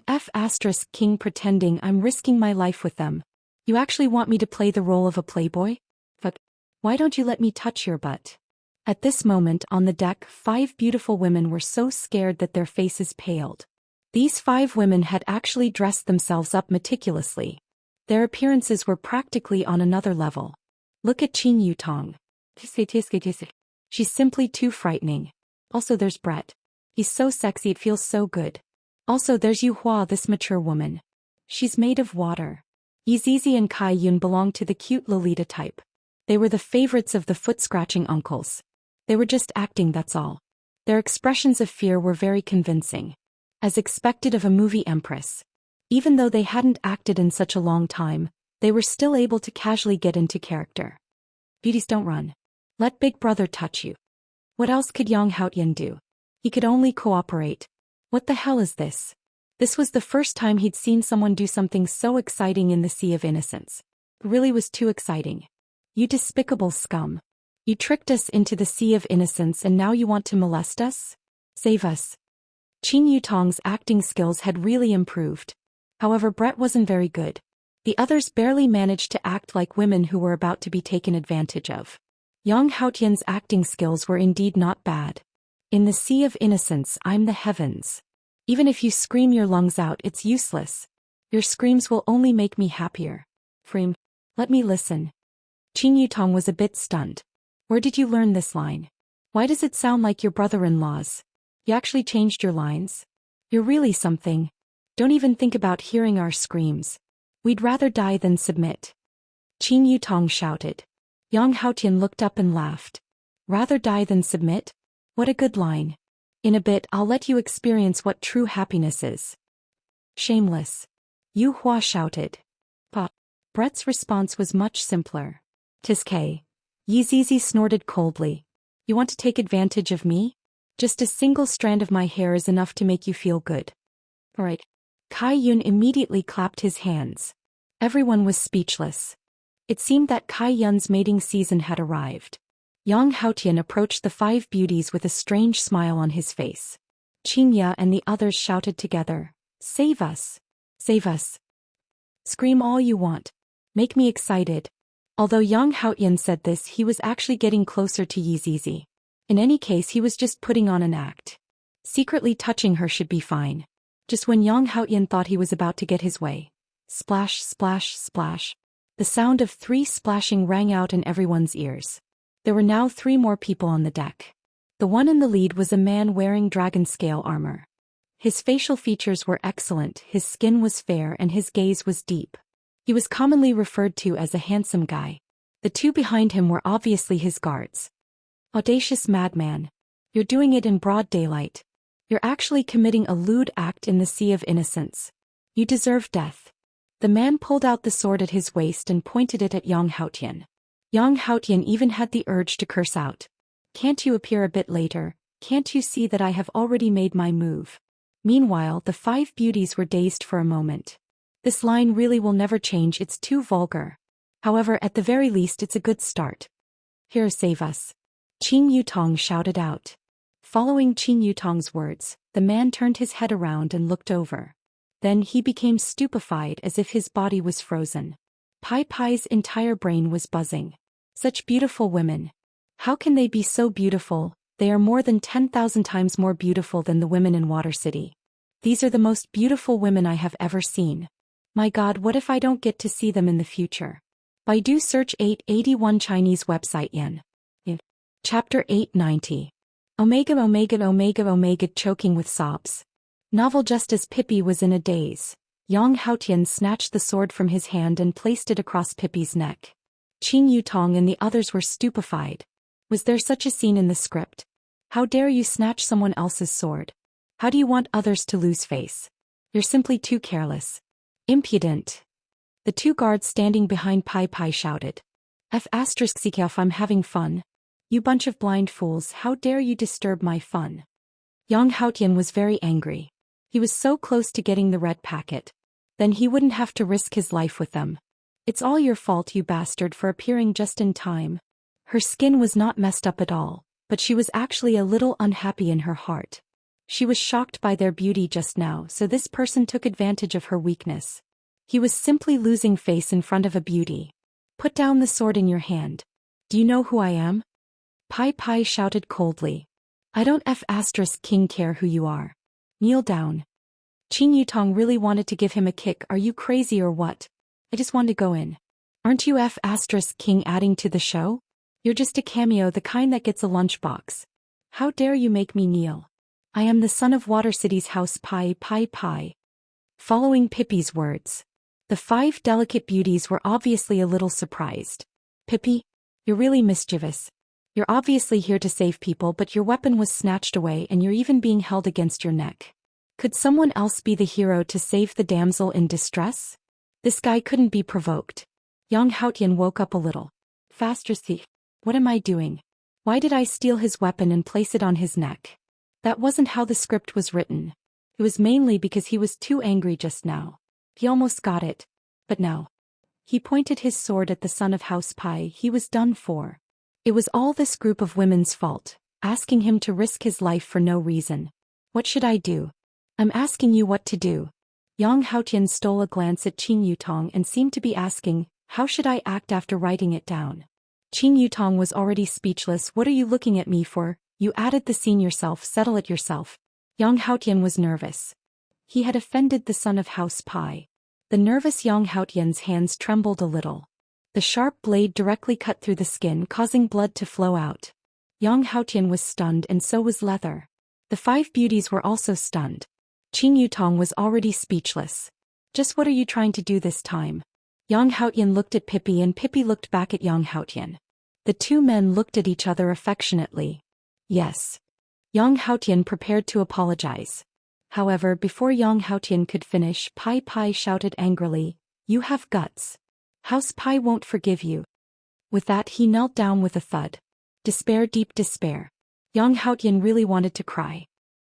King pretending I'm risking my life with them. You actually want me to play the role of a playboy? But why don't you let me touch your butt? At this moment on the deck, 5 beautiful women were so scared that their faces paled. These 5 women had actually dressed themselves up meticulously. Their appearances were practically on another level. Look at Qing Yutong. She's simply too frightening. Also there's Brett. He's so sexy, it feels so good. Also there's Yu Hua, this mature woman. She's made of water. Yizizi and Kai Yun belong to the cute Lolita type. They were the favorites of the foot-scratching uncles. They were just acting, that's all. Their expressions of fear were very convincing. As expected of a movie empress. Even though they hadn't acted in such a long time, they were still able to casually get into character. Beauties, don't run. Let Big Brother touch you. What else could Yang Haotian do? He could only cooperate. What the hell is this? This was the first time he'd seen someone do something so exciting in the Sea of Innocence. It really was too exciting. You despicable scum. You tricked us into the Sea of Innocence and now you want to molest us? Save us. Qing Yutong's acting skills had really improved. However, Brett wasn't very good. The others barely managed to act like women who were about to be taken advantage of. Yang Haotian's acting skills were indeed not bad. In the Sea of Innocence, I'm the heavens. Even if you scream your lungs out, it's useless. Your screams will only make me happier. Freem, let me listen. Qing Yutong was a bit stunned. Where did you learn this line? Why does it sound like your brother-in-law's? You actually changed your lines? You're really something. Don't even think about hearing our screams. We'd rather die than submit. Qing Yutong shouted. Yang Haotian looked up and laughed. Rather die than submit? What a good line. In a bit I'll let you experience what true happiness is. Shameless. Yu Hua shouted. Pa. Brett's response was much simpler. Tiske. Yizizi snorted coldly. You want to take advantage of me? Just a single strand of my hair is enough to make you feel good. Alright. Kai Yun immediately clapped his hands. Everyone was speechless. It seemed that Kai Yun's mating season had arrived. Yang Haotian approached the 5 beauties with a strange smile on his face. Xianxia and the others shouted together, Save us! Save us! Scream all you want. Make me excited. Although Yang Haotian said this, he was actually getting closer to Yizizi. In any case, he was just putting on an act. Secretly touching her should be fine. Just when Yang Haotian thought he was about to get his way. Splash, splash, splash. The sound of 3 splashing rang out in everyone's ears. There were now 3 more people on the deck. The one in the lead was a man wearing dragon scale armor. His facial features were excellent, his skin was fair and his gaze was deep. He was commonly referred to as a handsome guy. The 2 behind him were obviously his guards. Audacious madman. You're doing it in broad daylight. You're actually committing a lewd act in the sea of innocence. You deserve death. The man pulled out the sword at his waist and pointed it at Yang Haotian. Yang Haotian even had the urge to curse out. Can't you appear a bit later? Can't you see that I have already made my move? Meanwhile, the 5 beauties were dazed for a moment. This line really will never change, it's too vulgar. However, at the very least it's a good start. Here, save us. Qin Yutong shouted out. Following Qin Yutong's words, the man turned his head around and looked over. Then he became stupefied as if his body was frozen. Pai Pai's entire brain was buzzing. Such beautiful women. How can they be so beautiful? They are more than 10,000 times more beautiful than the women in Water City. These are the most beautiful women I have ever seen. My God, what if I don't get to see them in the future? Baidu search 881 Chinese website Yan. Chapter 890. Omega, choking with sobs. Novel. Just as Pippi was in a daze, Yang Haotian snatched the sword from his hand and placed it across Pippi's neck. Qin Yutong and the others were stupefied. Was there such a scene in the script? How dare you snatch someone else's sword? How do you want others to lose face? You're simply too careless. Impudent. The 2 guards standing behind Pai Pai shouted. F***, I'm having fun. You bunch of blind fools, how dare you disturb my fun? Yang Haotian was very angry. He was so close to getting the red packet. Then he wouldn't have to risk his life with them. It's all your fault, you bastard, for appearing just in time. Her skin was not messed up at all, but she was actually a little unhappy in her heart. She was shocked by their beauty just now, so this person took advantage of her weakness. He was simply losing face in front of a beauty. Put down the sword in your hand. Do you know who I am? Pai Pai shouted coldly. I don't king care who you are. Kneel down. Qin Yutong really wanted to give him a kick. Are you crazy or what? I just want to go in. Aren't you king adding to the show? You're just a cameo, the kind that gets a lunchbox. How dare you make me kneel? I am the son of Water City's house Pai. Following Pippi's words, the 5 delicate beauties were obviously a little surprised. Pippi, you're really mischievous. You're obviously here to save people, but your weapon was snatched away and you're even being held against your neck. Could someone else be the hero to save the damsel in distress? This guy couldn't be provoked. Yang Haotian woke up a little. Faster, thief. What am I doing? Why did I steal his weapon and place it on his neck? That wasn't how the script was written. It was mainly because he was too angry just now. He almost got it. But now. He pointed his sword at the son of House Pai. He was done for. It was all this group of women's fault, asking him to risk his life for no reason. What should I do? I'm asking you what to do. Yang Haotian stole a glance at Qin Yutong and seemed to be asking, how should I act after writing it down? Qin Yutong was already speechless. What are you looking at me for? You added the scene yourself, settle it yourself. Yang Haotian was nervous. He had offended the son of House Pai. The nervous Yang Haotian's hands trembled a little. The sharp blade directly cut through the skin, causing blood to flow out. Yang Haotian was stunned and so was Leather. The 5 beauties were also stunned. Qin Yutong was already speechless. Just what are you trying to do this time? Yang Haotian looked at Pippi and Pippi looked back at Yang Haotian. The 2 men looked at each other affectionately. Yes. Yang Haotian prepared to apologize. However, before Yang Haotian could finish, Pai Pai shouted angrily, you have guts. House Pai won't forgive you. With that he knelt down with a thud. Despair, deep despair. Yang Haotian really wanted to cry.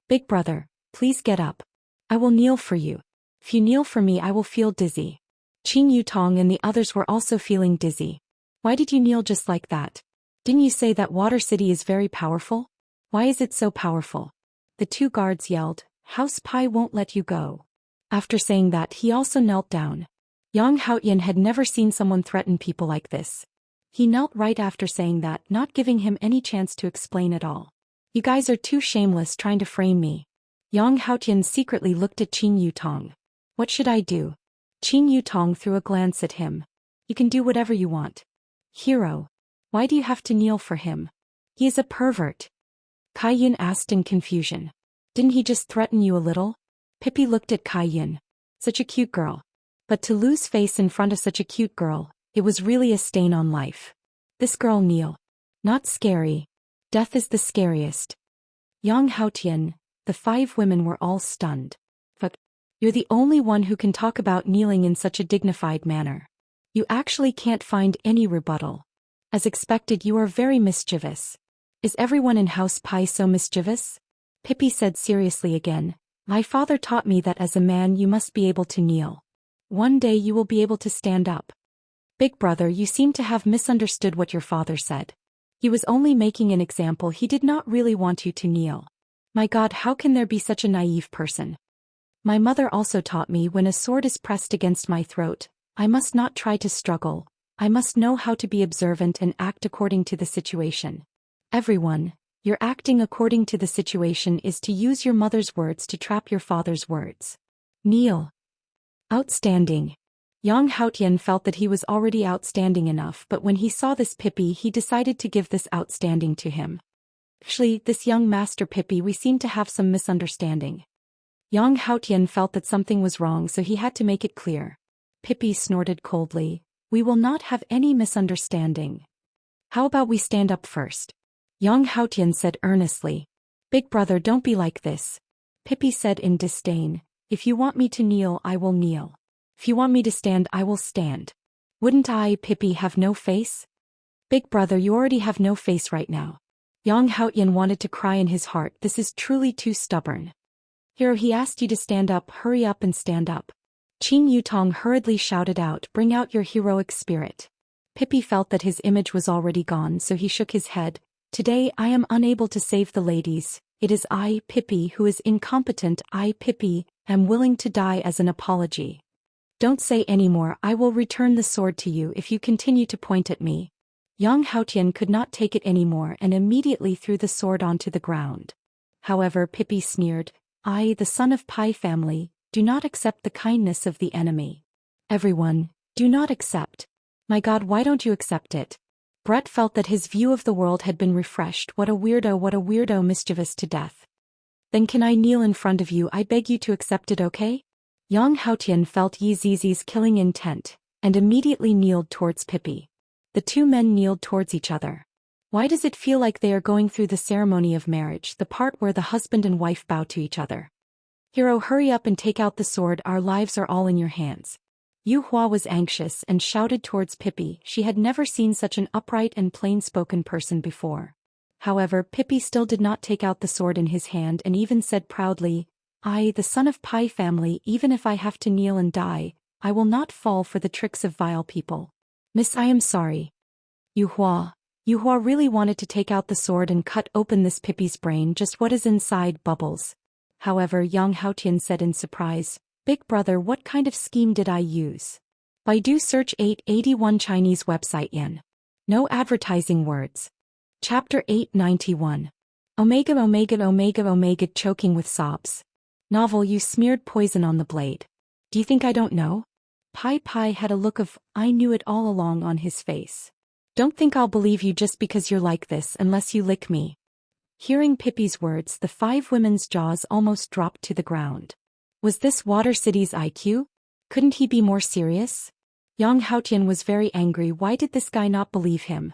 Big brother, please get up. I will kneel for you. If you kneel for me I will feel dizzy. Qin Yutong and the others were also feeling dizzy. Why did you kneel just like that? Didn't you say that Water City is very powerful? Why is it so powerful? The 2 guards yelled, House Pai won't let you go. After saying that he also knelt down. Yang Haotian had never seen someone threaten people like this. He knelt right after saying that, not giving him any chance to explain at all. You guys are too shameless trying to frame me. Yang Haotian secretly looked at Qin Yutong. What should I do? Qin Yutong threw a glance at him. You can do whatever you want. Hero. Why do you have to kneel for him? He is a pervert. Kai Yun asked in confusion. Didn't he just threaten you a little? Pippi looked at Kai Yun. Such a cute girl. But to lose face in front of such a cute girl, it was really a stain on life. This girl kneel. Not scary. Death is the scariest. Yang Haotian, the 5 women were all stunned. But you're the only one who can talk about kneeling in such a dignified manner. You actually can't find any rebuttal. As expected, you are very mischievous. Is everyone in House Pai so mischievous? Pippi said seriously again. My father taught me that as a man you must be able to kneel. One day you will be able to stand up. Big brother, you seem to have misunderstood what your father said. He was only making an example. He did not really want you to kneel. My God, how can there be such a naive person? My mother also taught me when a sword is pressed against my throat, I must not try to struggle. I must know how to be observant and act according to the situation. Everyone, your acting according to the situation is to use your mother's words to trap your father's words. Kneel. Outstanding. Yang Haotian felt that he was already outstanding enough, but when he saw this Pippi he decided to give this outstanding to him. Actually, this young master Pippi, we seem to have some misunderstanding. Yang Haotian felt that something was wrong, so he had to make it clear. Pippi snorted coldly. We will not have any misunderstanding. How about we stand up first? Yang Haotian said earnestly. Big brother, don't be like this. Pippi said in disdain. If you want me to kneel, I will kneel. If you want me to stand, I will stand. Wouldn't I, Pippi, have no face? Big brother, you already have no face right now. Yang Haotian wanted to cry in his heart. This is truly too stubborn. Hero, he asked you to stand up. Hurry up and stand up. Qin Yutong hurriedly shouted out, bring out your heroic spirit. Pippi felt that his image was already gone, so he shook his head. Today I am unable to save the ladies. It is I, Pippi, who is incompetent. I, Pippi, am willing to die as an apology. Don't say any more. I will return the sword to you if you continue to point at me. Yang Haotian could not take it anymore and immediately threw the sword onto the ground. However, Pippi sneered, I, the son of Pai family, do not accept the kindness of the enemy. Everyone, do not accept. My God, why don't you accept it? Brett felt that his view of the world had been refreshed. What a weirdo, mischievous to death. Then can I kneel in front of you? I beg you to accept it, okay? Yang Haotian felt Yi Zizi's killing intent, and immediately kneeled towards Pippi. The 2 men kneeled towards each other. Why does it feel like they are going through the ceremony of marriage, the part where the husband and wife bow to each other? Hero, hurry up and take out the sword. Our lives are all in your hands. Yu Hua was anxious and shouted towards Pippi. She had never seen such an upright and plain-spoken person before. However, Pippi still did not take out the sword in his hand and even said proudly, I, the son of Pai family, even if I have to kneel and die, I will not fall for the tricks of vile people. Miss, I am sorry. Yu Hua really wanted to take out the sword and cut open this Pippi's brain. Just what is inside? Bubbles. However, Yang Haotian said in surprise, Big brother, what kind of scheme did I use? Baidu search 881 Chinese website yen. No advertising words. Chapter 891. Omega choking with sobs. Novel, you smeared poison on the blade. Do you think I don't know? Pai had a look of, I knew it all along on his face. Don't think I'll believe you just because you're like this unless you lick me. Hearing Pippi's words, the 5 women's jaws almost dropped to the ground. Was this Water City's IQ? Couldn't he be more serious? Yang Haotian was very angry. Why did this guy not believe him?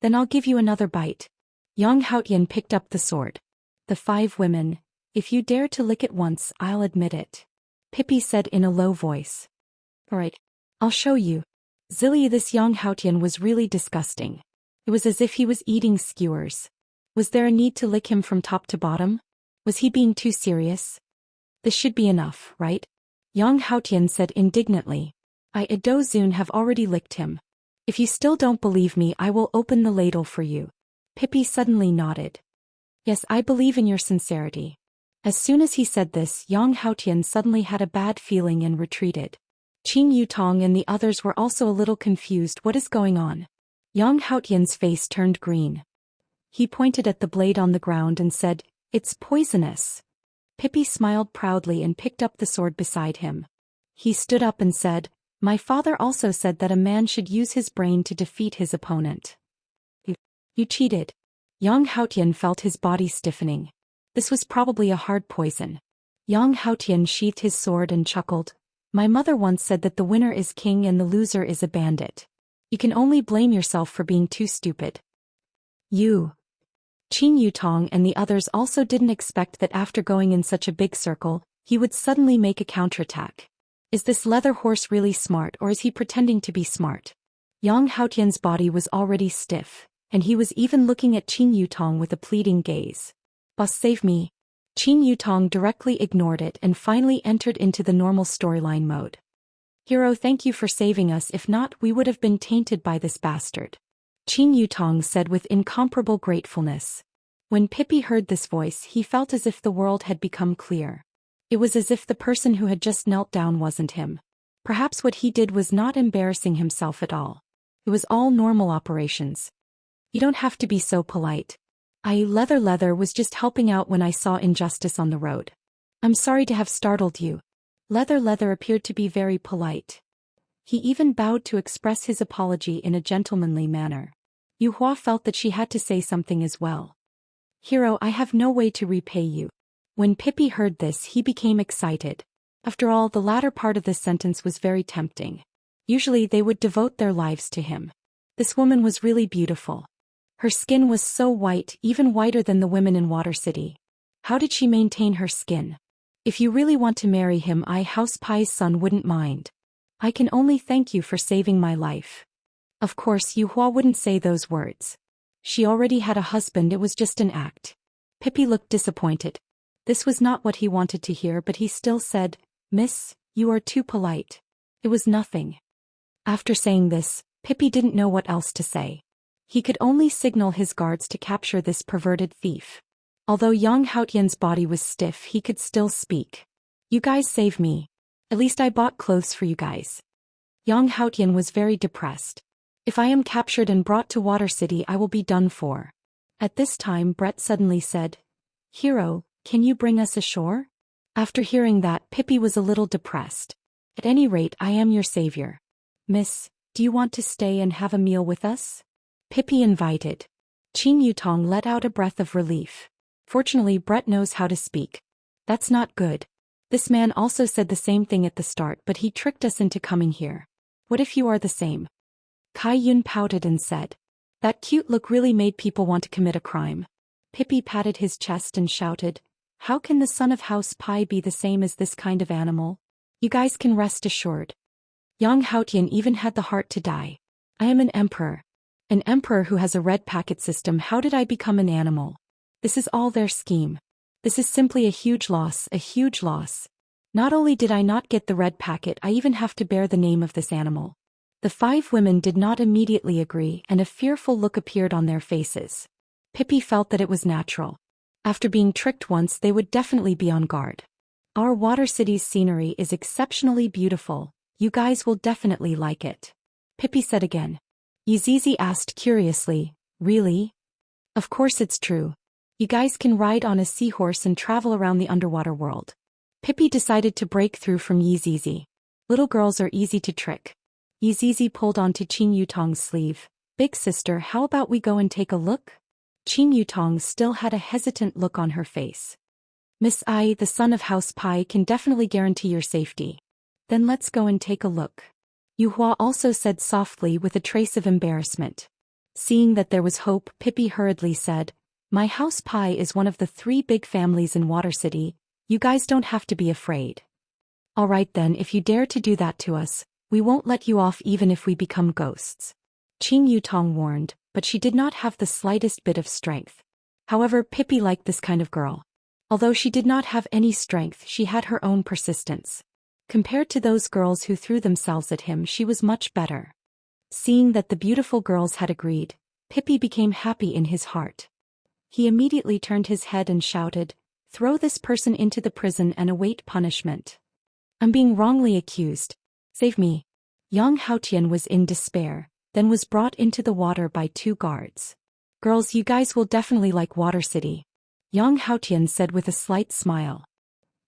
Then I'll give you another bite. Yang Haotian picked up the sword. The 5 women, if you dare to lick it once, I'll admit it. Pippi said in a low voice. Alright, I'll show you. Zilly, this Yang Haotian was really disgusting. It was as if he was eating skewers. Was there a need to lick him from top to bottom? Was he being too serious? This should be enough, right? Yang Haotian said indignantly. I, Do Zun, have already licked him. If you still don't believe me, I will open the ladle for you. Pippi suddenly nodded. Yes, I believe in your sincerity. As soon as he said this, Yang Haotian suddenly had a bad feeling and retreated. Qin Yutong and the others were also a little confused. What is going on? Yang Haotian's face turned green. He pointed at the blade on the ground and said, It's poisonous. Pippi smiled proudly and picked up the sword beside him. He stood up and said, My father also said that a man should use his brain to defeat his opponent. You cheated. Yang Haotian felt his body stiffening. This was probably a hard poison. Yang Haotian sheathed his sword and chuckled. My mother once said that the winner is king and the loser is a bandit. You can only blame yourself for being too stupid. You. Qin Yutong and the others also didn't expect that after going in such a big circle, he would suddenly make a counterattack. Is this leather horse really smart or is he pretending to be smart? Yang Haotian's body was already stiff, and he was even looking at Qin Yutong with a pleading gaze. Boss, save me. Qin Yutong directly ignored it and finally entered into the normal storyline mode. Hero, thank you for saving us, if not we would have been tainted by this bastard. Qin Yutong said with incomparable gratefulness. When Pippi heard this voice, he felt as if the world had become clear. It was as if the person who had just knelt down wasn't him. Perhaps what he did was not embarrassing himself at all. It was all normal operations. You don't have to be so polite. Leather was just helping out when I saw injustice on the road. I'm sorry to have startled you. Leather appeared to be very polite. He even bowed to express his apology in a gentlemanly manner. Yu Hua felt that she had to say something as well. Hero, I have no way to repay you. When Pippi heard this, he became excited. After all, the latter part of this sentence was very tempting. Usually they would devote their lives to him. This woman was really beautiful. Her skin was so white, even whiter than the women in Water City. How did she maintain her skin? If you really want to marry him, House Pai's son wouldn't mind. I can only thank you for saving my life. Of course, Yu Hua wouldn't say those words. She already had a husband, it was just an act. Pippi looked disappointed. This was not what he wanted to hear, but he still said, Miss, you are too polite. It was nothing. After saying this, Pippi didn't know what else to say. He could only signal his guards to capture this perverted thief. Although Yang Haotian's body was stiff, he could still speak. You guys saved me. At least I bought clothes for you guys. Yang Haotian was very depressed. If I am captured and brought to Water City, I will be done for. At this time, Brett suddenly said, Hero, can you bring us ashore? After hearing that, Pippi was a little depressed. At any rate, I am your savior. Miss, do you want to stay and have a meal with us? Pippi invited. Qin Yutong let out a breath of relief. Fortunately, Brett knows how to speak. That's not good. This man also said the same thing at the start, but he tricked us into coming here. What if you are the same? Kai Yun pouted and said. That cute look really made people want to commit a crime. Pippi patted his chest and shouted, How can the son of House Pai be the same as this kind of animal? You guys can rest assured. Yang Haotian even had the heart to die. I am an emperor. An emperor who has a red packet system. How did I become an animal? This is all their scheme. This is simply a huge loss, a huge loss. Not only did I not get the red packet, I even have to bear the name of this animal. The 5 women did not immediately agree, and a fearful look appeared on their faces. Pippi felt that it was natural. After being tricked once, they would definitely be on guard. Our Water City's scenery is exceptionally beautiful. You guys will definitely like it. Pippi said again. Yizizi asked curiously, Really? Of course it's true. You guys can ride on a seahorse and travel around the underwater world. Pippi decided to break through from Yizizi. Little girls are easy to trick. Yizizi pulled onto Qin Yutong's sleeve. Big sister, how about we go and take a look? Qin Yutong still had a hesitant look on her face. Miss Ai, the son of House Pai, can definitely guarantee your safety. Then let's go and take a look. Yu Hua also said softly with a trace of embarrassment. Seeing that there was hope, Pippi hurriedly said, My House Pai is one of the 3 big families in Water City. You guys don't have to be afraid. Alright then, if you dare to do that to us, we won't let you off even if we become ghosts. Qin Yutong warned, but she did not have the slightest bit of strength. However, Pippi liked this kind of girl. Although she did not have any strength, she had her own persistence. Compared to those girls who threw themselves at him, she was much better. Seeing that the beautiful girls had agreed, Pippi became happy in his heart. He immediately turned his head and shouted, Throw this person into the prison and await punishment. I'm being wrongly accused. Save me. Yang Haotian was in despair, then was brought into the water by 2 guards. Girls, you guys will definitely like Water City. Yang Haotian said with a slight smile.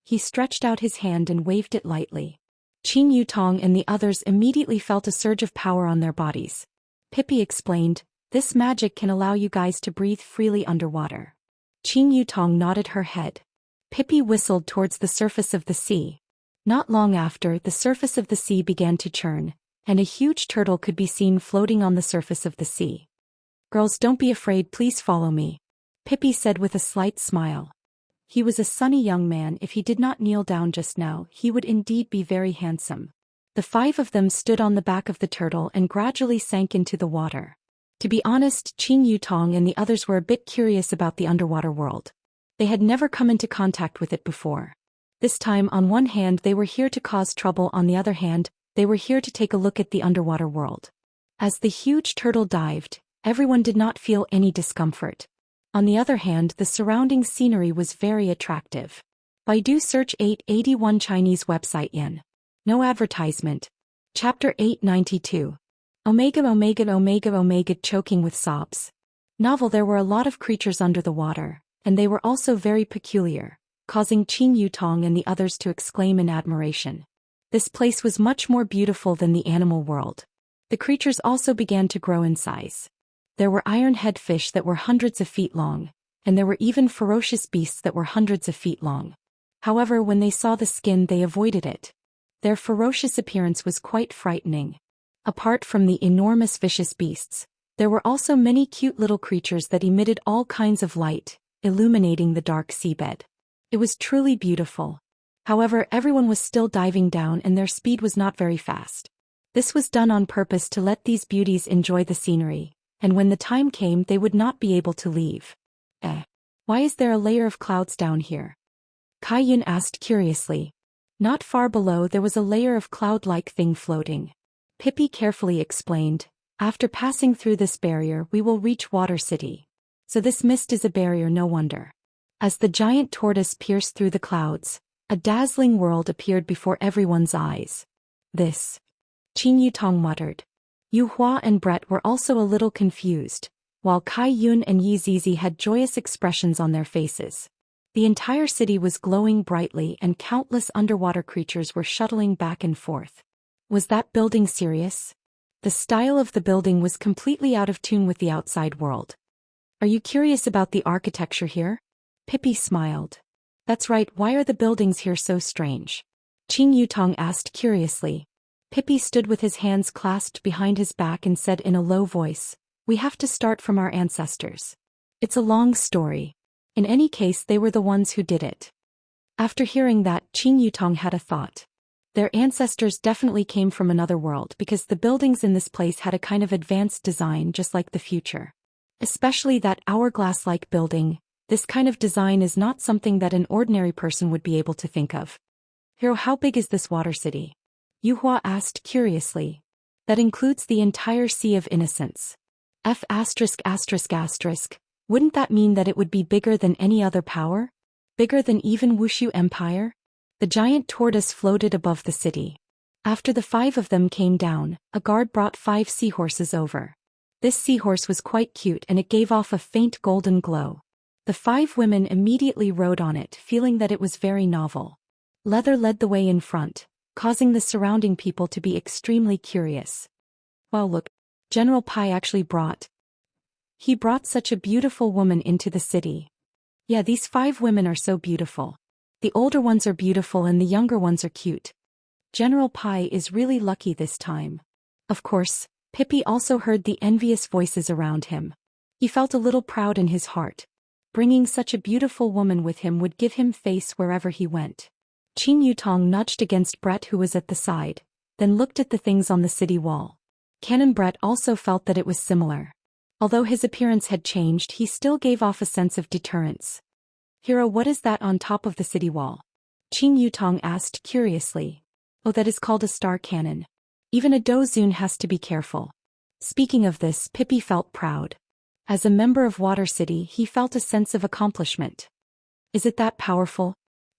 He stretched out his hand and waved it lightly. Qin Yutong and the others immediately felt a surge of power on their bodies. Pippi explained, "This magic can allow you guys to breathe freely underwater." Qin Yutong nodded her head. Pippi whistled towards the surface of the sea. Not long after, the surface of the sea began to churn, and a huge turtle could be seen floating on the surface of the sea. "Girls, don't be afraid, please follow me," Pippi said with a slight smile. He was a sunny young man. If he did not kneel down just now, he would indeed be very handsome. The 5 of them stood on the back of the turtle and gradually sank into the water. To be honest, Qin Yutong and the others were a bit curious about the underwater world. They had never come into contact with it before. This time, on one hand, they were here to cause trouble, on the other hand, they were here to take a look at the underwater world. As the huge turtle dived, everyone did not feel any discomfort. On the other hand, the surrounding scenery was very attractive. Baidu search 881 Chinese website yen. No advertisement. Chapter 892. Omega Omega Omega Omega choking with sobs. Novel. There were a lot of creatures under the water, and they were also very peculiar, causing Qin Yutong and the others to exclaim in admiration. This place was much more beautiful than the animal world. The creatures also began to grow in size. There were iron-head fish that were hundreds of feet long, and there were even ferocious beasts that were hundreds of feet long. However, when they saw the skin, they avoided it. Their ferocious appearance was quite frightening. Apart from the enormous vicious beasts, there were also many cute little creatures that emitted all kinds of light, illuminating the dark seabed. It was truly beautiful. However, everyone was still diving down and their speed was not very fast. This was done on purpose to let these beauties enjoy the scenery, and when the time came they would not be able to leave. Why is there a layer of clouds down here? Kai Yun asked curiously. Not far below there was a layer of cloud-like thing floating. Pippi carefully explained, "After passing through this barrier we will reach Water City. So this mist is a barrier, no wonder." As the giant tortoise pierced through the clouds, a dazzling world appeared before everyone's eyes. "This," Qin Yutong muttered. Yu Hua and Brett were also a little confused, while Kai Yun and Yi Zizi had joyous expressions on their faces. The entire city was glowing brightly and countless underwater creatures were shuttling back and forth. Was that building serious? The style of the building was completely out of tune with the outside world. "Are you curious about the architecture here?" Pippi smiled. "That's right, why are the buildings here so strange?" Qin Yutong asked curiously. Pippi stood with his hands clasped behind his back and said in a low voice, "We have to start from our ancestors. It's a long story. In any case, they were the ones who did it." After hearing that, Qin Yutong had a thought. Their ancestors definitely came from another world because the buildings in this place had a kind of advanced design just like the future. Especially that hourglass-like building. This kind of design is not something that an ordinary person would be able to think of. "Hero, how big is this water city?" Yu Hua asked curiously. "That includes the entire Sea of Innocence." Wouldn't that mean that it would be bigger than any other power? Bigger than even Wushu Empire? The giant tortoise floated above the city. After the 5 of them came down, a guard brought 5 seahorses over. This seahorse was quite cute and it gave off a faint golden glow. The 5 women immediately rode on it, feeling that it was very novel. Leather led the way in front, causing the surrounding people to be extremely curious. "Well, look, General Pai actually brought such a beautiful woman into the city. Yeah, these 5 women are so beautiful. The older ones are beautiful and the younger ones are cute. General Pai is really lucky this time." Of course, Pippi also heard the envious voices around him. He felt a little proud in his heart. Bringing such a beautiful woman with him would give him face wherever he went. Qin Yutong nudged against Brett, who was at the side, then looked at the things on the city wall. Canon Brett also felt that it was similar. Although his appearance had changed, he still gave off a sense of deterrence. "Hero, what is that on top of the city wall?" Qin Yutong asked curiously. "Oh, that is called a star cannon. Even a Dozun has to be careful." Speaking of this, Pippi felt proud. As a member of Water City, he felt a sense of accomplishment. "Is it that powerful?"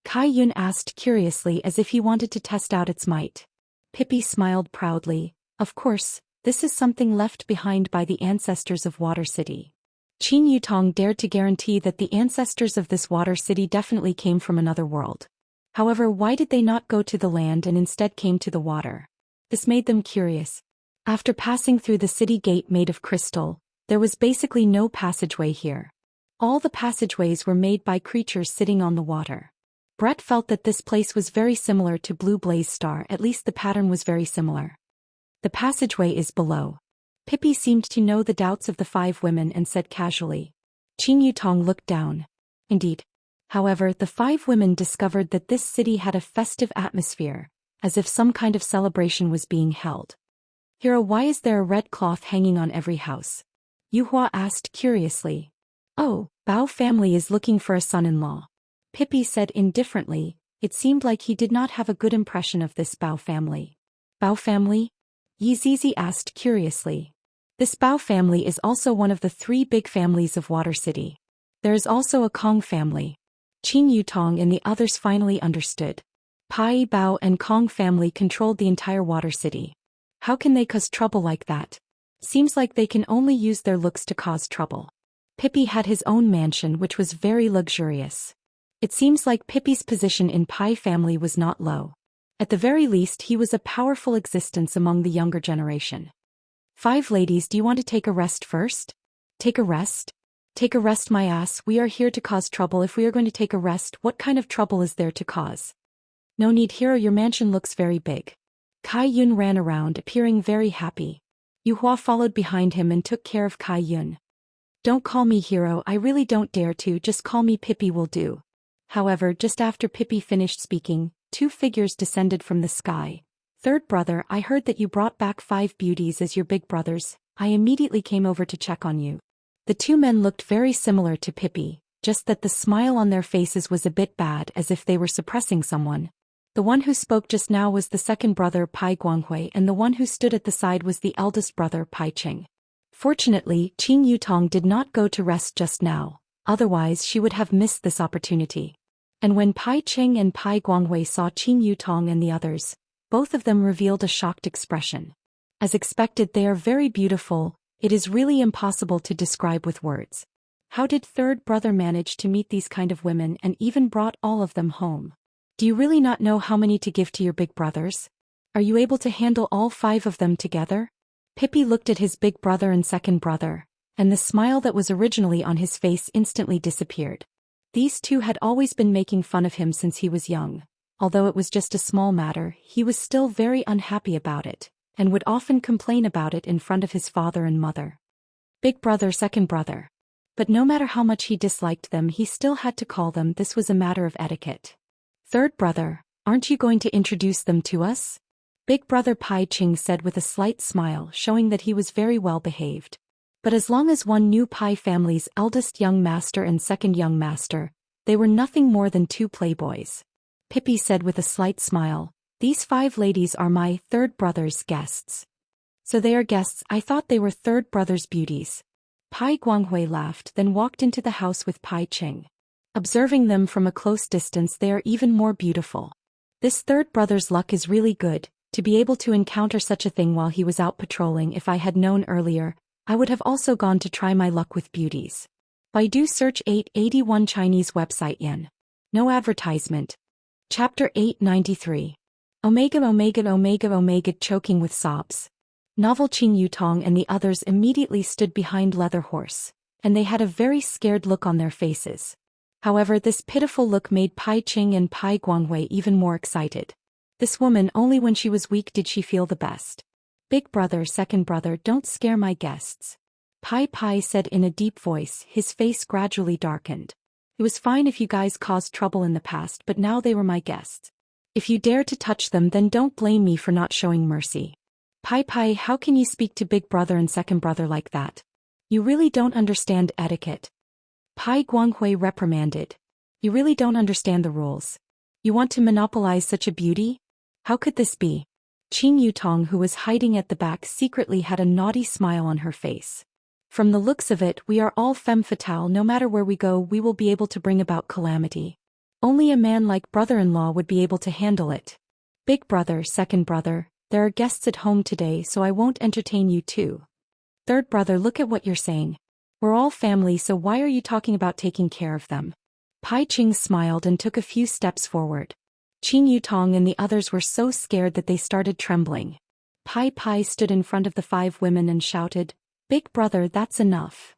Kai Yun asked curiously as if he wanted to test out its might. Pippi smiled proudly. "Of course, this is something left behind by the ancestors of Water City." Qin Yutong dared to guarantee that the ancestors of this Water City definitely came from another world. However, why did they not go to the land and instead came to the water? This made them curious. After passing through the city gate made of crystal, there was basically no passageway here. All the passageways were made by creatures sitting on the water. Brett felt that this place was very similar to Blue Blaze Star, at least the pattern was very similar. The passageway is below. Pippi seemed to know the doubts of the 5 women and said casually. Qing Yutong looked down. Indeed. However, the 5 women discovered that this city had a festive atmosphere, as if some kind of celebration was being held. Hero, why is there a red cloth hanging on every house? Yuhua asked curiously. Oh, Bao family is looking for a son-in-law. Pippi said indifferently. It seemed like he did not have a good impression of this Bao family. Bao family? Yi Zizi asked curiously. This Bao family is also one of the 3 big families of Water City. There is also a Kong family. Qing Yutong and the others finally understood. Pai Bao and Kong family controlled the entire Water City. How can they cause trouble like that? Seems like they can only use their looks to cause trouble. Pippi had his own mansion which was very luxurious. It seems like Pippi's position in Pai family was not low. At the very least he was a powerful existence among the younger generation. 5 ladies, do you want to take a rest first? Take a rest? Take a rest my ass, we are here to cause trouble. If we are going to take a rest, what kind of trouble is there to cause? No need, hero, your mansion looks very big. Kai Yun ran around appearing very happy. Yuhua followed behind him and took care of Kai Yun. Don't call me hero, I really don't dare to, just call me Pippi will do. However, just after Pippi finished speaking, 2 figures descended from the sky. 3rd brother, I heard that you brought back 5 beauties as your big brothers. I immediately came over to check on you. The 2 men looked very similar to Pippi, just that the smile on their faces was a bit bad, as if they were suppressing someone. The one who spoke just now was the 2nd brother Pai Guanghui, and the one who stood at the side was the eldest brother Pai Qing. Fortunately, Qing Yutong did not go to rest just now, otherwise she would have missed this opportunity. And when Pai Qing and Pai Guanghui saw Qing Yutong and the others, both of them revealed a shocked expression. As expected, they are very beautiful. It is really impossible to describe with words. How did 3rd brother manage to meet these kind of women and even brought all of them home? Do you really not know how many to give to your big brothers? Are you able to handle all 5 of them together? Pippi looked at his big brother and 2nd brother, and the smile that was originally on his face instantly disappeared. These 2 had always been making fun of him since he was young. Although it was just a small matter, he was still very unhappy about it, and would often complain about it in front of his father and mother. Big brother, 2nd brother. But no matter how much he disliked them, he still had to call them. This was a matter of etiquette. 3rd brother, aren't you going to introduce them to us? Big brother Pai Qing said with a slight smile, showing that he was very well behaved. But as long as one knew Pai family's eldest young master and 2nd young master, they were nothing more than 2 playboys. Pippi said with a slight smile, these 5 ladies are my 3rd brother's guests. So they are guests, I thought they were 3rd brother's beauties. Pai Guanghui laughed, then walked into the house with Pai Qing. Observing them from a close distance, they are even more beautiful. This 3rd brother's luck is really good, to be able to encounter such a thing while he was out patrolling. If I had known earlier, I would have also gone to try my luck with beauties. Baidu search 881 Chinese website yen. No advertisement. Chapter 893. Omega choking with sobs. Novel Qing Yutong and the others immediately stood behind Leather Horse, and they had a very scared look on their faces. However, this pitiful look made Pai Qing and Pai Guanghui even more excited. This woman, only when she was weak did she feel the best. Big brother, 2nd brother, don't scare my guests. Pai said in a deep voice, his face gradually darkened. It was fine if you guys caused trouble in the past, but now they were my guests. If you dare to touch them, then don't blame me for not showing mercy. Pai, how can you speak to big brother and 2nd brother like that? You really don't understand etiquette. Pai Guanghui reprimanded. You really don't understand the rules. You want to monopolize such a beauty? How could this be? Qing Yutong, who was hiding at the back, secretly had a naughty smile on her face. From the looks of it, we are all femme fatale. No matter where we go, we will be able to bring about calamity. Only a man like brother-in-law would be able to handle it. Big brother, 2nd brother, there are guests at home today, so I won't entertain you too. 3rd brother, look at what you're saying. We're all family, so why are you talking about taking care of them? Pai Qing smiled and took a few steps forward. Qin Yutong and the others were so scared that they started trembling. Pai Pai stood in front of the 5 women and shouted, "Big brother, that's enough.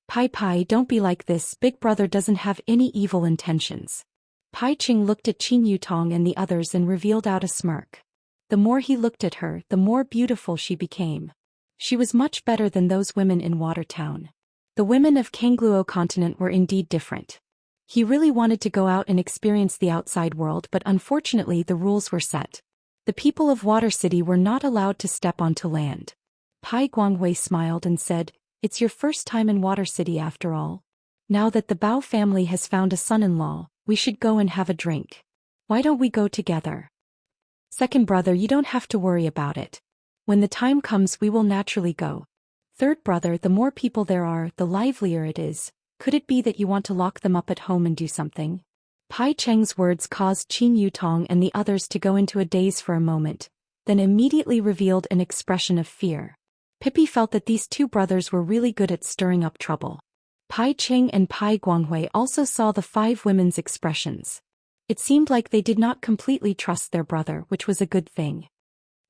Pai Pai, don't be like this, Big brother doesn't have any evil intentions." Pai Ching looked at Qin Yutong and the others and revealed out a smirk. The more he looked at her, the more beautiful she became. She was much better than those women in Watertown. The women of Kangluo continent were indeed different. He really wanted to go out and experience the outside world, but unfortunately the rules were set. The people of Water City were not allowed to step onto land. Pai Guanghui smiled and said, "It's your first time in Water City after all. Now that the Bao family has found a son-in-law, we should go and have a drink. Why don't we go together? Second brother, you don't have to worry about it. When the time comes we will naturally go. Third brother, the more people there are, the livelier it is. Could it be that you want to lock them up at home and do something?" Pai Cheng's words caused Qin Yutong and the others to go into a daze for a moment, then immediately revealed an expression of fear. Pippi felt that these 2 brothers were really good at stirring up trouble. Pai Cheng and Pai Guanghui also saw the 5 women's expressions. It seemed like they did not completely trust their brother, which was a good thing.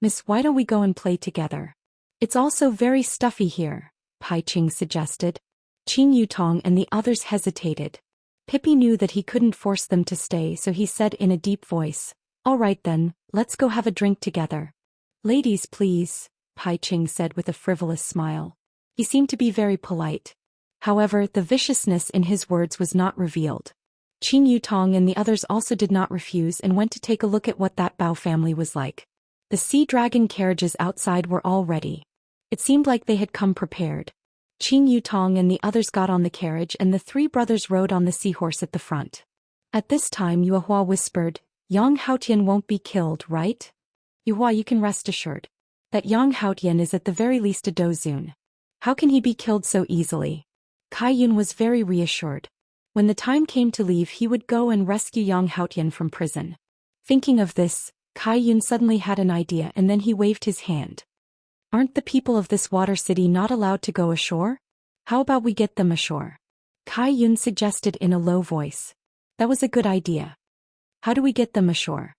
"Miss, why don't we go and play together? It's also very stuffy here," Pai Cheng suggested. Qin Yutong and the others hesitated. Pippi knew that he couldn't force them to stay, so he said in a deep voice, "All right then, let's go have a drink together." "Ladies please," Pai Cheng said with a frivolous smile. He seemed to be very polite. However, the viciousness in his words was not revealed. Qin Yutong and the others also did not refuse and went to take a look at what that Bao family was like. The sea dragon carriages outside were all ready. It seemed like they had come prepared. Qin Yutong and the others got on the carriage and the 3 brothers rode on the seahorse at the front. At this time Yuehua whispered, "Yang Haotian won't be killed, right? Yuehua, you can rest assured that Yang Haotian is at the very least a Dozun. How can he be killed so easily?" Kai Yun was very reassured. When the time came to leave he would go and rescue Yang Haotian from prison. Thinking of this, Kai Yun suddenly had an idea and then he waved his hand. "Aren't the people of this water city not allowed to go ashore? How about we get them ashore?" Kai Yun suggested in a low voice. That was a good idea. "How do we get them ashore?"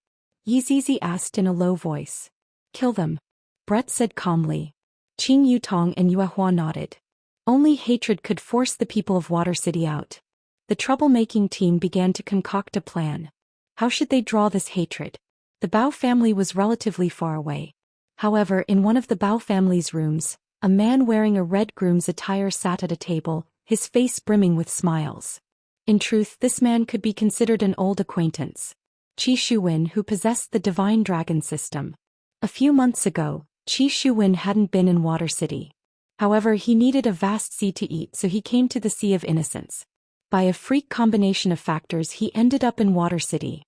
Yi Zizi asked in a low voice. "Kill them," Brett said calmly. Qin Yutong and Yuehua nodded. Only hatred could force the people of Water City out. The troublemaking team began to concoct a plan. How should they draw this hatred? The Bao family was relatively far away. However, in one of the Bao family's rooms, a man wearing a red groom's attire sat at a table, his face brimming with smiles. In truth, this man could be considered an old acquaintance. Qi Shuwen, who possessed the divine dragon system. A few months ago, Qi Shuwen hadn't been in Water City. However, he needed a vast sea to eat, so he came to the Sea of Innocence. By a freak combination of factors he ended up in Water City.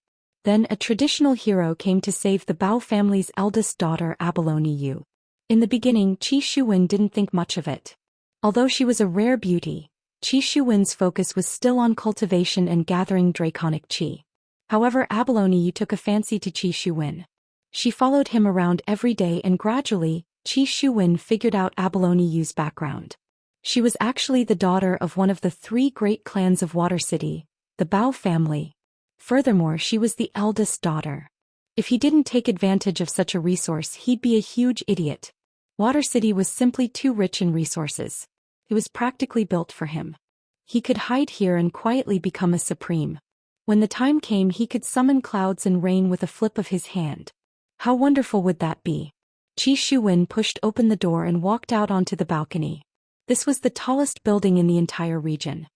Then a traditional hero came to save the Bao family's eldest daughter Abalone Yu. In the beginning Qi Shuwen didn't think much of it. Although she was a rare beauty, Qi Shuwen's focus was still on cultivation and gathering draconic qi. However, Abalone Yu took a fancy to Qi Shuwen. She followed him around every day and gradually, Qi Shuwen figured out Abalone Yu's background. She was actually the daughter of one of the 3 great clans of Water City, the Bao family. Furthermore, she was the eldest daughter. If he didn't take advantage of such a resource, he'd be a huge idiot. Water City was simply too rich in resources. It was practically built for him. He could hide here and quietly become a supreme. When the time came, he could summon clouds and rain with a flip of his hand. How wonderful would that be? Qi Shuwen pushed open the door and walked out onto the balcony. This was the tallest building in the entire region.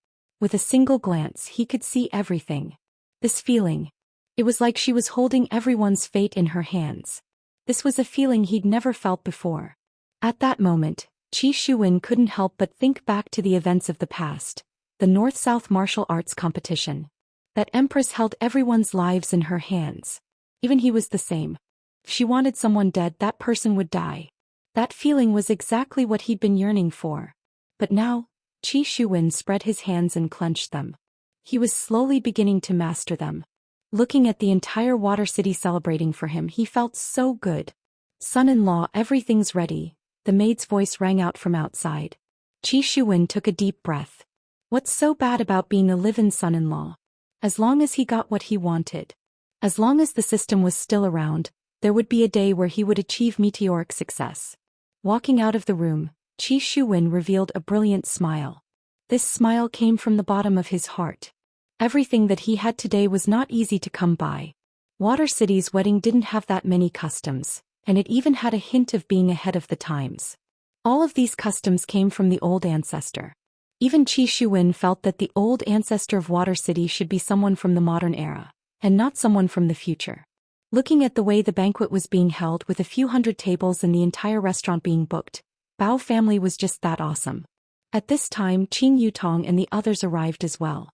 With a single glance, he could see everything. This feeling. It was like she was holding everyone's fate in her hands. This was a feeling he'd never felt before. At that moment, Qi Shuwen couldn't help but think back to the events of the past, the North-South martial arts competition. That empress held everyone's lives in her hands. Even he was the same. If she wanted someone dead, that person would die. That feeling was exactly what he'd been yearning for. But now, Qi Shuwen spread his hands and clenched them. He was slowly beginning to master them. Looking at the entire Water City celebrating for him, he felt so good. "Son-in-law, everything's ready," the maid's voice rang out from outside. Qi Shuwen took a deep breath. What's so bad about being a live-in son-in-law? As long as he got what he wanted. As long as the system was still around, there would be a day where he would achieve meteoric success. Walking out of the room, Qi Shuwen revealed a brilliant smile. This smile came from the bottom of his heart. Everything that he had today was not easy to come by. Water City's wedding didn't have that many customs, and it even had a hint of being ahead of the times. All of these customs came from the old ancestor. Even Qi Shuwen felt that the old ancestor of Water City should be someone from the modern era, and not someone from the future. Looking at the way the banquet was being held with a few hundred tables and the entire restaurant being booked, Bao family was just that awesome. At this time Qing Yutong and the others arrived as well.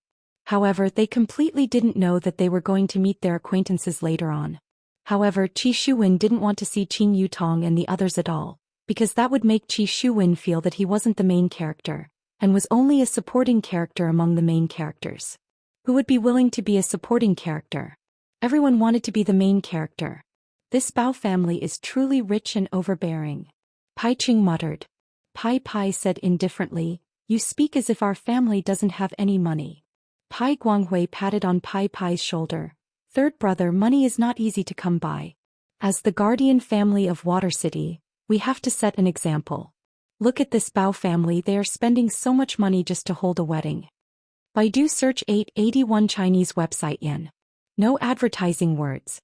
However, they completely didn't know that they were going to meet their acquaintances later on. However, Qi Shuwen didn't want to see Qing Yutong and the others at all, because that would make Qi Shuwen feel that he wasn't the main character, and was only a supporting character among the main characters. Who would be willing to be a supporting character? Everyone wanted to be the main character. This Bao family is truly rich and overbearing. Pai Ching muttered. Pai Pai said indifferently, "You speak as if our family doesn't have any money." Pai Guanghui patted on Pai Pai's shoulder. "Third brother, money is not easy to come by. As the guardian family of Water City, we have to set an example. Look at this Bao family, they are spending so much money just to hold a wedding." Baidu search 881 Chinese website yen. No advertising words.